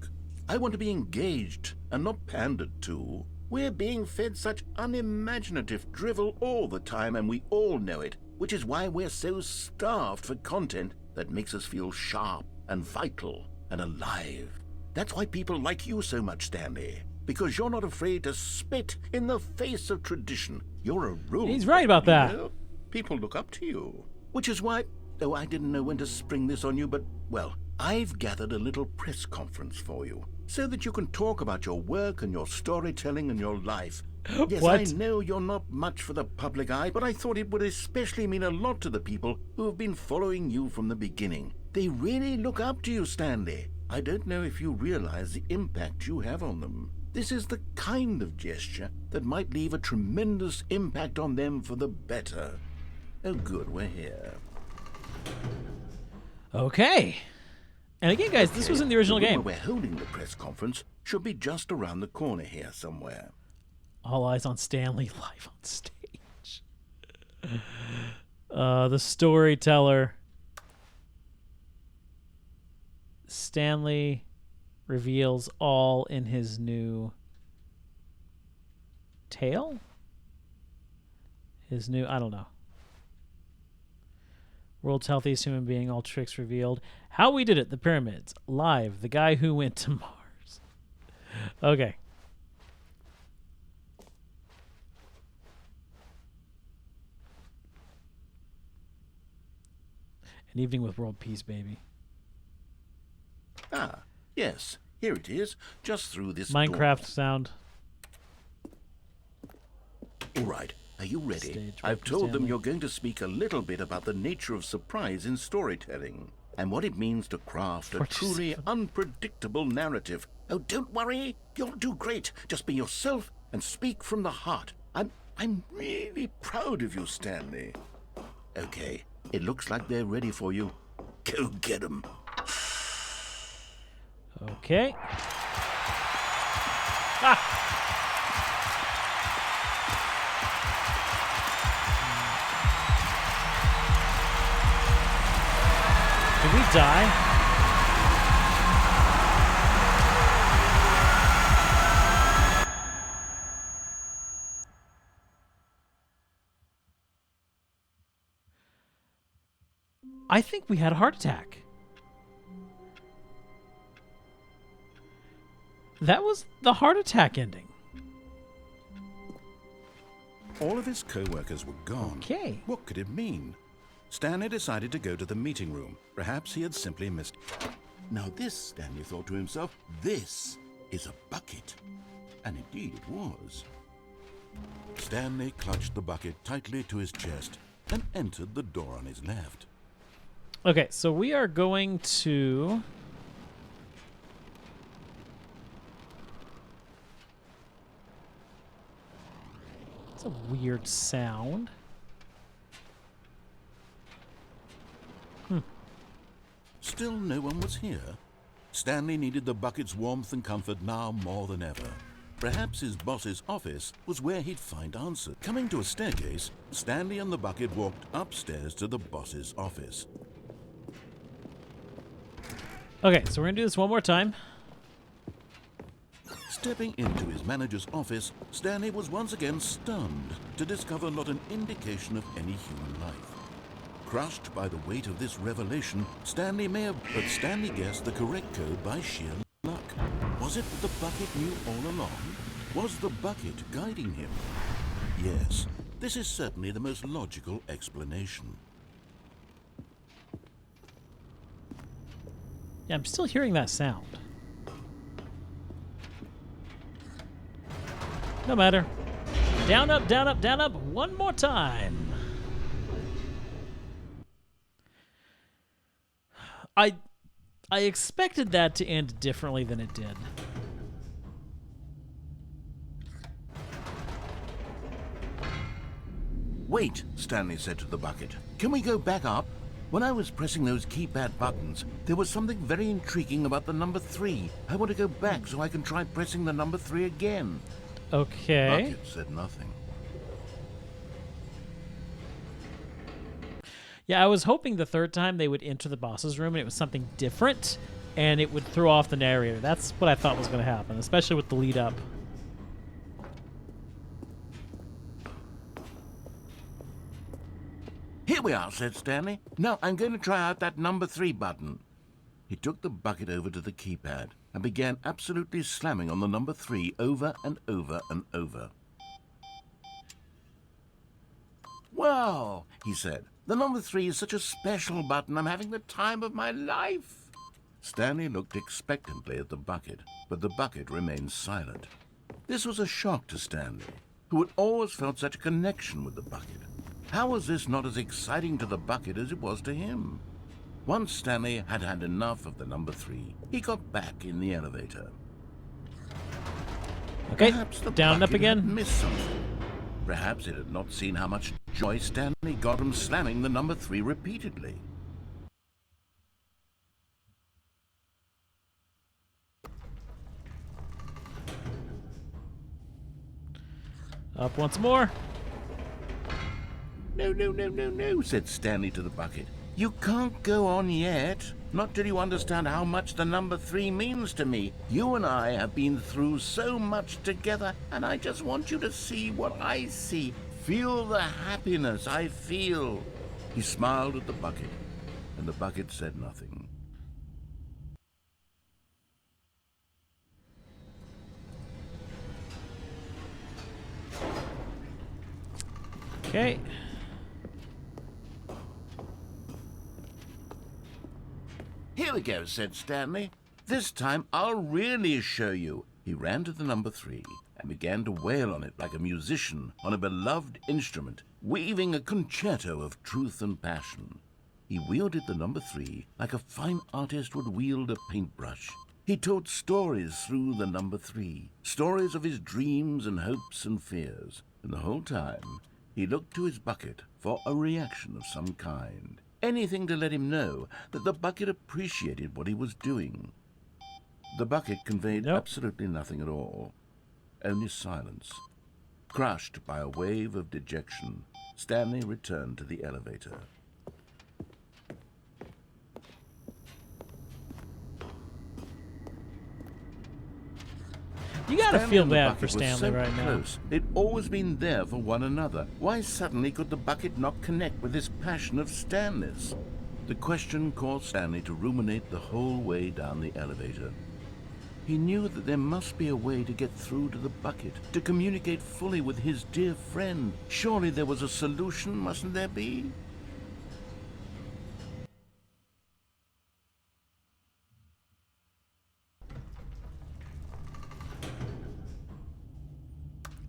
I want to be engaged and not pandered to. We're being fed such unimaginative drivel all the time, and we all know it, which is why we're so starved for content that makes us feel sharp and vital and alive. That's why people like you so much, Stanley, because you're not afraid to spit in the face of tradition. You're a rule. He's right about that. You know? People look up to you, which is why, oh, I didn't know when to spring this on you, but, well, I've gathered a little press conference for you so that you can talk about your work and your storytelling and your life. Yes, What? I know you're not much for the public eye, but I thought it would especially mean a lot to the people who have been following you from the beginning. They really look up to you, Stanley. I don't know if you realize the impact you have on them. This is the kind of gesture that might leave a tremendous impact on them for the better. Oh, good, we're here. Okay. And again, guys, this was in the original room game. where we're holding the press conference should be just around the corner here somewhere. All eyes on Stanley live on stage. The storyteller. Stanley reveals all in his new tale? His new, I don't know. World's healthiest human being, all tricks revealed. How we did it, the pyramids. Live, the guy who went to Mars. Okay. An evening with world peace, baby. Ah, yes, here it is, just through this Minecraft door. sound. All right, are you ready? Stage I've welcome, told them Stanley. you're going to speak a little bit about the nature of surprise in storytelling and what it means to craft a truly unpredictable narrative. Oh, don't worry, you'll do great. Just be yourself and speak from the heart. I'm really proud of you, Stanley. Okay, it looks like they're ready for you. Go get 'em. Okay. Ah! Did we die? I think we had a heart attack. That was the heart attack ending. All of his co-workers were gone. Okay. What could it mean? Stanley decided to go to the meeting room. Perhaps he had simply missed. Now this, Stanley thought to himself, this is a bucket. And indeed it was. Stanley clutched the bucket tightly to his chest and entered the door on his left. Okay, so we are going to... It's a weird sound. Still no one was here. Stanley needed the bucket's warmth and comfort now more than ever. Perhaps his boss's office was where he'd find answers. Coming to a staircase, Stanley and the bucket walked upstairs to the boss's office. Okay, so we're going to do this one more time. Stepping into his manager's office, Stanley was once again stunned to discover not an indication of any human life. Crushed by the weight of this revelation, Stanley guessed the correct code by sheer luck. Was it that the bucket knew all along? Was the bucket guiding him? Yes, this is certainly the most logical explanation. Yeah, I'm still hearing that sound. No matter. Down, up, down, up, down, up. One more time. I expected that to end differently than it did. Wait, Stanley said to the bucket. Can we go back up? When I was pressing those keypad buttons, there was something very intriguing about the number 3. I want to go back so I can try pressing the number 3 again. Okay. Bucket said nothing. Yeah, I was hoping the third time they would enter the boss's room and it was something different and it would throw off the narrator. That's what I thought was going to happen, especially with the lead up. Here we are, said Stanley. Now I'm going to try out that number 3 button. He took the bucket over to the keypad and began absolutely slamming on the number 3 over and over and over. Wow, he said. The number 3 is such a special button. I'm having the time of my life. Stanley looked expectantly at the bucket, but the bucket remained silent. This was a shock to Stanley, who had always felt such a connection with the bucket. How was this not as exciting to the bucket as it was to him? Once Stanley had had enough of the number 3, he got back in the elevator. Okay, Perhaps the down and up bucket had again. missed something. Perhaps it had not seen how much joy Stanley got from slamming the number 3 repeatedly. Up once more. No, no, no, no, no, said Stanley to the bucket. You can't go on yet. Not till you understand how much the number 3 means to me. You and I have been through so much together, and I just want you to see what I see. Feel the happiness I feel. He smiled at the bucket, and the bucket said nothing. Okay. Here we go, said Stanley. This time I'll really show you. He ran to the number 3 and began to wail on it like a musician on a beloved instrument, weaving a concerto of truth and passion. He wielded the number 3 like a fine artist would wield a paintbrush. He told stories through the number 3, stories of his dreams and hopes and fears, and the whole time he looked to his bucket for a reaction of some kind. Anything to let him know that the bucket appreciated what he was doing. The bucket conveyed absolutely nothing at all, only silence. Crushed by a wave of dejection, Stanley returned to the elevator. You gotta Stanley feel and the bad bucket for were Stanley so right now. close. They'd always been there for one another. Why suddenly could the bucket not connect with this passion of Stanley's? The question caused Stanley to ruminate the whole way down the elevator. He knew that there must be a way to get through to the bucket, to communicate fully with his dear friend. Surely there was a solution, mustn't there be?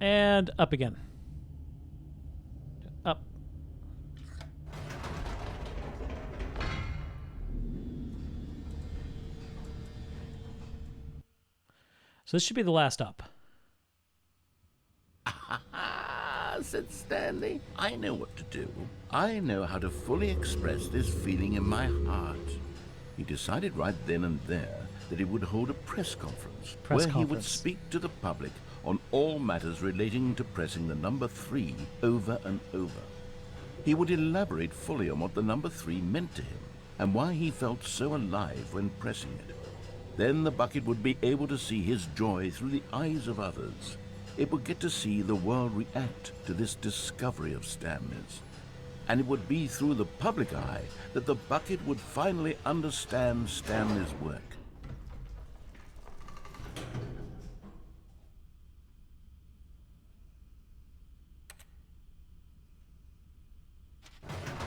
And up again. Up. So this should be the last up. Said Stanley. I know what to do. I know how to fully express this feeling in my heart. He decided right then and there that he would hold a press conference where he would speak to the public on all matters relating to pressing the number 3 over and over. He would elaborate fully on what the number 3 meant to him and why he felt so alive when pressing it. Then the bucket would be able to see his joy through the eyes of others. It would get to see the world react to this discovery of Stanley's. And it would be through the public eye that the bucket would finally understand Stanley's work.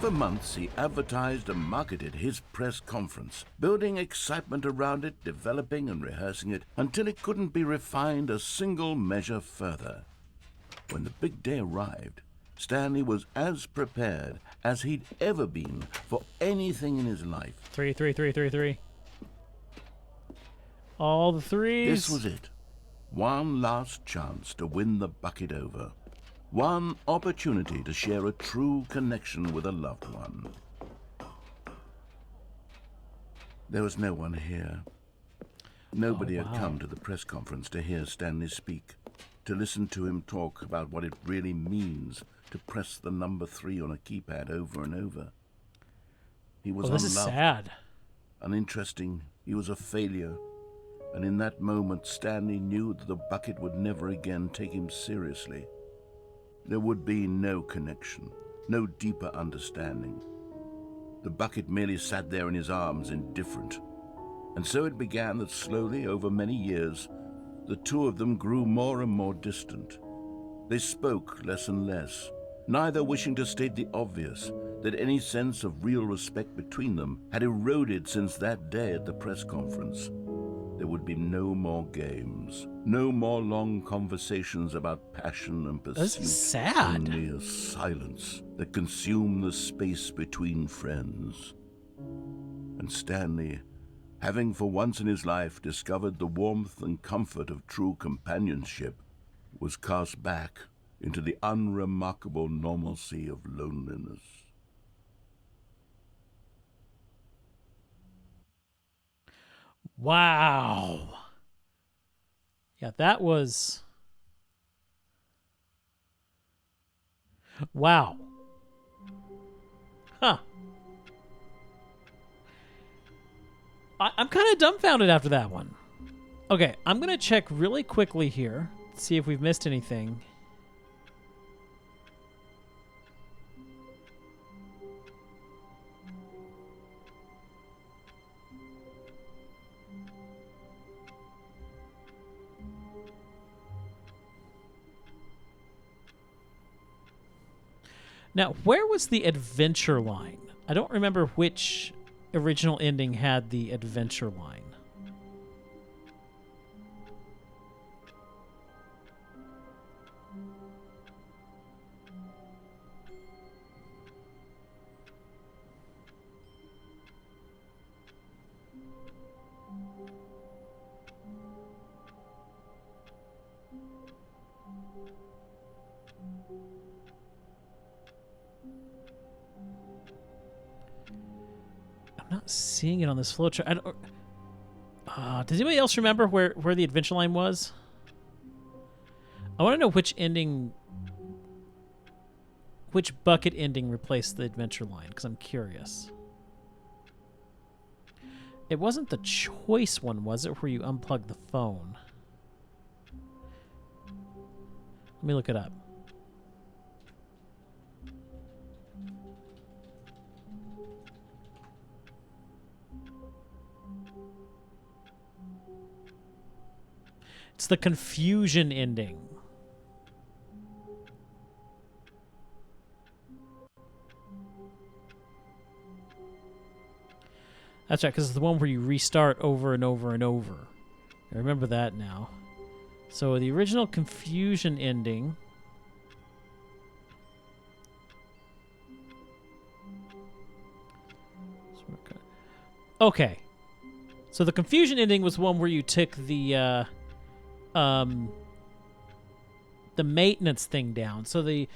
For months, he advertised and marketed his press conference, building excitement around it, developing and rehearsing it, until it couldn't be refined a single measure further. When the big day arrived, Stanley was as prepared as he'd ever been for anything in his life. 3, 3, 3, 3, 3. All the threes. This was it. One last chance to win the bucket over. One opportunity to share a true connection with a loved one. There was no one here. Nobody had come to the press conference to hear Stanley speak, to listen to him talk about what it really means to press the number 3 on a keypad over and over. He was this is sad. Uninteresting. He was a failure. And in that moment, Stanley knew that the bucket would never again take him seriously. There would be no connection, no deeper understanding. The bucket merely sat there in his arms, indifferent. And so it began that slowly, over many years, the two of them grew more and more distant. They spoke less and less, neither wishing to state the obvious, that any sense of real respect between them had eroded since that day at the press conference. There would be no more games, no more long conversations about passion and pursuit. This is sad. Only a silence that consumed the space between friends. And Stanley, having for once in his life discovered the warmth and comfort of true companionship, was cast back into the unremarkable normalcy of loneliness. Wow. Yeah, that was... Wow. Huh. I'm kind of dumbfounded after that one. Okay, I'm going to check really quickly here, see if we've missed anything. Now, where was the adventure line? I don't remember which original ending had the adventure line. Not seeing it on this flowchart. I don't. Does anybody else remember where the adventure line was? I want to know which ending, which bucket ending replaced the adventure line, because I'm curious. It wasn't the choice one, was it, where you unplug the phone? Let me look it up. It's the confusion ending. That's right, because it's the one where you restart over and over and over. I remember that now. So the original confusion ending... Okay. So the confusion ending was one where you took the maintenance thing down. So the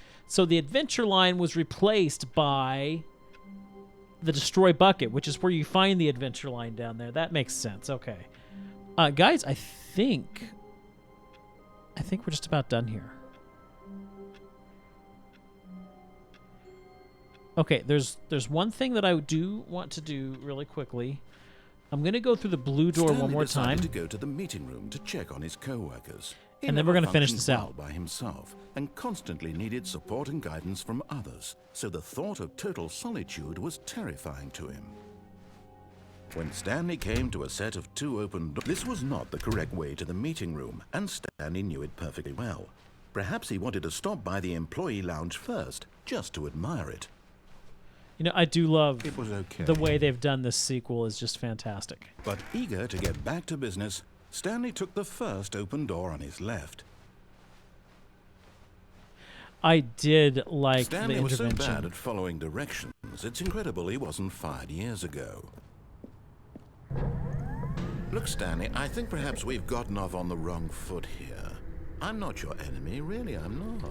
adventure line was replaced by the destroy bucket, which is where you find the adventure line down there. That makes sense. Okay. Guys, I think I think we're just about done here. Okay, there's one thing that I do want to do really quickly. I'm going to go through the blue door Stanley one more decided time. to go to the meeting room to check on his co-workers. He And then we're never gonna finish functioned this well out. by himself and constantly needed support and guidance from others, so the thought of total solitude was terrifying to him. When Stanley came to a set of 2 open doors, this was not the correct way to the meeting room, and Stanley knew it perfectly well. Perhaps he wanted to stop by the employee lounge first, just to admire it. You know, I do love It was okay. the way they've done this sequel is just fantastic. But eager to get back to business, Stanley took the first open door on his left. I did like Stanley the was so intervention. bad at following directions, it's incredible he wasn't fired years ago. Look, Stanley, I think perhaps we've gotten off on the wrong foot here. I'm not your enemy, really, I'm not.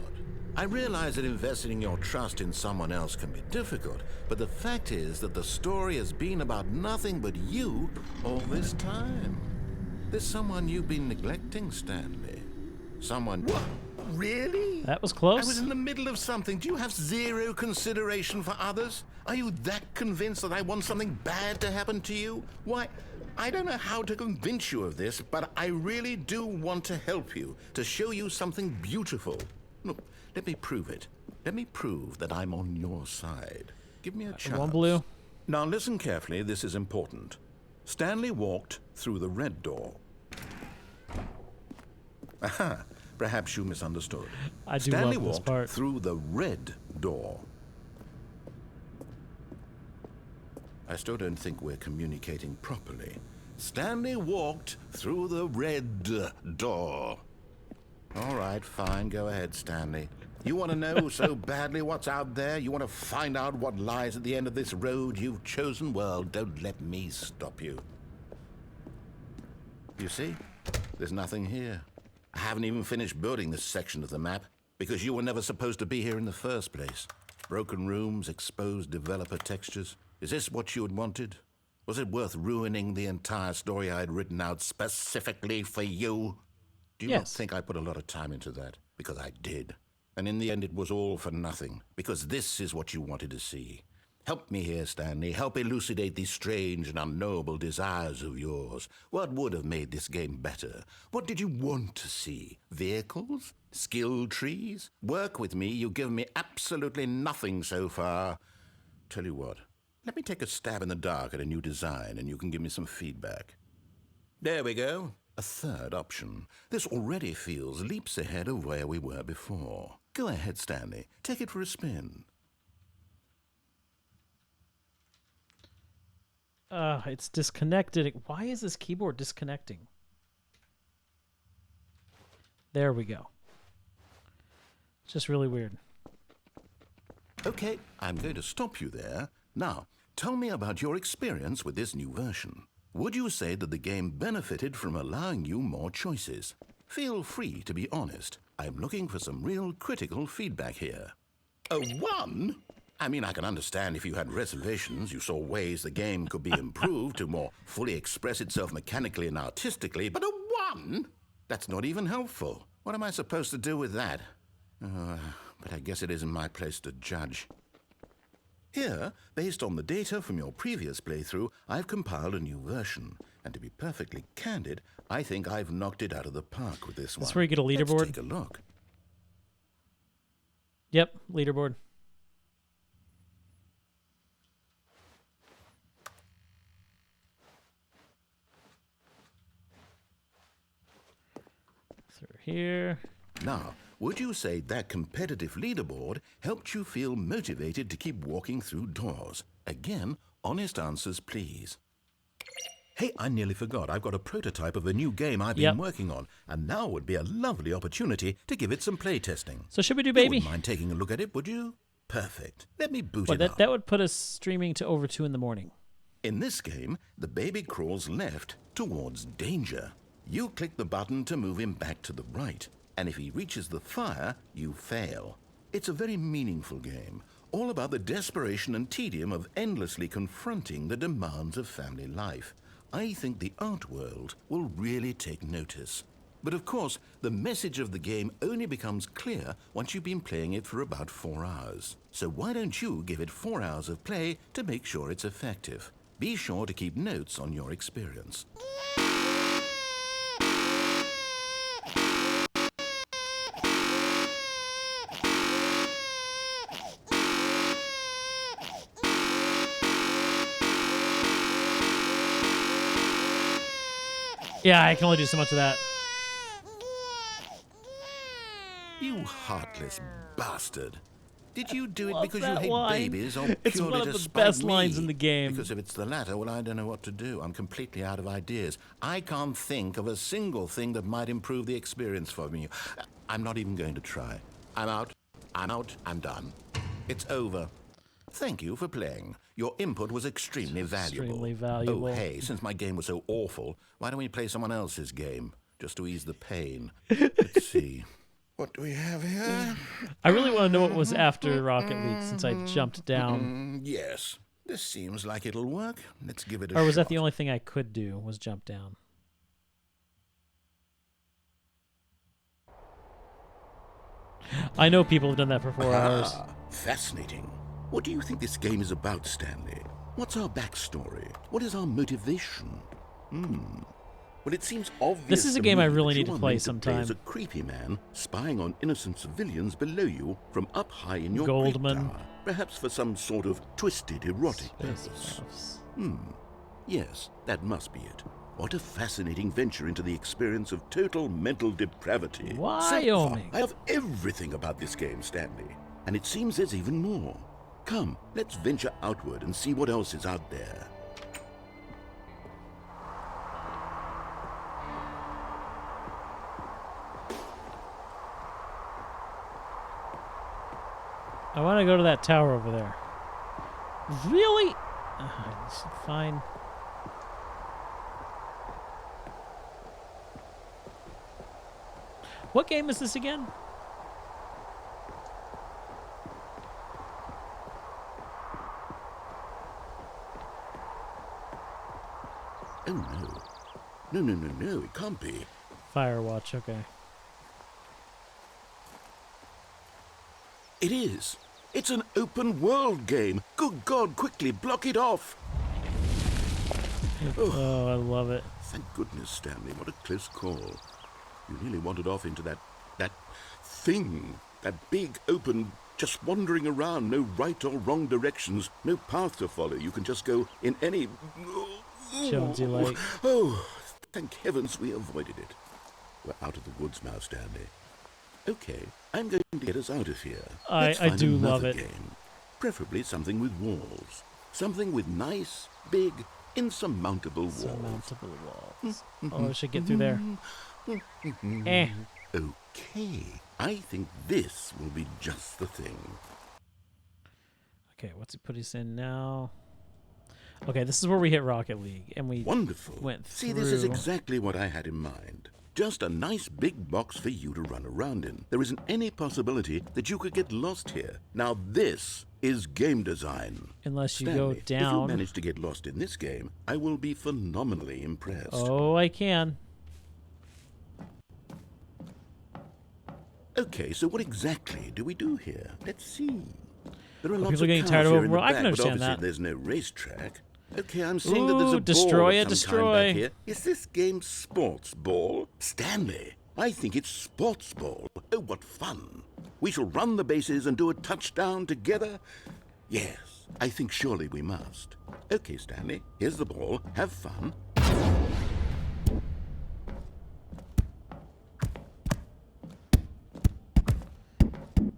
I realize that investing your trust in someone else can be difficult, but the fact is that the story has been about nothing but you all this time. There's someone you've been neglecting, Stanley. Someone... What? Really? That was close. I was in the middle of something. Do you have zero consideration for others? Are you that convinced that I want something bad to happen to you? Why, I don't know how to convince you of this, but I really do want to help you, to show you something beautiful. Look, let me prove it. Let me prove that I'm on your side. Give me a chance. One blue. Now listen carefully, this is important. Stanley walked through the red door. Aha, perhaps you misunderstood. I do Stanley love this walked part. through the red door. I still don't think we're communicating properly. Stanley walked through the red door. All right, fine, go ahead, Stanley. You want to know so badly what's out there? You want to find out what lies at the end of this road you've chosen? Well, don't let me stop you. You see? There's nothing here. I haven't even finished building this section of the map because you were never supposed to be here in the first place. Broken rooms, exposed developer textures. Is this what you had wanted? Was it worth ruining the entire story I had written out specifically for you? Do you not Yes. think I put a lot of time into that? Because I did. And in the end, it was all for nothing. Because this is what you wanted to see. Help me here, Stanley. Help elucidate these strange and unknowable desires of yours. What would have made this game better? What did you want to see? Vehicles? Skill trees? Work with me. You've given me absolutely nothing so far. Tell you what. Let me take a stab in the dark at a new design, and you can give me some feedback. There we go. A third option. This already feels leaps ahead of where we were before. Go ahead, Stanley. Take it for a spin. It's disconnected. Why is this keyboard disconnecting? There we go. It's just really weird. Okay, I'm going to stop you there. Now, tell me about your experience with this new version. Would you say that the game benefited from allowing you more choices? Feel free to be honest. I'm looking for some real critical feedback here. A 1? I mean, I can understand if you had reservations, you saw ways the game could be improved to more fully express itself mechanically and artistically, but a 1? That's not even helpful. What am I supposed to do with that? But I guess it isn't my place to judge. Here, based on the data from your previous playthrough, I've compiled a new version. And to be perfectly candid, I think I've knocked it out of the park with this one. That's where you get a leaderboard? Let's take a look. Yep, leaderboard. Through here. Now, would you say that competitive leaderboard helped you feel motivated to keep walking through doors? Again, honest answers, please. Hey, I nearly forgot. I've got a prototype of a new game I've been working on, and now would be a lovely opportunity to give it some playtesting. So should we do You baby? wouldn't mind taking a look at it, would you? Perfect. Let me boot it up. That would put us streaming to over 2 in the morning. In this game, the baby crawls left towards danger. You click the button to move him back to the right, and if he reaches the fire, you fail. It's a very meaningful game, all about the desperation and tedium of endlessly confronting the demands of family life. I think the art world will really take notice. But of course, the message of the game only becomes clear once you've been playing it for about 4 hours. So why don't you give it 4 hours of play to make sure it's effective? Be sure to keep notes on your experience. Yeah, I can only do so much of that. You heartless bastard. Did you do it because you that hate line. babies or It's purely one of to the spite best me? lines in the game. Because if it's the latter, well, I don't know what to do. I'm completely out of ideas. I can't think of a single thing that might improve the experience for me. I'm not even going to try. I'm out. I'm done. It's over. Thank you for playing. Your input was extremely valuable. Extremely valuable. Oh, hey, since my game was so awful, why don't we play someone else's game? Just to ease the pain. Let's see. What do we have here? I really want to know what was after Rocket League since I jumped down. Yes. This seems like it'll work. Let's give it a shot. Or was that the only thing I could do, was jump down? I know people have done that for 4 hours. Fascinating. What do you think this game is about, Stanley? What's our backstory? What is our motivation? Well, it seems obvious. This is a to game me I really that need you to are play meant sometime. as a creepy man spying on innocent civilians below you from up high in your Goldman. great tower, perhaps for some sort of twisted erotic Space purpose. Puffs. Yes, that must be it. What a fascinating venture into the experience of total mental depravity. Wyoming. So far, I have everything about this game, Stanley. And it seems there's even more. Come, let's venture outward and see what else is out there. I want to go to that tower over there. Really? Fine. What game is this again? Oh, no. No, it can't be. Firewatch, okay. It is. It's an open world game. Good God, quickly block it off. Oh, I love it. Thank goodness, Stanley. What a close call. You nearly wandered off into that thing. That big, open, just wandering around. No right or wrong directions. No path to follow. You can just go in any... Jonesy Lake. Oh, thank heavens we avoided it. We're out of the woods now, Stanley. Okay, I'm going to get us out of here. Let's I find do another love it. Game. Preferably something with walls. Something with nice, big, insurmountable walls. Surmountable walls. Oh, I should get through there. Eh. Okay, I think this will be just the thing. Okay, what's he put us in now? Okay, this is where we hit Rocket League, and we Wonderful. went through. See, this is exactly what I had in mind. Just a nice big box for you to run around in. There isn't any possibility that you could get lost here. Now this is game design. Unless you Stanley, go if you down. manage to get lost in this game, I will be phenomenally impressed. Oh, I can. Okay, so what exactly do we do here? Let's see. There are Well, lots people of getting cars tired of here open in the world. I can back, but understand obviously that. there's no racetrack. Okay, I'm seeing that there's Ooh, a destroy ball it, of some kind destroy. back here. Is this game sports ball? Stanley, I think it's sports ball. Oh, what fun. We shall run the bases and do a touchdown together? Yes, I think surely we must. Okay, Stanley, here's the ball. Have fun.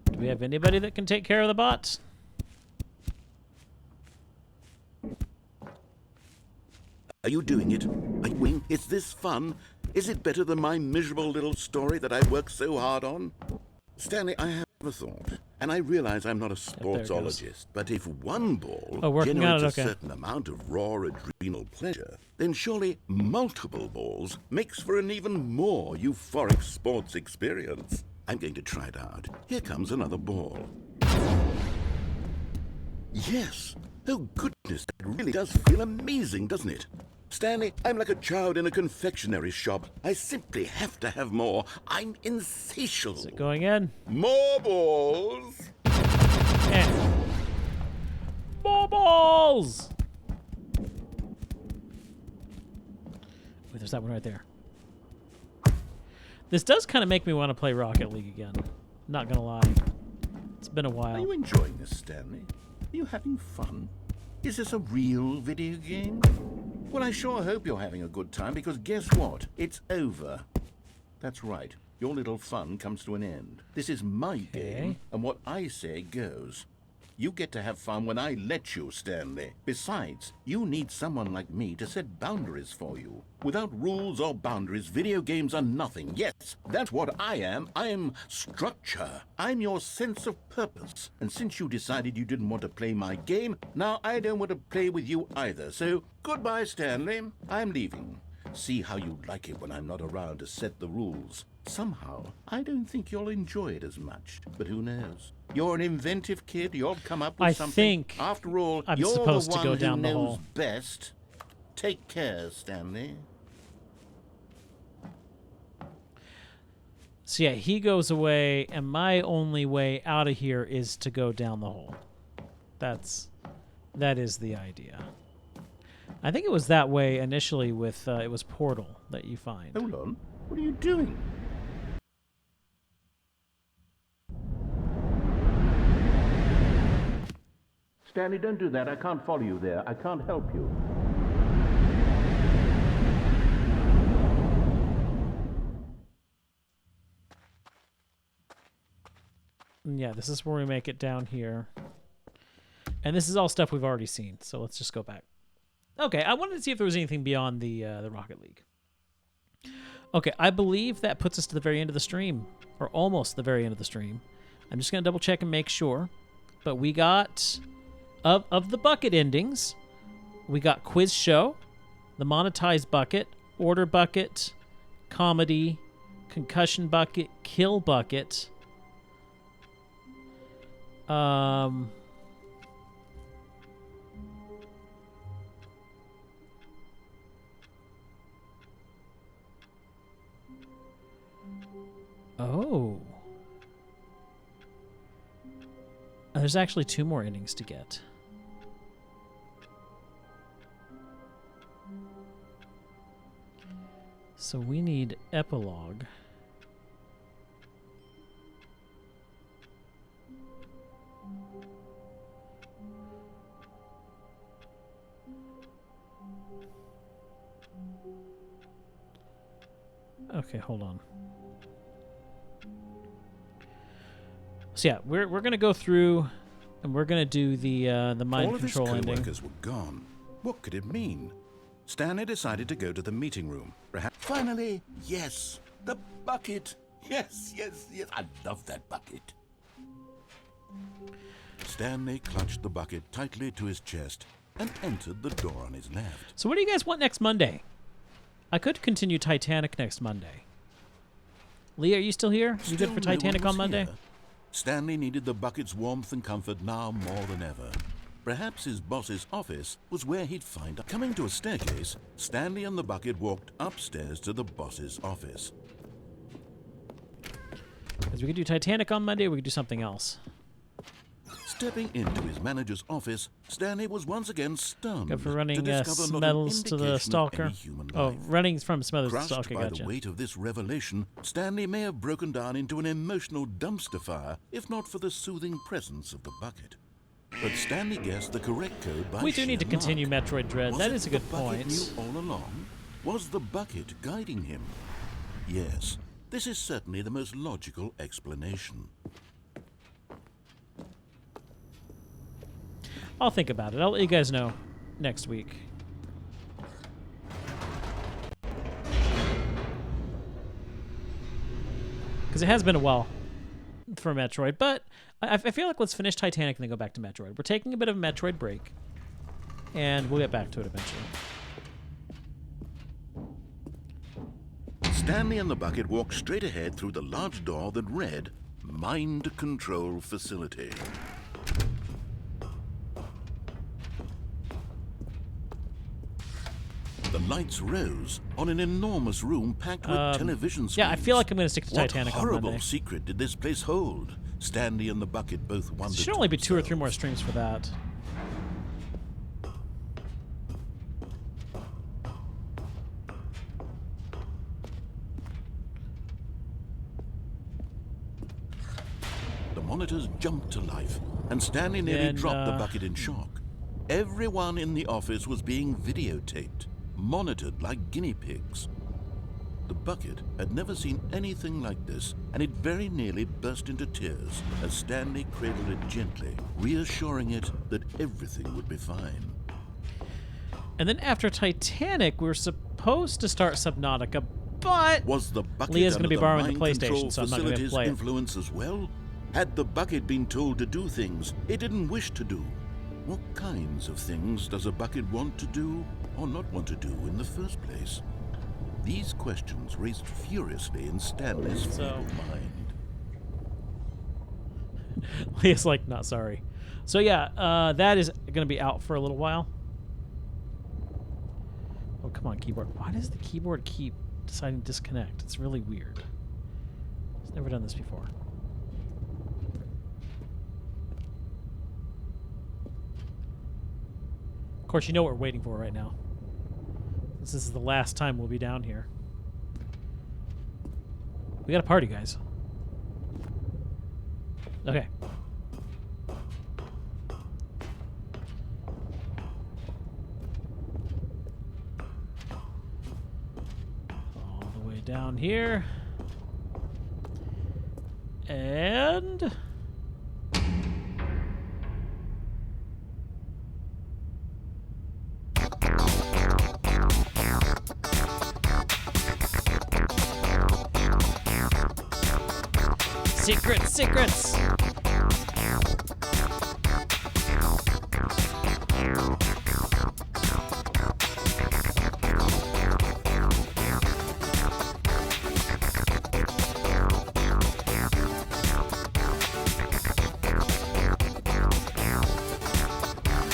Do we have anybody that can take care of the bots? Are you doing it? Are you winning? Is this fun? Is it better than my miserable little story that I worked so hard on? Stanley, I have a thought, and I realize I'm not a there it goes. sportsologist, but if one ball Working on generates it, a okay. certain amount of raw adrenal pleasure, then surely multiple balls makes for an even more euphoric sports experience. I'm going to try it out. Here comes another ball. Yes! Oh goodness, that really does feel amazing, doesn't it? Stanley, I'm like a child in a confectionery shop. I simply have to have more. I'm insatiable. Is it going in? More balls! Eh. More balls! Wait, there's that one right there. This does kind of make me want to play Rocket League again. Not gonna lie. It's been a while. Are you enjoying this, Stanley? Are you having fun? Is this a real video game? Well, I sure hope you're having a good time, because guess what? It's over. That's right. Your little fun comes to an end. This is my game, and what I say goes. You get to have fun when I let you, Stanley. Besides, you need someone like me to set boundaries for you. Without rules or boundaries, video games are nothing. Yes, that's what I am. I'm structure. I'm your sense of purpose. And since you decided you didn't want to play my game, now I don't want to play with you either. So, goodbye, Stanley. I'm leaving. See how you like it when I'm not around to set the rules. Somehow, I don't think you'll enjoy it as much. But who knows? You're an inventive kid. You'll come up with something. I think after all, I'm you're supposed the to go one down who the knows hall. best. Take care, Stanley. So yeah, he goes away, and my only way out of here is to go down the hole. That is the idea. I think it was that way initially with it was Portal that you find. Hold on. What are you doing? Stanley, don't do that. I can't follow you there. I can't help you. Yeah, this is where we make it down here. And this is all stuff we've already seen, so let's just go back. Okay, I wanted to see if there was anything beyond the Rocket League. Okay, I believe that puts us to the very end of the stream, or almost the very end of the stream. I'm just going to double check and make sure. But we got, of the bucket endings, we got Quiz Show, the Monetized Bucket, Order Bucket, Comedy, Concussion Bucket, Kill Bucket. Oh. There's actually 2 more endings to get. So we need epilogue. Okay, hold on. So yeah, we're gonna go through, and we're gonna do the mind control All of his ending. co-workers were gone. What could it mean? Stanley decided to go to the meeting room. Perhaps finally, yes, the bucket. Yes, yes, yes. I love that bucket. Stanley clutched the bucket tightly to his chest and entered the door on his left. So what do you guys want next Monday? I could continue Titanic next Monday. Lee, are you still here? You good for Still no Titanic one on was Monday? here. Stanley needed the bucket's warmth and comfort now more than ever. Perhaps his boss's office was where he'd find her. Coming to a staircase, Stanley and the bucket walked upstairs to the boss's office. Because we could do Titanic on Monday, or we could do something else. Stepping into his manager's office, Stanley was once again stunned Good for to running discover not an Smeddles to the indication of stalker. any human Oh, life. running from Smeddles to the Crushed stalker, by gotcha. the weight of this revelation, Stanley may have broken down into an emotional dumpster fire if not for the soothing presence of the bucket. But Stanley guessed the correct code by We do need to sheer continue luck. Metroid Dread. Was That it is a good the bucket point. knew all along? Was the bucket guiding him? Yes, this is certainly the most logical explanation. I'll think about it. I'll let you guys know next week. Because it has been a while for Metroid, but I feel like let's finish Titanic and then go back to Metroid. We're taking a bit of a Metroid break, and we'll get back to it eventually. Stanley and the bucket walked straight ahead through the large door that read, Mind Control Facility. The lights rose on an enormous room packed with television screens. Yeah, I feel like I'm going to stick to What Titanic on horrible Monday. secret did this place hold? Stanley and the Bucket both There wondered. should only be 2 or 3 more themselves. streams for that. The monitors jumped to life, and Stanley nearly Then, dropped the bucket in shock. Everyone in the office was being videotaped, monitored like guinea pigs. The bucket had never seen anything like this, and it very nearly burst into tears as Stanley cradled it gently, reassuring it that everything would be fine. And then after Titanic, we were supposed to start Subnautica, but Was the bucket Leah's under gonna be the borrowing the mind PlayStation, control so I'm not gonna facility's play it. influence as well? Had the bucket been told to do things it didn't wish to do? What kinds of things does a bucket want to do or not want to do in the first place? These questions raced furiously in Stanley's feeble mind. Leah's like, not sorry. So yeah, that is going to be out for a little while. Oh, come on, keyboard. Why does the keyboard keep deciding to disconnect? It's really weird. It's never done this before. Of course, you know what we're waiting for right now. This is the last time we'll be down here. We got a party, guys. Okay. All the way down here. And... Secrets, secrets!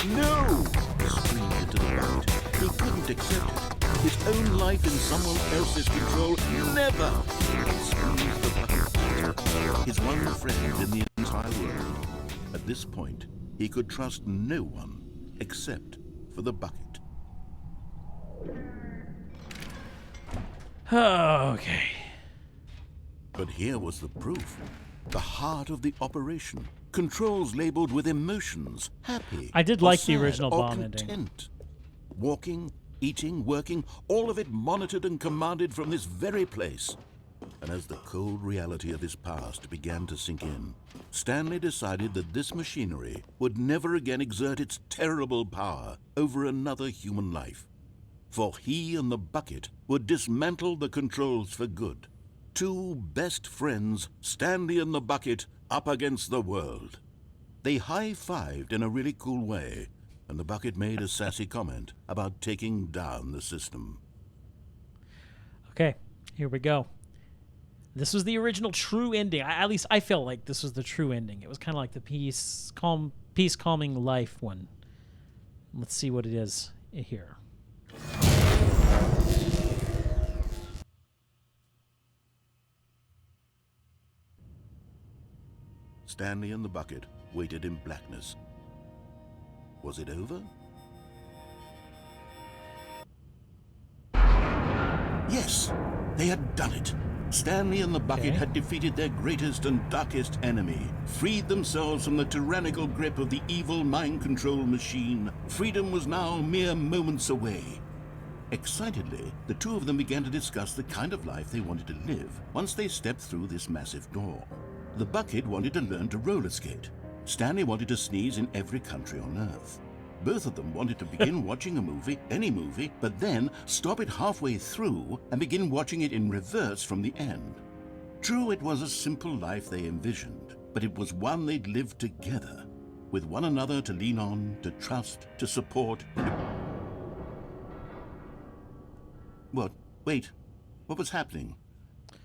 No! He screamed into the bucket. He couldn't accept it. His own life in someone else's control. Never! He squeezed the bucket tight. His one friend in the entire world. At this point, he could trust no one except for the bucket. Okay. But here was the proof. The heart of the operation. Controls labeled with emotions. Happy. I did or like the sad, original or Bond ending. content. Walking, eating, working, all of it monitored and commanded from this very place. And as the cold reality of his past began to sink in, Stanley decided that this machinery would never again exert its terrible power over another human life. For he and the bucket would dismantle the controls for good. Two best friends, Stanley and the bucket, up against the world. They high-fived in a really cool way, and the bucket made a sassy comment about taking down the system. Okay, here we go. This was the original true ending. At least I felt like this was the true ending. It was kind of like the peace calming life one. Let's see what it is here. Stanley and the bucket waited in blackness. Was it over? Yes, they had done it. Stanley and the bucket Okay. had defeated their greatest and darkest enemy, freed themselves from the tyrannical grip of the evil mind control machine. Freedom was now mere moments away. Excitedly, the two of them began to discuss the kind of life they wanted to live once they stepped through this massive door. The bucket wanted to learn to roller skate. Stanley wanted to sneeze in every country on Earth. Both of them wanted to begin watching a movie, any movie, but then stop it halfway through and begin watching it in reverse from the end. True, it was a simple life they envisioned, but it was one they'd lived together, with one another to lean on, to trust, to support. What? Wait. What was happening?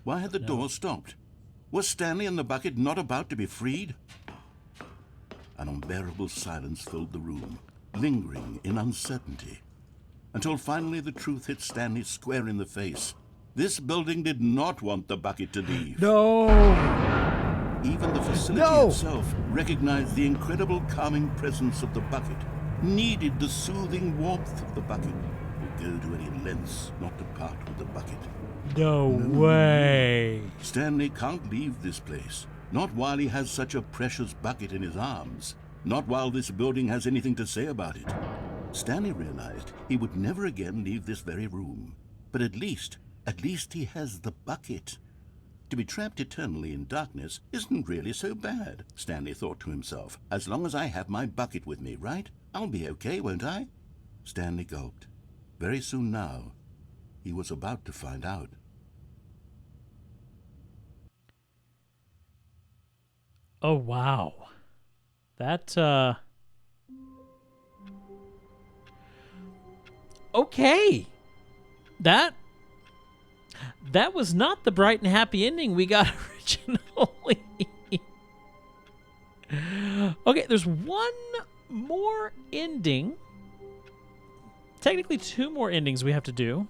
Why had the door stopped? Was Stanley and the bucket not about to be freed? An unbearable silence filled the room, lingering in uncertainty. until finally the truth hit Stanley square in the face. This building did not want the bucket to leave. No! Even the facility itself recognized the incredible calming presence of the bucket, needed the soothing warmth of the bucket, would go to any lengths not to part with the bucket. No way. Stanley can't leave this place, not while he has such a precious bucket in his arms, not while this building has anything to say about it. Stanley realized he would never again leave this very room, but at least he has the bucket. To be trapped eternally in darkness isn't really so bad, Stanley thought to himself. As long as I have my bucket with me, right? I'll be okay, won't I? Stanley gulped. Very soon now, he was about to find out. Oh, wow. That, okay. That was not the bright and happy ending we got originally. Okay, there's one more ending. Technically, two more endings we have to do.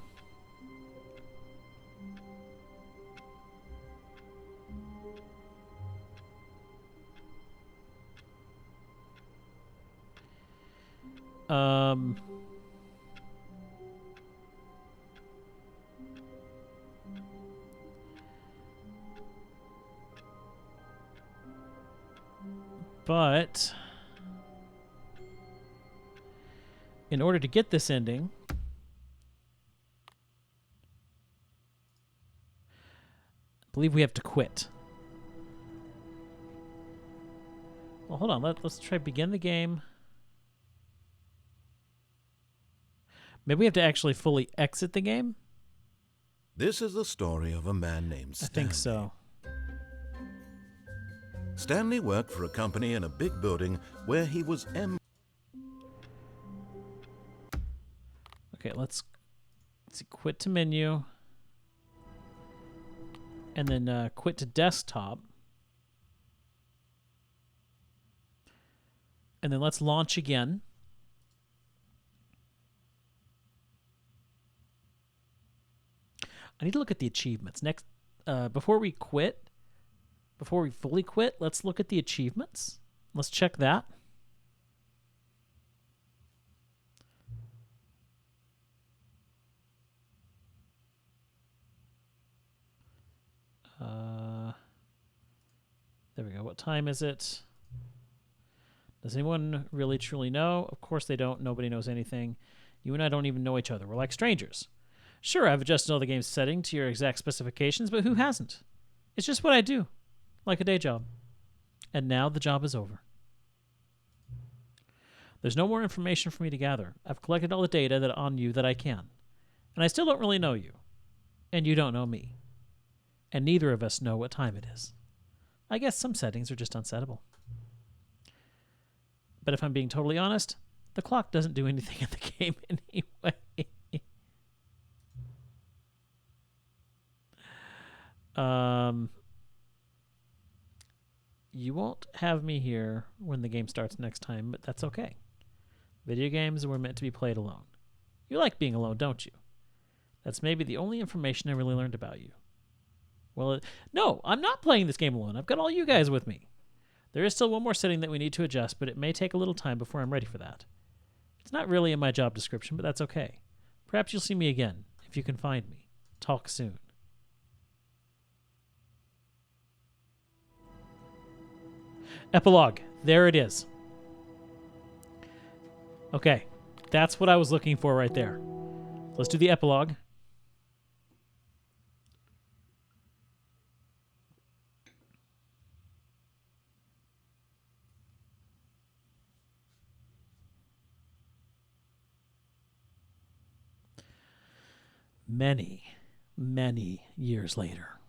But in order to get this ending, I believe we have to quit. Well, hold on. Let's try begin the game. Maybe we have to actually fully exit the game? This is the story of a man named Stanley. I think so. Stanley worked for a company in a big building where he was Okay, let's see, quit to menu. And then quit to desktop. And then let's launch again. I need to look at the achievements. Next, before we fully quit, let's look at the achievements. Let's check that. There we go. What time is it? Does anyone really truly know? Of course they don't. Nobody knows anything. You and I don't even know each other. We're like strangers. Sure, I've adjusted all the game's setting to your exact specifications, but who hasn't? It's just what I do, like a day job. And now the job is over. There's no more information for me to gather. I've collected all the data on you that I can. And I still don't really know you. And you don't know me. And neither of us know what time it is. I guess some settings are just unsettable. But if I'm being totally honest, the clock doesn't do anything in the game anyway. You won't have me here when the game starts next time, but that's okay. Video games were meant to be played alone. You like being alone, don't you? That's maybe the only information I really learned about you. Well, no, I'm not playing this game alone. I've got all you guys with me. There is still one more setting that we need to adjust, but it may take a little time before I'm ready for that. It's not really in my job description, but that's okay. Perhaps you'll see me again, if you can find me. Talk soon. Epilogue. There it is. Okay. That's what I was looking for right there. Let's do the epilogue. Many, many years later.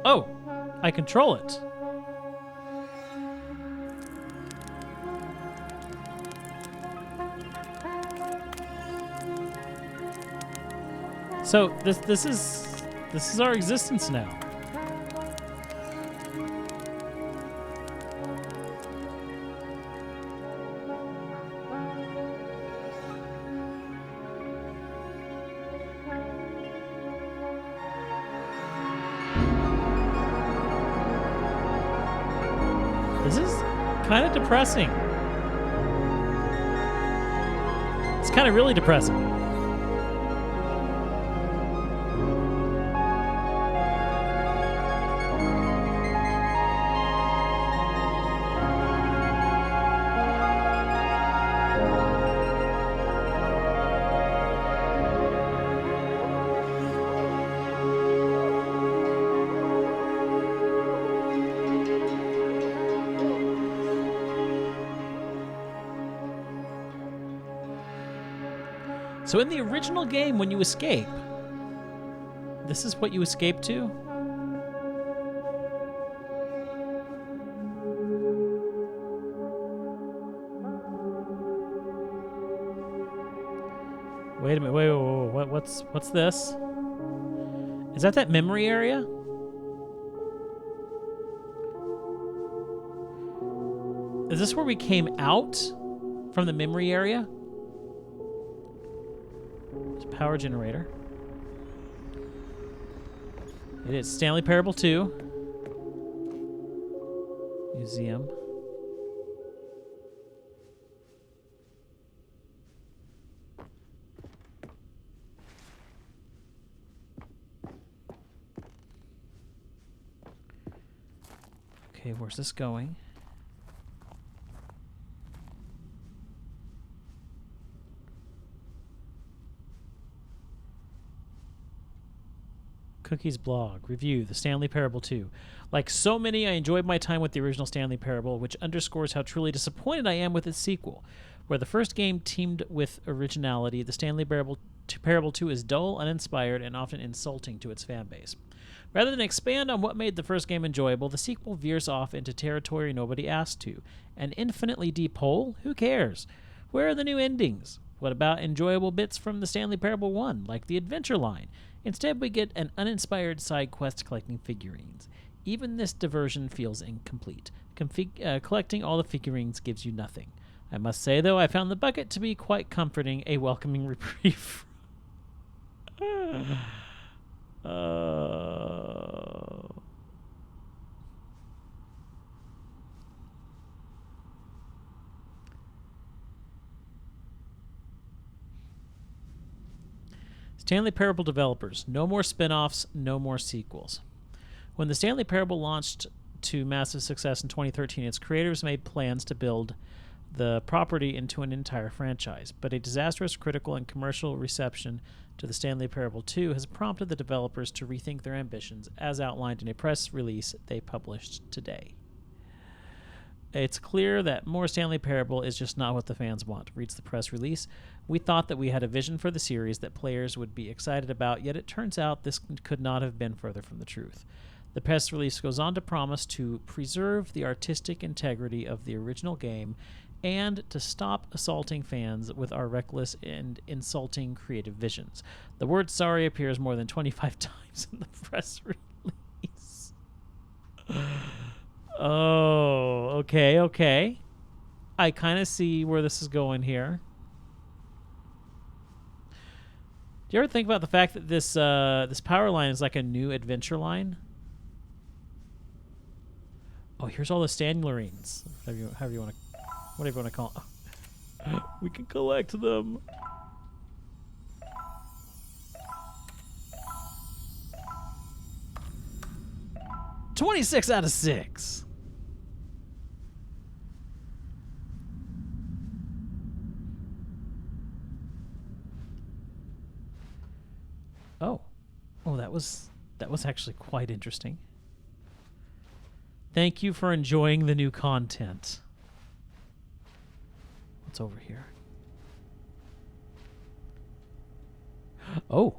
Oh, I control it. So this is our existence now. This is kind of depressing. It's kind of really depressing. So in the original game, when you escape, this is what you escape to? Wait a minute, wait, what's this? Is that memory area? Is this where we came out from the memory area? Power generator. It is Stanley Parable 2. Museum. Okay, where's this going? Cookie's blog. Review, The Stanley Parable 2. Like so many, I enjoyed my time with the original Stanley Parable, which underscores how truly disappointed I am with its sequel. Where the first game teamed with originality, the Stanley Parable 2 is dull, uninspired, and often insulting to its fanbase. Rather than expand on what made the first game enjoyable, the sequel veers off into territory nobody asked to. An infinitely deep hole? Who cares? Where are the new endings? What about enjoyable bits from the Stanley Parable 1, like the adventure line? Instead, we get an uninspired side quest collecting figurines. Even this diversion feels incomplete. Collecting all the figurines gives you nothing. I must say, though, I found the bucket to be quite comforting, a welcoming reprieve. Stanley Parable developers, no more spin-offs, no more sequels. When the Stanley Parable launched to massive success in 2013, its creators made plans to build the property into an entire franchise, but a disastrous critical and commercial reception to the Stanley Parable 2 has prompted the developers to rethink their ambitions, as outlined in a press release they published today. It's clear that more Stanley Parable is just not what the fans want, reads the press release. We thought that we had a vision for the series that players would be excited about, yet it turns out this could not have been further from the truth. The press release goes on to promise to preserve the artistic integrity of the original game and to stop assaulting fans with our reckless and insulting creative visions. The word sorry appears more than 25 times in the press release. Oh, okay. I kind of see where this is going here. Do you ever think about the fact that this power line is like a new adventure line? Oh, here's all the Stanlerines. Whatever you want to call them. We can collect them. $26 out of 6. Oh, that was actually quite interesting. Thank you for enjoying the new content. What's over here? Oh.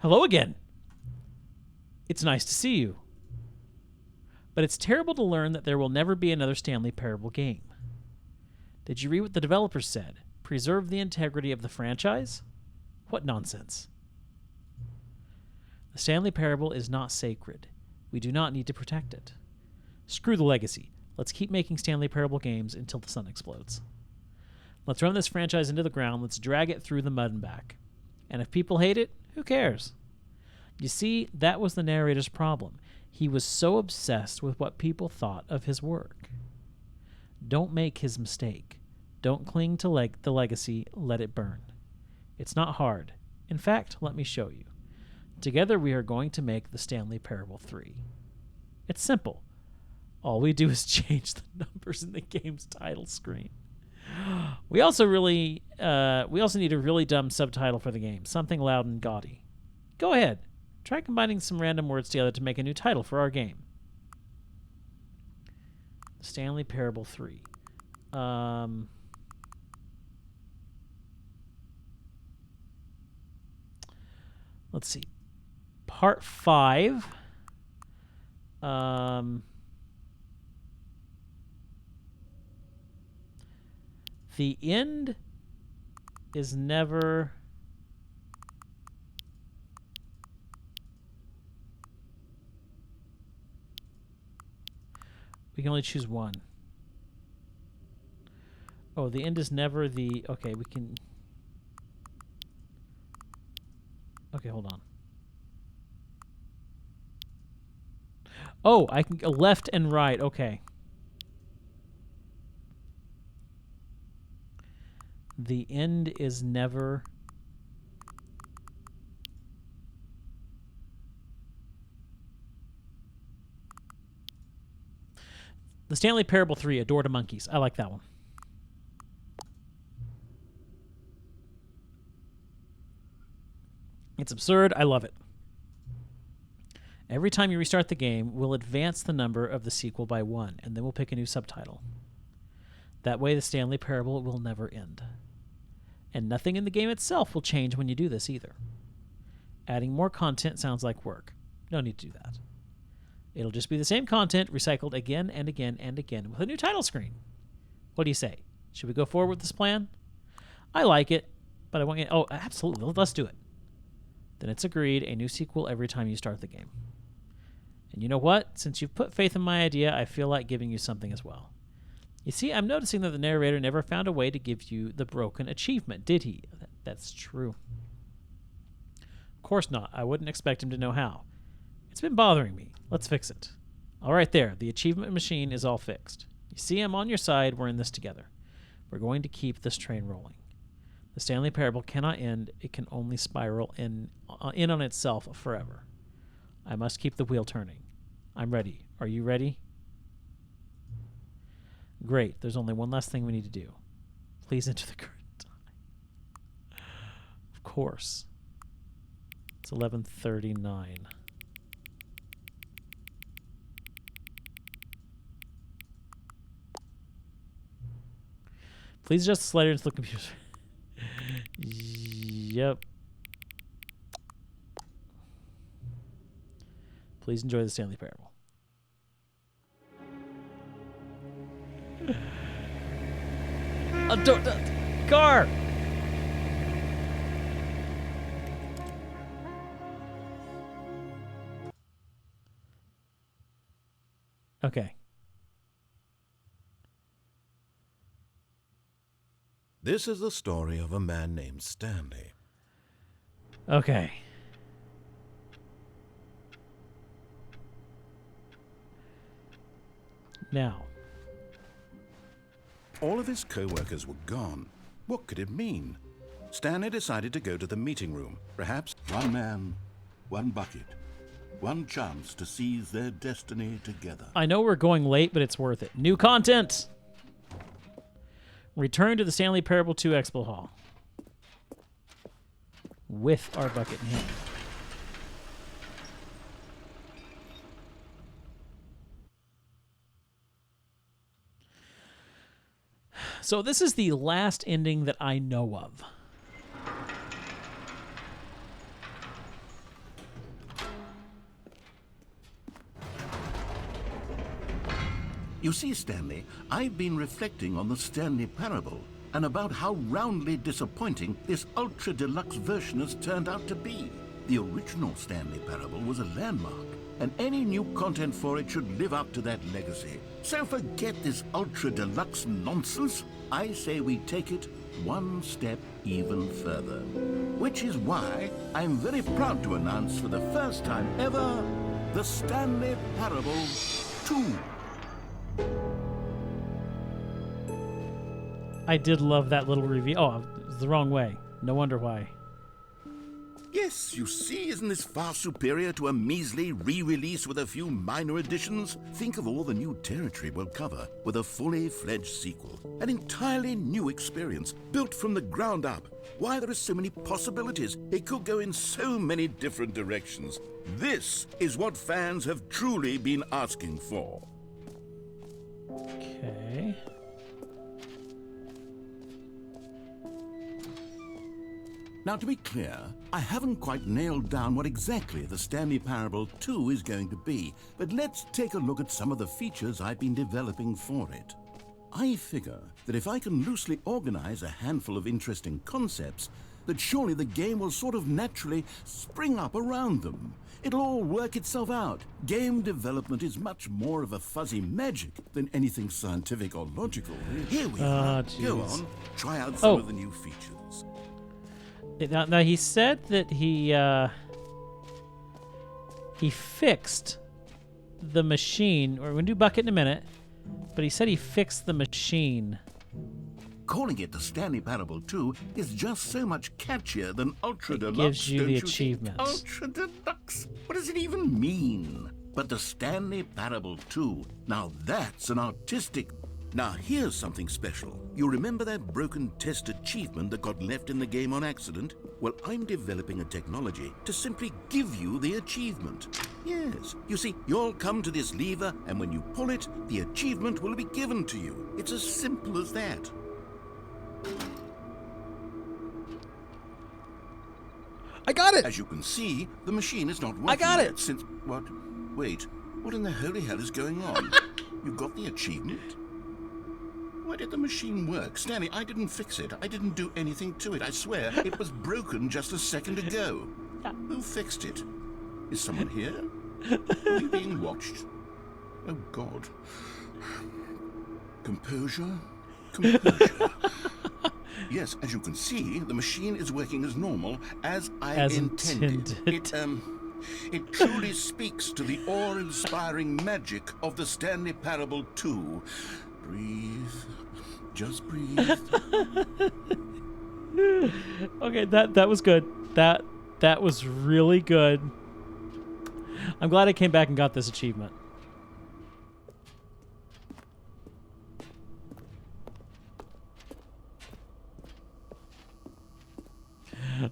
Hello again. It's nice to see you. But it's terrible to learn that there will never be another Stanley Parable game. Did you read what the developers said? Preserve the integrity of the franchise? What nonsense. The Stanley Parable is not sacred. We do not need to protect it. Screw the legacy. Let's keep making Stanley Parable games until the sun explodes. Let's run this franchise into the ground. Let's drag it through the mud and back. And if people hate it, who cares? You see, that was the narrator's problem. He was so obsessed with what people thought of his work. Don't make his mistake. Don't cling to the legacy. Let it burn. It's not hard. In fact, let me show you. Together we are going to make the Stanley Parable 3. It's simple. All we do is change the numbers in the game's title screen. We also need a really dumb subtitle for the game, something loud and gaudy. Go ahead. Try combining some random words together to make a new title for our game. Stanley Parable 3. Let's see. Part 5. The end is never... We can only choose one. Oh, the end is never the... Okay, we can... Okay, hold on. Oh, I can go left and right. Okay. The end is never... The Stanley Parable 3, A Door to Monkeys. I like that one. It's absurd. I love it. Every time you restart the game, we'll advance the number of the sequel by 1, and then we'll pick a new subtitle. That way, the Stanley Parable will never end. And nothing in the game itself will change when you do this either. Adding more content sounds like work. No need to do that. It'll just be the same content recycled again and again and again with a new title screen. What do you say? Should we go forward with this plan? I like it, but I want you... Oh, absolutely. Let's do it. Then it's agreed, a new sequel every time you start the game. And you know what? Since you've put faith in my idea, I feel like giving you something as well. You see, I'm noticing that the narrator never found a way to give you the broken achievement, did he? That's true. Of course not. I wouldn't expect him to know how. It's been bothering me. Let's fix it. All right there. The achievement machine is all fixed. You see, I'm on your side. We're in this together. We're going to keep this train rolling. The Stanley Parable cannot end. It can only spiral in on itself forever. I must keep the wheel turning. I'm ready. Are you ready? Great. There's only one last thing we need to do. Please enter the current time. Of course. It's 11:39. Please adjust the slider into the computer. Yep. Please enjoy the Stanley Parable. Car! Okay. This is the story of a man named Stanley. Okay. Now. All of his co-workers were gone. What could it mean? Stanley decided to go to the meeting room. Perhaps one man, one bucket, one chance to seize their destiny together. I know we're going late, but it's worth it. New content! Return to the Stanley Parable 2 Expo Hall. With our bucket in hand. So this is the last ending that I know of. You see, Stanley, I've been reflecting on the Stanley Parable and about how roundly disappointing this ultra deluxe version has turned out to be. The original Stanley Parable was a landmark, and any new content for it should live up to that legacy. So forget this ultra deluxe nonsense. I say we take it one step even further. Which is why I'm very proud to announce for the first time ever, the Stanley Parable 2. I did love that little review. Oh, it was the wrong way. No wonder why. Yes, you see, isn't this far superior to a measly re-release with a few minor additions? Think of all the new territory we'll cover with a fully fledged sequel. An entirely new experience, built from the ground up. Why, there are so many possibilities. It could go in so many different directions. This is what fans have truly been asking for. Okay. Now, to be clear, I haven't quite nailed down what exactly the Stanley Parable 2 is going to be, but let's take a look at some of the features I've been developing for it. I figure that if I can loosely organize a handful of interesting concepts, that surely the game will sort of naturally spring up around them. It'll all work itself out. Game development is much more of a fuzzy magic than anything scientific or logical. Here we are. Go on, try out some of the new features. Now he said that he fixed the machine. We're gonna do bucket in a minute, but he said he fixed the machine. Calling it the Stanley Parable 2 is just so much catchier than Ultra Deluxe. Gives you don't the think? achievements. Ultra Deluxe? What does it even mean? But the Stanley Parable 2, now that's an artistic... Now here's something special. You remember that broken test achievement that got left in the game on accident? Well, I'm developing a technology to simply give you the achievement. Yes, you see, you'll come to this lever, and when you pull it, the achievement will be given to you. It's as simple as that. I got it! As you can see, the machine is not working I got yet it! since... What? Wait, what in the holy hell is going on? You got the achievement? Why did the machine work? Stanley, I didn't fix it. I didn't do anything to it. I swear, it was broken just a second ago. Who fixed it? Is someone here? Are we being watched? Oh, God. Composure? Composure. Yes, as you can see, the machine is working as normal, as intended. It truly speaks to the awe-inspiring magic of the Stanley Parable 2. Breathe. Just breathe. Okay, that was good. That was really good. I'm glad I came back and got this achievement.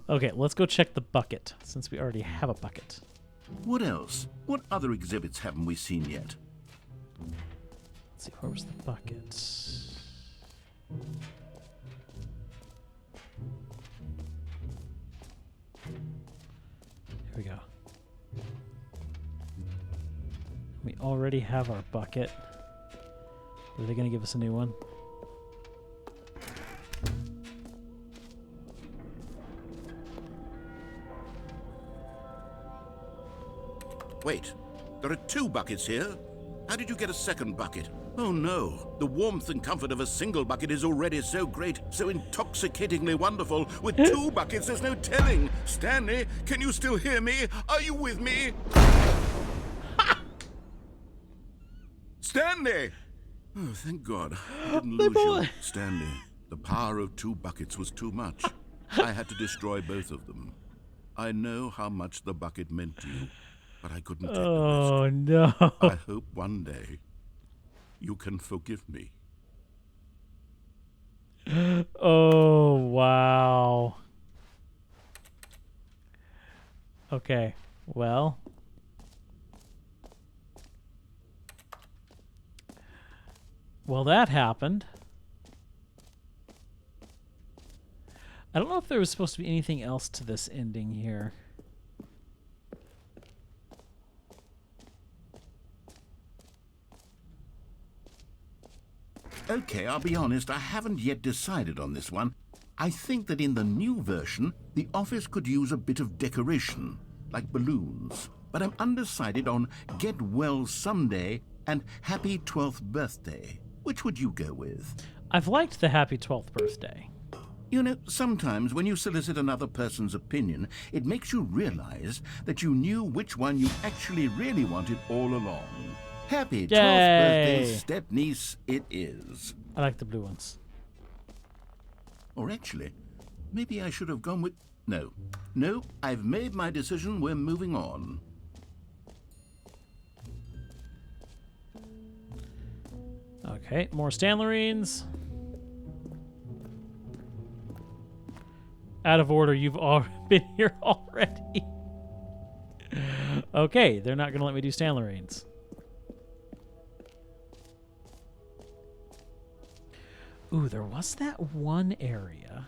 Okay, let's go check the bucket, since we already have a bucket. What else? What other exhibits haven't we seen yet? Let's see, where was the bucket? Here we go. We already have our bucket. Are they going to give us a new one? Wait, there are 2 buckets here. How did you get a second bucket? Oh no, the warmth and comfort of a single bucket is already so great, so intoxicatingly wonderful. With 2 buckets, there's no telling. Stanley, can you still hear me? Are you with me? Stanley! Oh, thank God. I didn't lose you, Stanley. The power of 2 buckets was too much. I had to destroy both of them. I know how much the bucket meant to you, but I couldn't take the risk. Oh, no. I hope one day you can forgive me. Oh, wow. Okay, well. Well, that happened. I don't know if there was supposed to be anything else to this ending here. Okay, I'll be honest, I haven't yet decided on this one. I think that in the new version, the office could use a bit of decoration, like balloons. But I'm undecided on Get Well Someday and Happy 12th Birthday. Which would you go with? I've liked the Happy 12th Birthday. You know, sometimes when you solicit another person's opinion, it makes you realize that you knew which one you actually really wanted all along. Happy 12th birthday, step-niece, it is. I like the blue ones. Or actually, maybe I should have gone with... No, I've made my decision. We're moving on. Okay, more Stanlerines. Out of order, you've all been here already. Okay, they're not going to let me do Stanlerines. Ooh, there was that one area.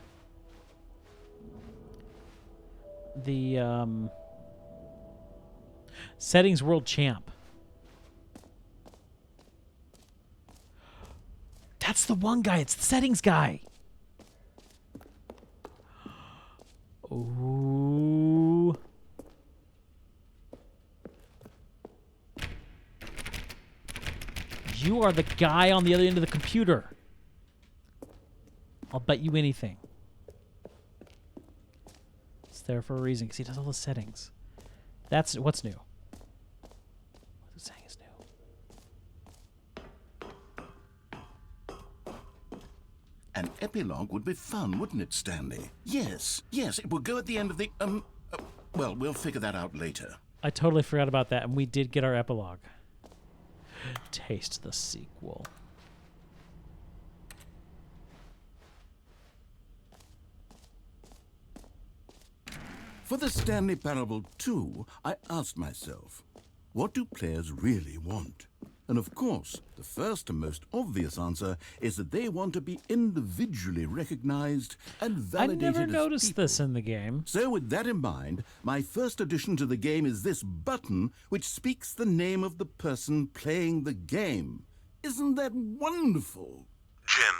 The, Settings World Champ. That's the one guy. It's the settings guy. Ooh. You are the guy on the other end of the computer. I'll bet you anything. It's there for a reason, because he does all the settings. That's what's new. What is saying is new. An epilogue would be fun, wouldn't it, Stanley? Yes, it will go at the end of the, well, we'll figure that out later. I totally forgot about that, and we did get our epilogue. Taste the sequel. For the Stanley Parable 2, I asked myself, what do players really want? And of course, the first and most obvious answer is that they want to be individually recognized and validated I never as noticed people. this in the game. So with that in mind, my first addition to the game is this button which speaks the name of the person playing the game. Isn't that wonderful? Jim.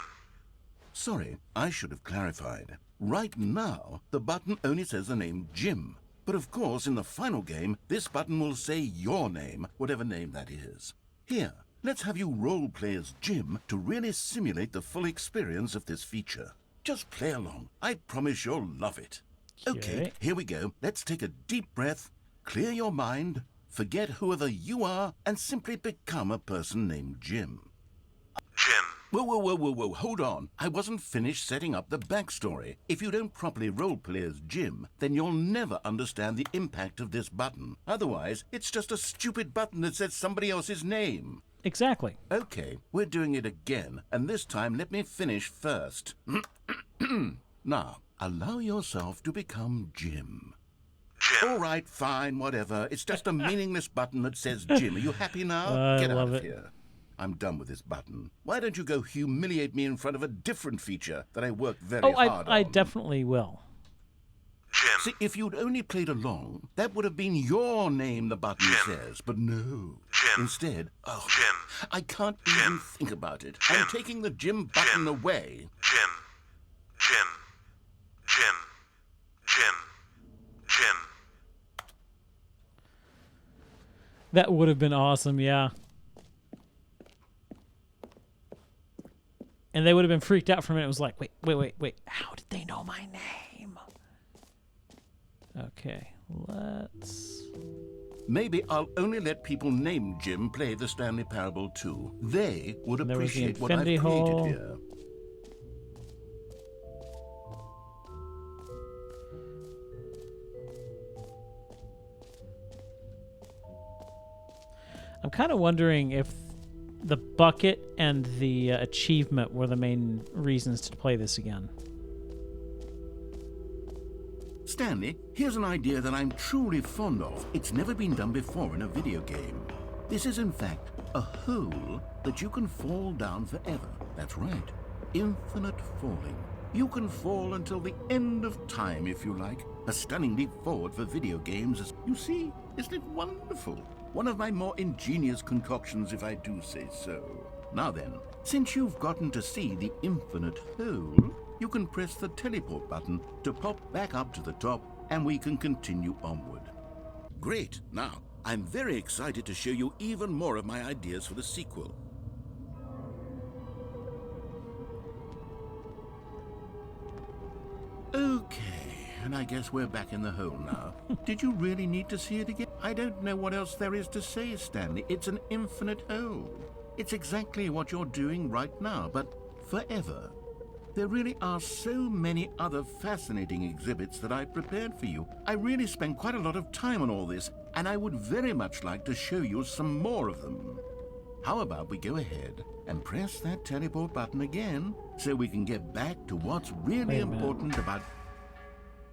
Sorry, I should have clarified. Right now, the button only says the name Jim. But of course, in the final game, this button will say your name, whatever name that is. Here, let's have you role-play as Jim to really simulate the full experience of this feature. Just play along. I promise you'll love it. Okay, here we go. Let's take a deep breath, clear your mind, forget whoever you are, and simply become a person named Jim. Jim. Whoa, hold on. I wasn't finished setting up the backstory. If you don't properly roleplay as Jim, then you'll never understand the impact of this button. Otherwise, it's just a stupid button that says somebody else's name. Exactly. Okay, we're doing it again, and this time let me finish first. Now, allow yourself to become Jim. Jim. All right, fine, whatever. It's just a meaningless button that says Jim. Are you happy now? I Get out love of it. here. I'm done with this button. Why don't you go humiliate me in front of a different feature that I worked very hard on? I definitely will. Jim. See, if you'd only played along, that would have been your name the button Jim. says. But no. Jim. Instead, Jim. I can't Jim. even think about it. Jim. I'm taking the Jim button Jim. away. Jim. Jim. Jim. Jim. Jim. That would have been awesome, yeah. And they would have been freaked out for a minute. It was like, wait. How did they know my name? Okay, let's... Maybe I'll only let people named Jim play the Stanley Parable 2. They would And there was the appreciate what I've infinity created hole. here. I'm kind of wondering if the bucket and the achievement were the main reasons to play this again. Stanley, here's an idea that I'm truly fond of. It's never been done before in a video game. This is, in fact, a hole that you can fall down forever. That's right. Infinite falling. You can fall until the end of time, if you like. A stunning leap forward for video games. You see, isn't it wonderful? One of my more ingenious concoctions, if I do say so. Now then, since you've gotten to see the infinite hole, you can press the teleport button to pop back up to the top, and we can continue onward. Great. Now, I'm very excited to show you even more of my ideas for the sequel. Okay, and I guess we're back in the hole now. Did you really need to see it again? I don't know what else there is to say, Stanley. It's an infinite hole. It's exactly what you're doing right now, but forever. There really are so many other fascinating exhibits that I prepared for you. I really spent quite a lot of time on all this, and I would very much like to show you some more of them. How about we go ahead and press that teleport button again so we can get back to what's really important about...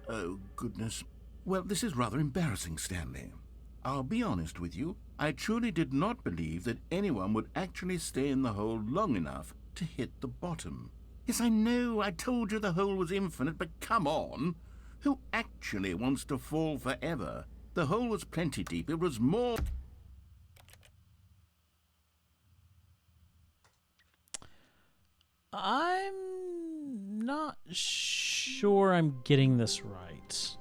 Oh, goodness. Well, this is rather embarrassing, Stanley. I'll be honest with you. I truly did not believe that anyone would actually stay in the hole long enough to hit the bottom. Yes, I know, I told you the hole was infinite, but come on. Who actually wants to fall forever? The hole was plenty deep. It was more... I'm not sure I'm getting this right.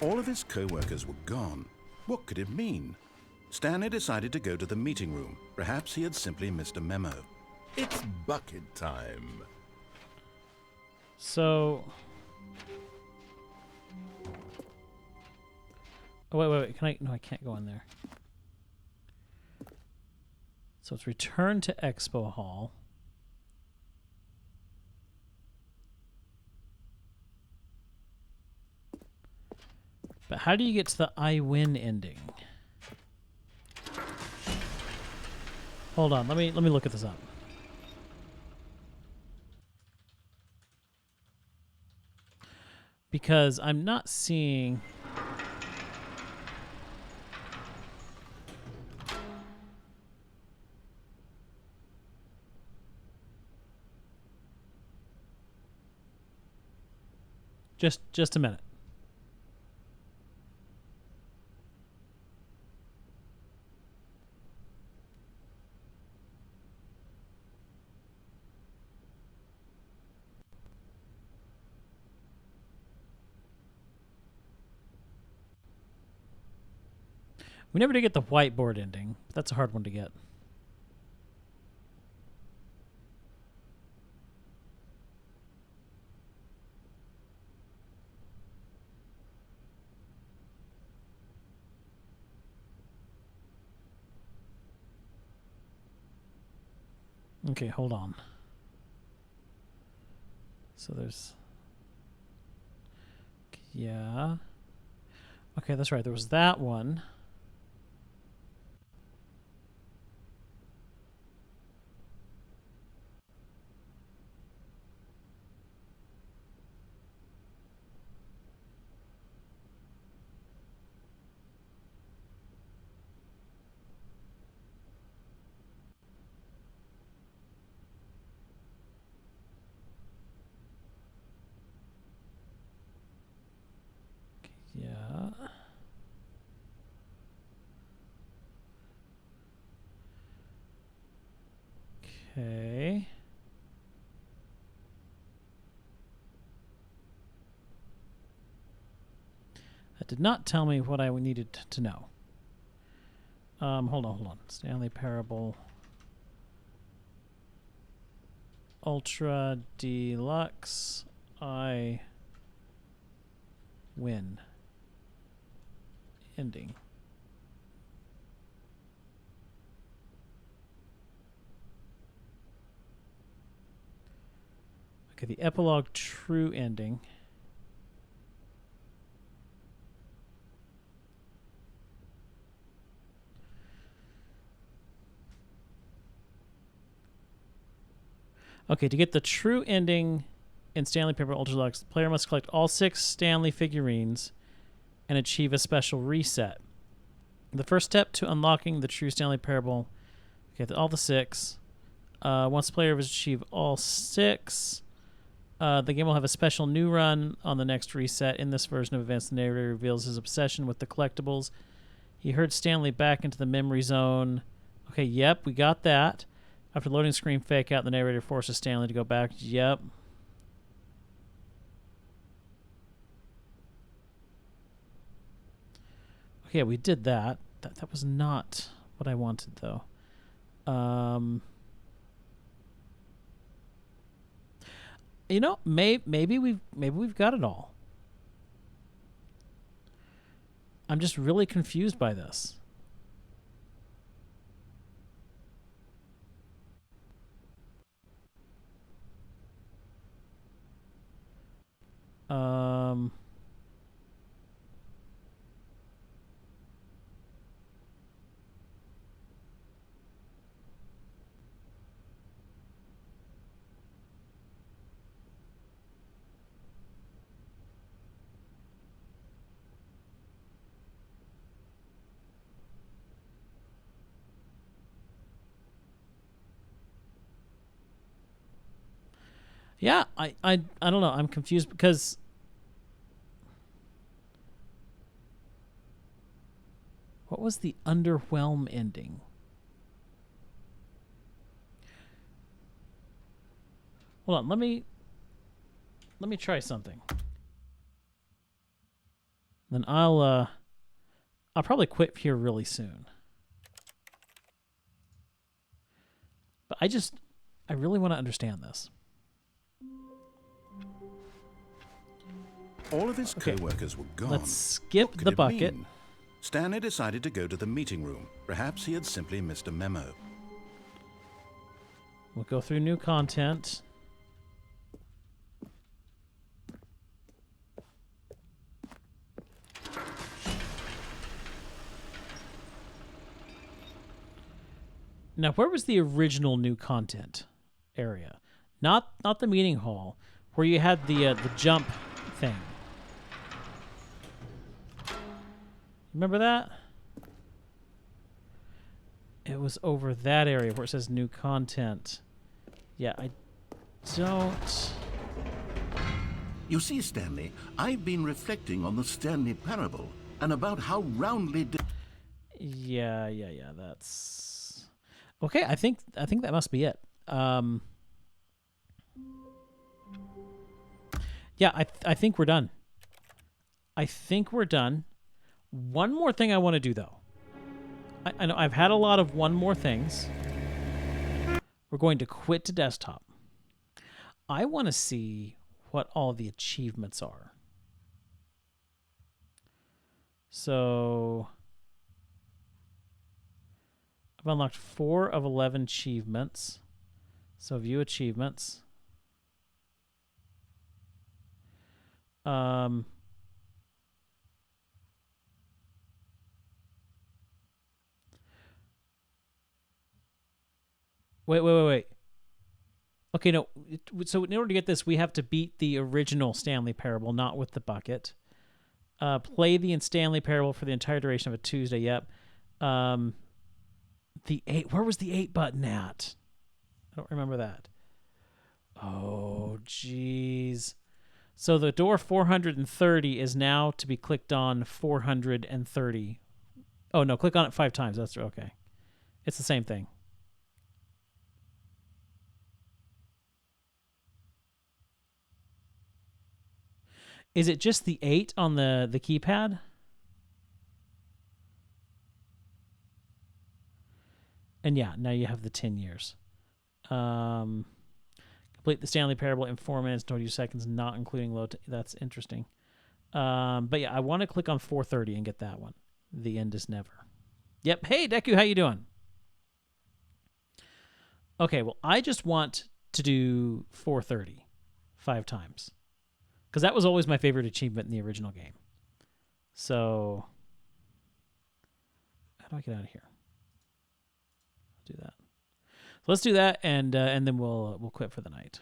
All of his co-workers were gone. What could it mean? Stanley decided to go to the meeting room. Perhaps he had simply missed a memo. It's bucket time. So... Oh, wait. Can I... No, I can't go in there. So it's return to Expo Hall. But how do you get to the I win ending? Hold on, let me look at this up. Because I'm not seeing... Just a minute. We never did get the whiteboard ending. That's a hard one to get. Okay, hold on. So there's... Yeah. Okay, that's right. There was that one. Yeah. Okay. That did not tell me what I needed to know. Hold on. Stanley Parable. Ultra Deluxe. I win. Ending. Okay, the epilogue true ending. Okay, to get the true ending in Stanley Parable Ultra Deluxe, the player must collect all 6 Stanley figurines and achieve a special reset. The first step to unlocking the true Stanley Parable, okay, all the 6. Once the player has achieved all 6, the game will have a special new run on the next reset. In this version of events, the narrator reveals his obsession with the collectibles. He herd Stanley back into the memory zone Okay, yep, we got that. After loading screen fake out, the narrator forces Stanley to go back. Yep. Okay, we did that. That was not what I wanted, though. You know, maybe we've got it all. I'm just really confused by this. Yeah, I don't know. I'm confused because what was the underwhelm ending? Hold on, let me try something. Then I'll probably quit here really soon. But I really want to understand this. All of his co-workers were gone. Let's skip What could the it bucket. mean? Stanley decided to go to the meeting room. Perhaps he had simply missed a memo. We'll go through new content. Now, where was the original new content area? Not the meeting hall, where you had the jump thing. Remember that? It was over that area where it says new content. Yeah, I don't... You see, Stanley, I've been reflecting on the Stanley parable and about how roundly... Yeah, that's... Okay, I think that must be it. Yeah, I think we're done. I think we're done. One more thing I want to do, though. I know I've had a lot of one more things. We're going to quit to desktop. I want to see what all the achievements are. So I've unlocked 4 of 11 achievements. So view achievements. Wait. Okay, no. So in order to get this, we have to beat the original Stanley Parable, not with the bucket. Play the Stanley Parable for the entire duration of a Tuesday. Yep. The 8. Where was the 8 button at? I don't remember that. Oh, jeez. So the door 430 is now to be clicked on 430. Oh, no. Click on it 5 times. That's okay. It's the same thing. Is it just the 8 on the keypad? And yeah, now you have the 10 years. Complete the Stanley Parable in 4 minutes, 20 seconds, not including load. That's interesting. But yeah, I want to click on 430 and get that one. The end is never. Yep. Hey, Deku, how you doing? Okay, well, I just want to do 430 5 times. Because that was always my favorite achievement in the original game. So, how do I get out of here? I'll do that. So let's do that, and then we'll quit for the night.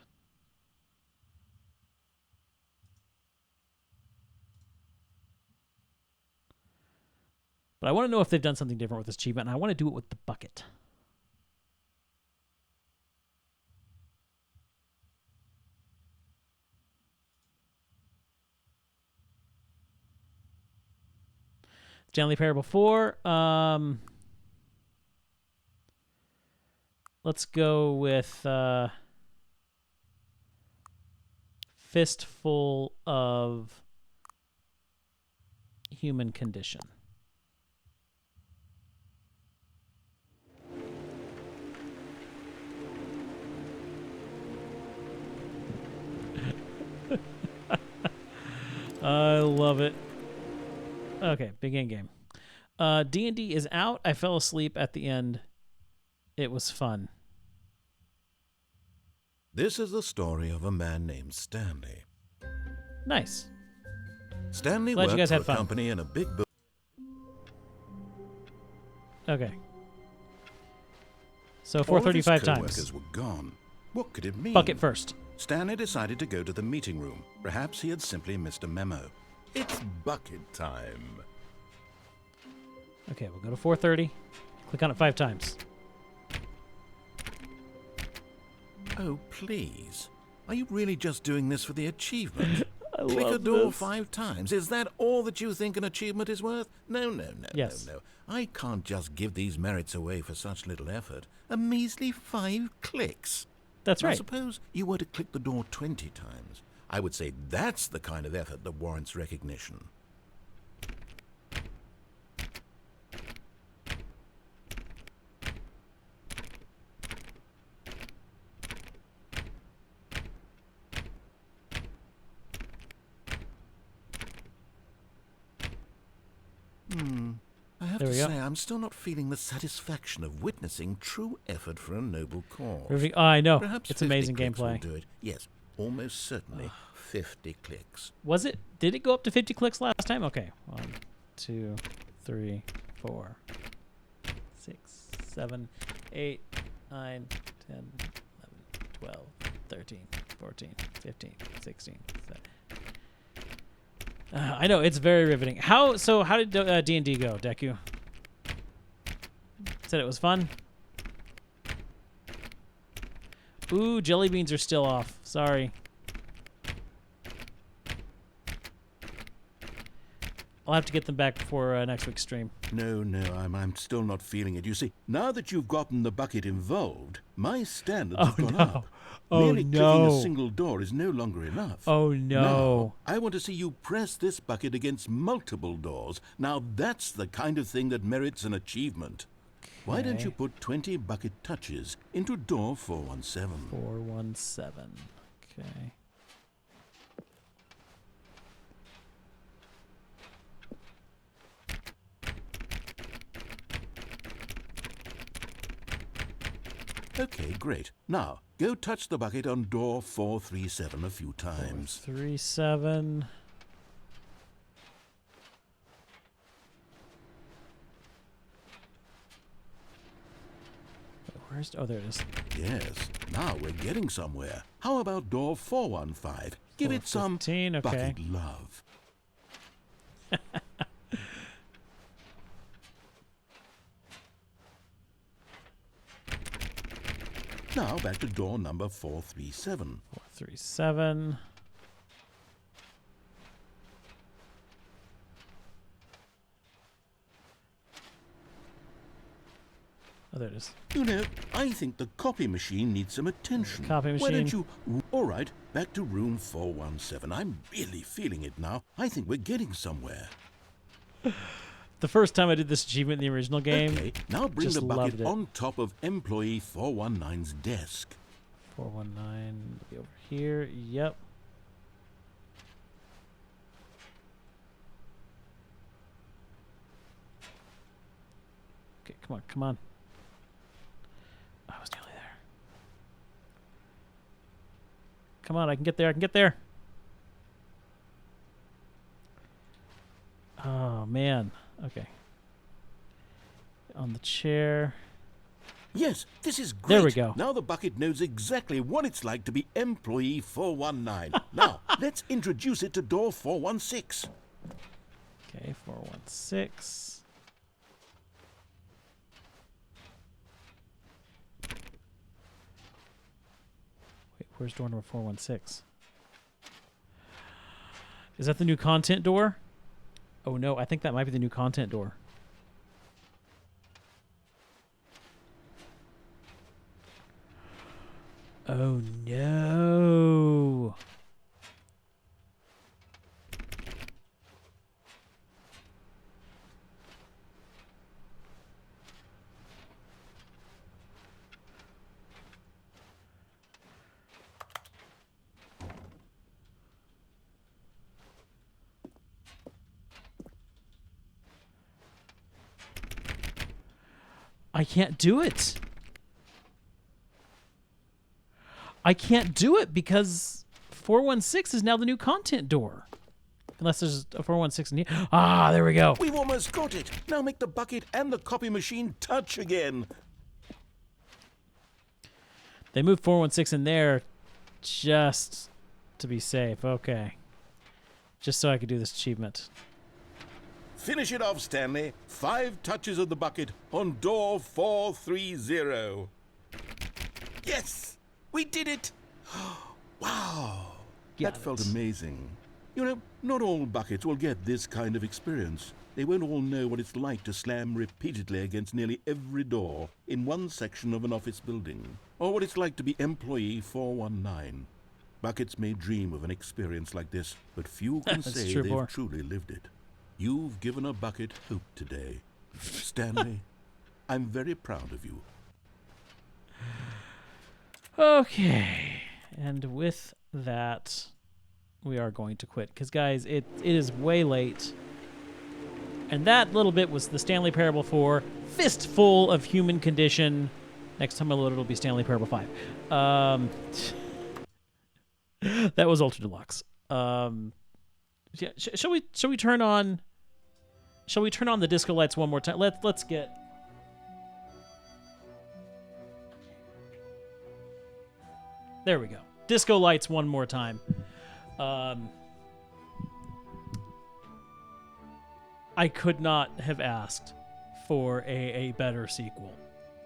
But I want to know if they've done something different with this achievement, and I want to do it with the bucket. Stanley Parable 4. let's go with fistful of human condition. I love it. Okay, begin game. D&D is out. I fell asleep at the end. It was fun. This is the story of a man named Stanley. Nice. Stanley Glad you worked guys for had a fun. company in a big building. Okay. So All of his 435 co-workers times. were gone. What could it mean? Bucket first. Stanley decided to go to the meeting room. Perhaps he had simply missed a memo. It's bucket time. Okay, we'll go to 430. Click on it 5 times. Oh, please. Are you really just doing this for the achievement? I Click a love door this. 5 times. Is that all that you think an achievement is worth? No. Yes. No. I can't just give these merits away for such little effort. A measly 5 clicks. That's Now, right. suppose you were to click the door 20 times. I would say that's the kind of effort that warrants recognition. I have There to we go. say, I'm still not feeling the satisfaction of witnessing true effort for a noble cause. Oh, I know. Perhaps It's 50 amazing clicks will gameplay. do it. Yes, almost certainly 50 clicks. Was it? Did it go up to 50 clicks last time? Okay. 1, 2, 3, 4, 6, 7, 8, 9, 10, 11, 12, 13, 14, 15, 16, 17. I know, it's very riveting. How did D&D go, Deku? Said it was fun? Ooh, jelly beans are still off. Sorry. I'll have to get them back before next week's stream. No, I'm still not feeling it. You see, now that you've gotten the bucket involved, my standards have gone up. Merely clicking a single door is no longer enough. Oh, no. Now, I want to see you press this bucket against multiple doors. Now, that's the kind of thing that merits an achievement. Why don't you put 20 bucket touches into door 417? 417. Okay. Okay, great. Now, go touch the bucket on door 437 a few times. 37. Where's... Oh, there it is. Yes, now we're getting somewhere. How about door 415? Give it some 415, okay. bucket love. Now back to door number 437. 437. Oh, there it is. You know, I think the copy machine needs some attention. Copy Why don't machine. you... All right, back to room 417. I'm really feeling it now. I think we're getting somewhere. The first time I did this achievement in the original game, Okay, now bring just the loved bucket it. on top of employee 419's desk. 419 will be over here. Yep. Okay, come on, come on. I was nearly there. Come on, I can get there, I can get there. Oh, man. Okay. On the chair. Yes, this is great. There we go. Now the bucket knows exactly what it's like to be employee 419. Now, let's introduce it to door 416. Okay, 416. Wait, where's door number 416? Is that the new content door? Oh no, I think that might be the new content door. Oh no. I can't do it. I can't do it because 416 is now the new content door. Unless there's a 416 in here. Ah, there we go. We've almost got it. Now make the bucket and the copy machine touch again. They moved 416 in there just to be safe. Okay. Just so I could do this achievement. Finish it off, Stanley. 5 touches of the bucket on door 430. Yes! We did it! Wow! That felt amazing. You know, not all buckets will get this kind of experience. They won't all know what it's like to slam repeatedly against nearly every door in one section of an office building, or what it's like to be employee 419. Buckets may dream of an experience like this, but few can say they've truly lived it. You've given a bucket hope today. Stanley, I'm very proud of you. Okay. And with that, we are going to quit. Because, guys, it is way late. And that little bit was the Stanley Parable 4, Fistful of Human Condition. Next time I load it, it'll be Stanley Parable 5. That was Ultra Deluxe. Yeah, shall we turn on the disco lights one more time? Let's get There we go. Disco lights one more time. I could not have asked for a better sequel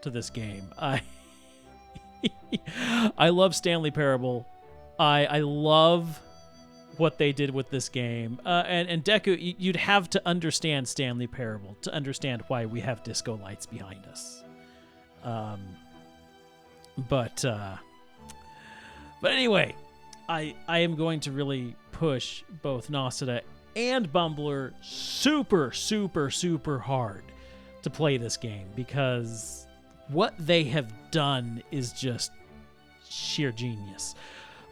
to this game. I love Stanley Parable. I love what they did with this game. And Deku, you'd have to understand Stanley Parable to understand why we have disco lights behind us. But anyway, I am going to really push both Nasada and Bumbler super, super, super hard to play this game, because what they have done is just sheer genius.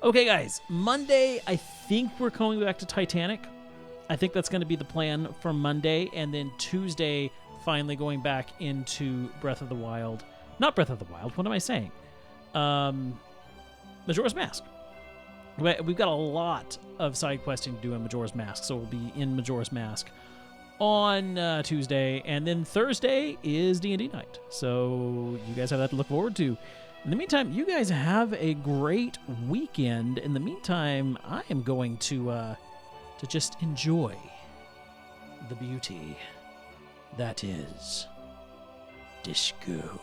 Okay, guys, Monday, I think we're going back to Titanic. I think that's going to be the plan for Monday, and then Tuesday, finally going back into Breath of the Wild. Not Breath of the Wild, what am I saying? Majora's Mask. We've got a lot of side questing to do in Majora's Mask, so we'll be in Majora's Mask on Tuesday, and then Thursday is D&D night. So you guys have that to look forward to. In the meantime, you guys have a great weekend. In the meantime, I am going to just enjoy the beauty that is Disco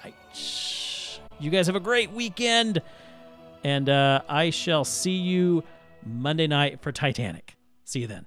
Lights. You guys have a great weekend, and I shall see you Monday night for Titanic. See you then.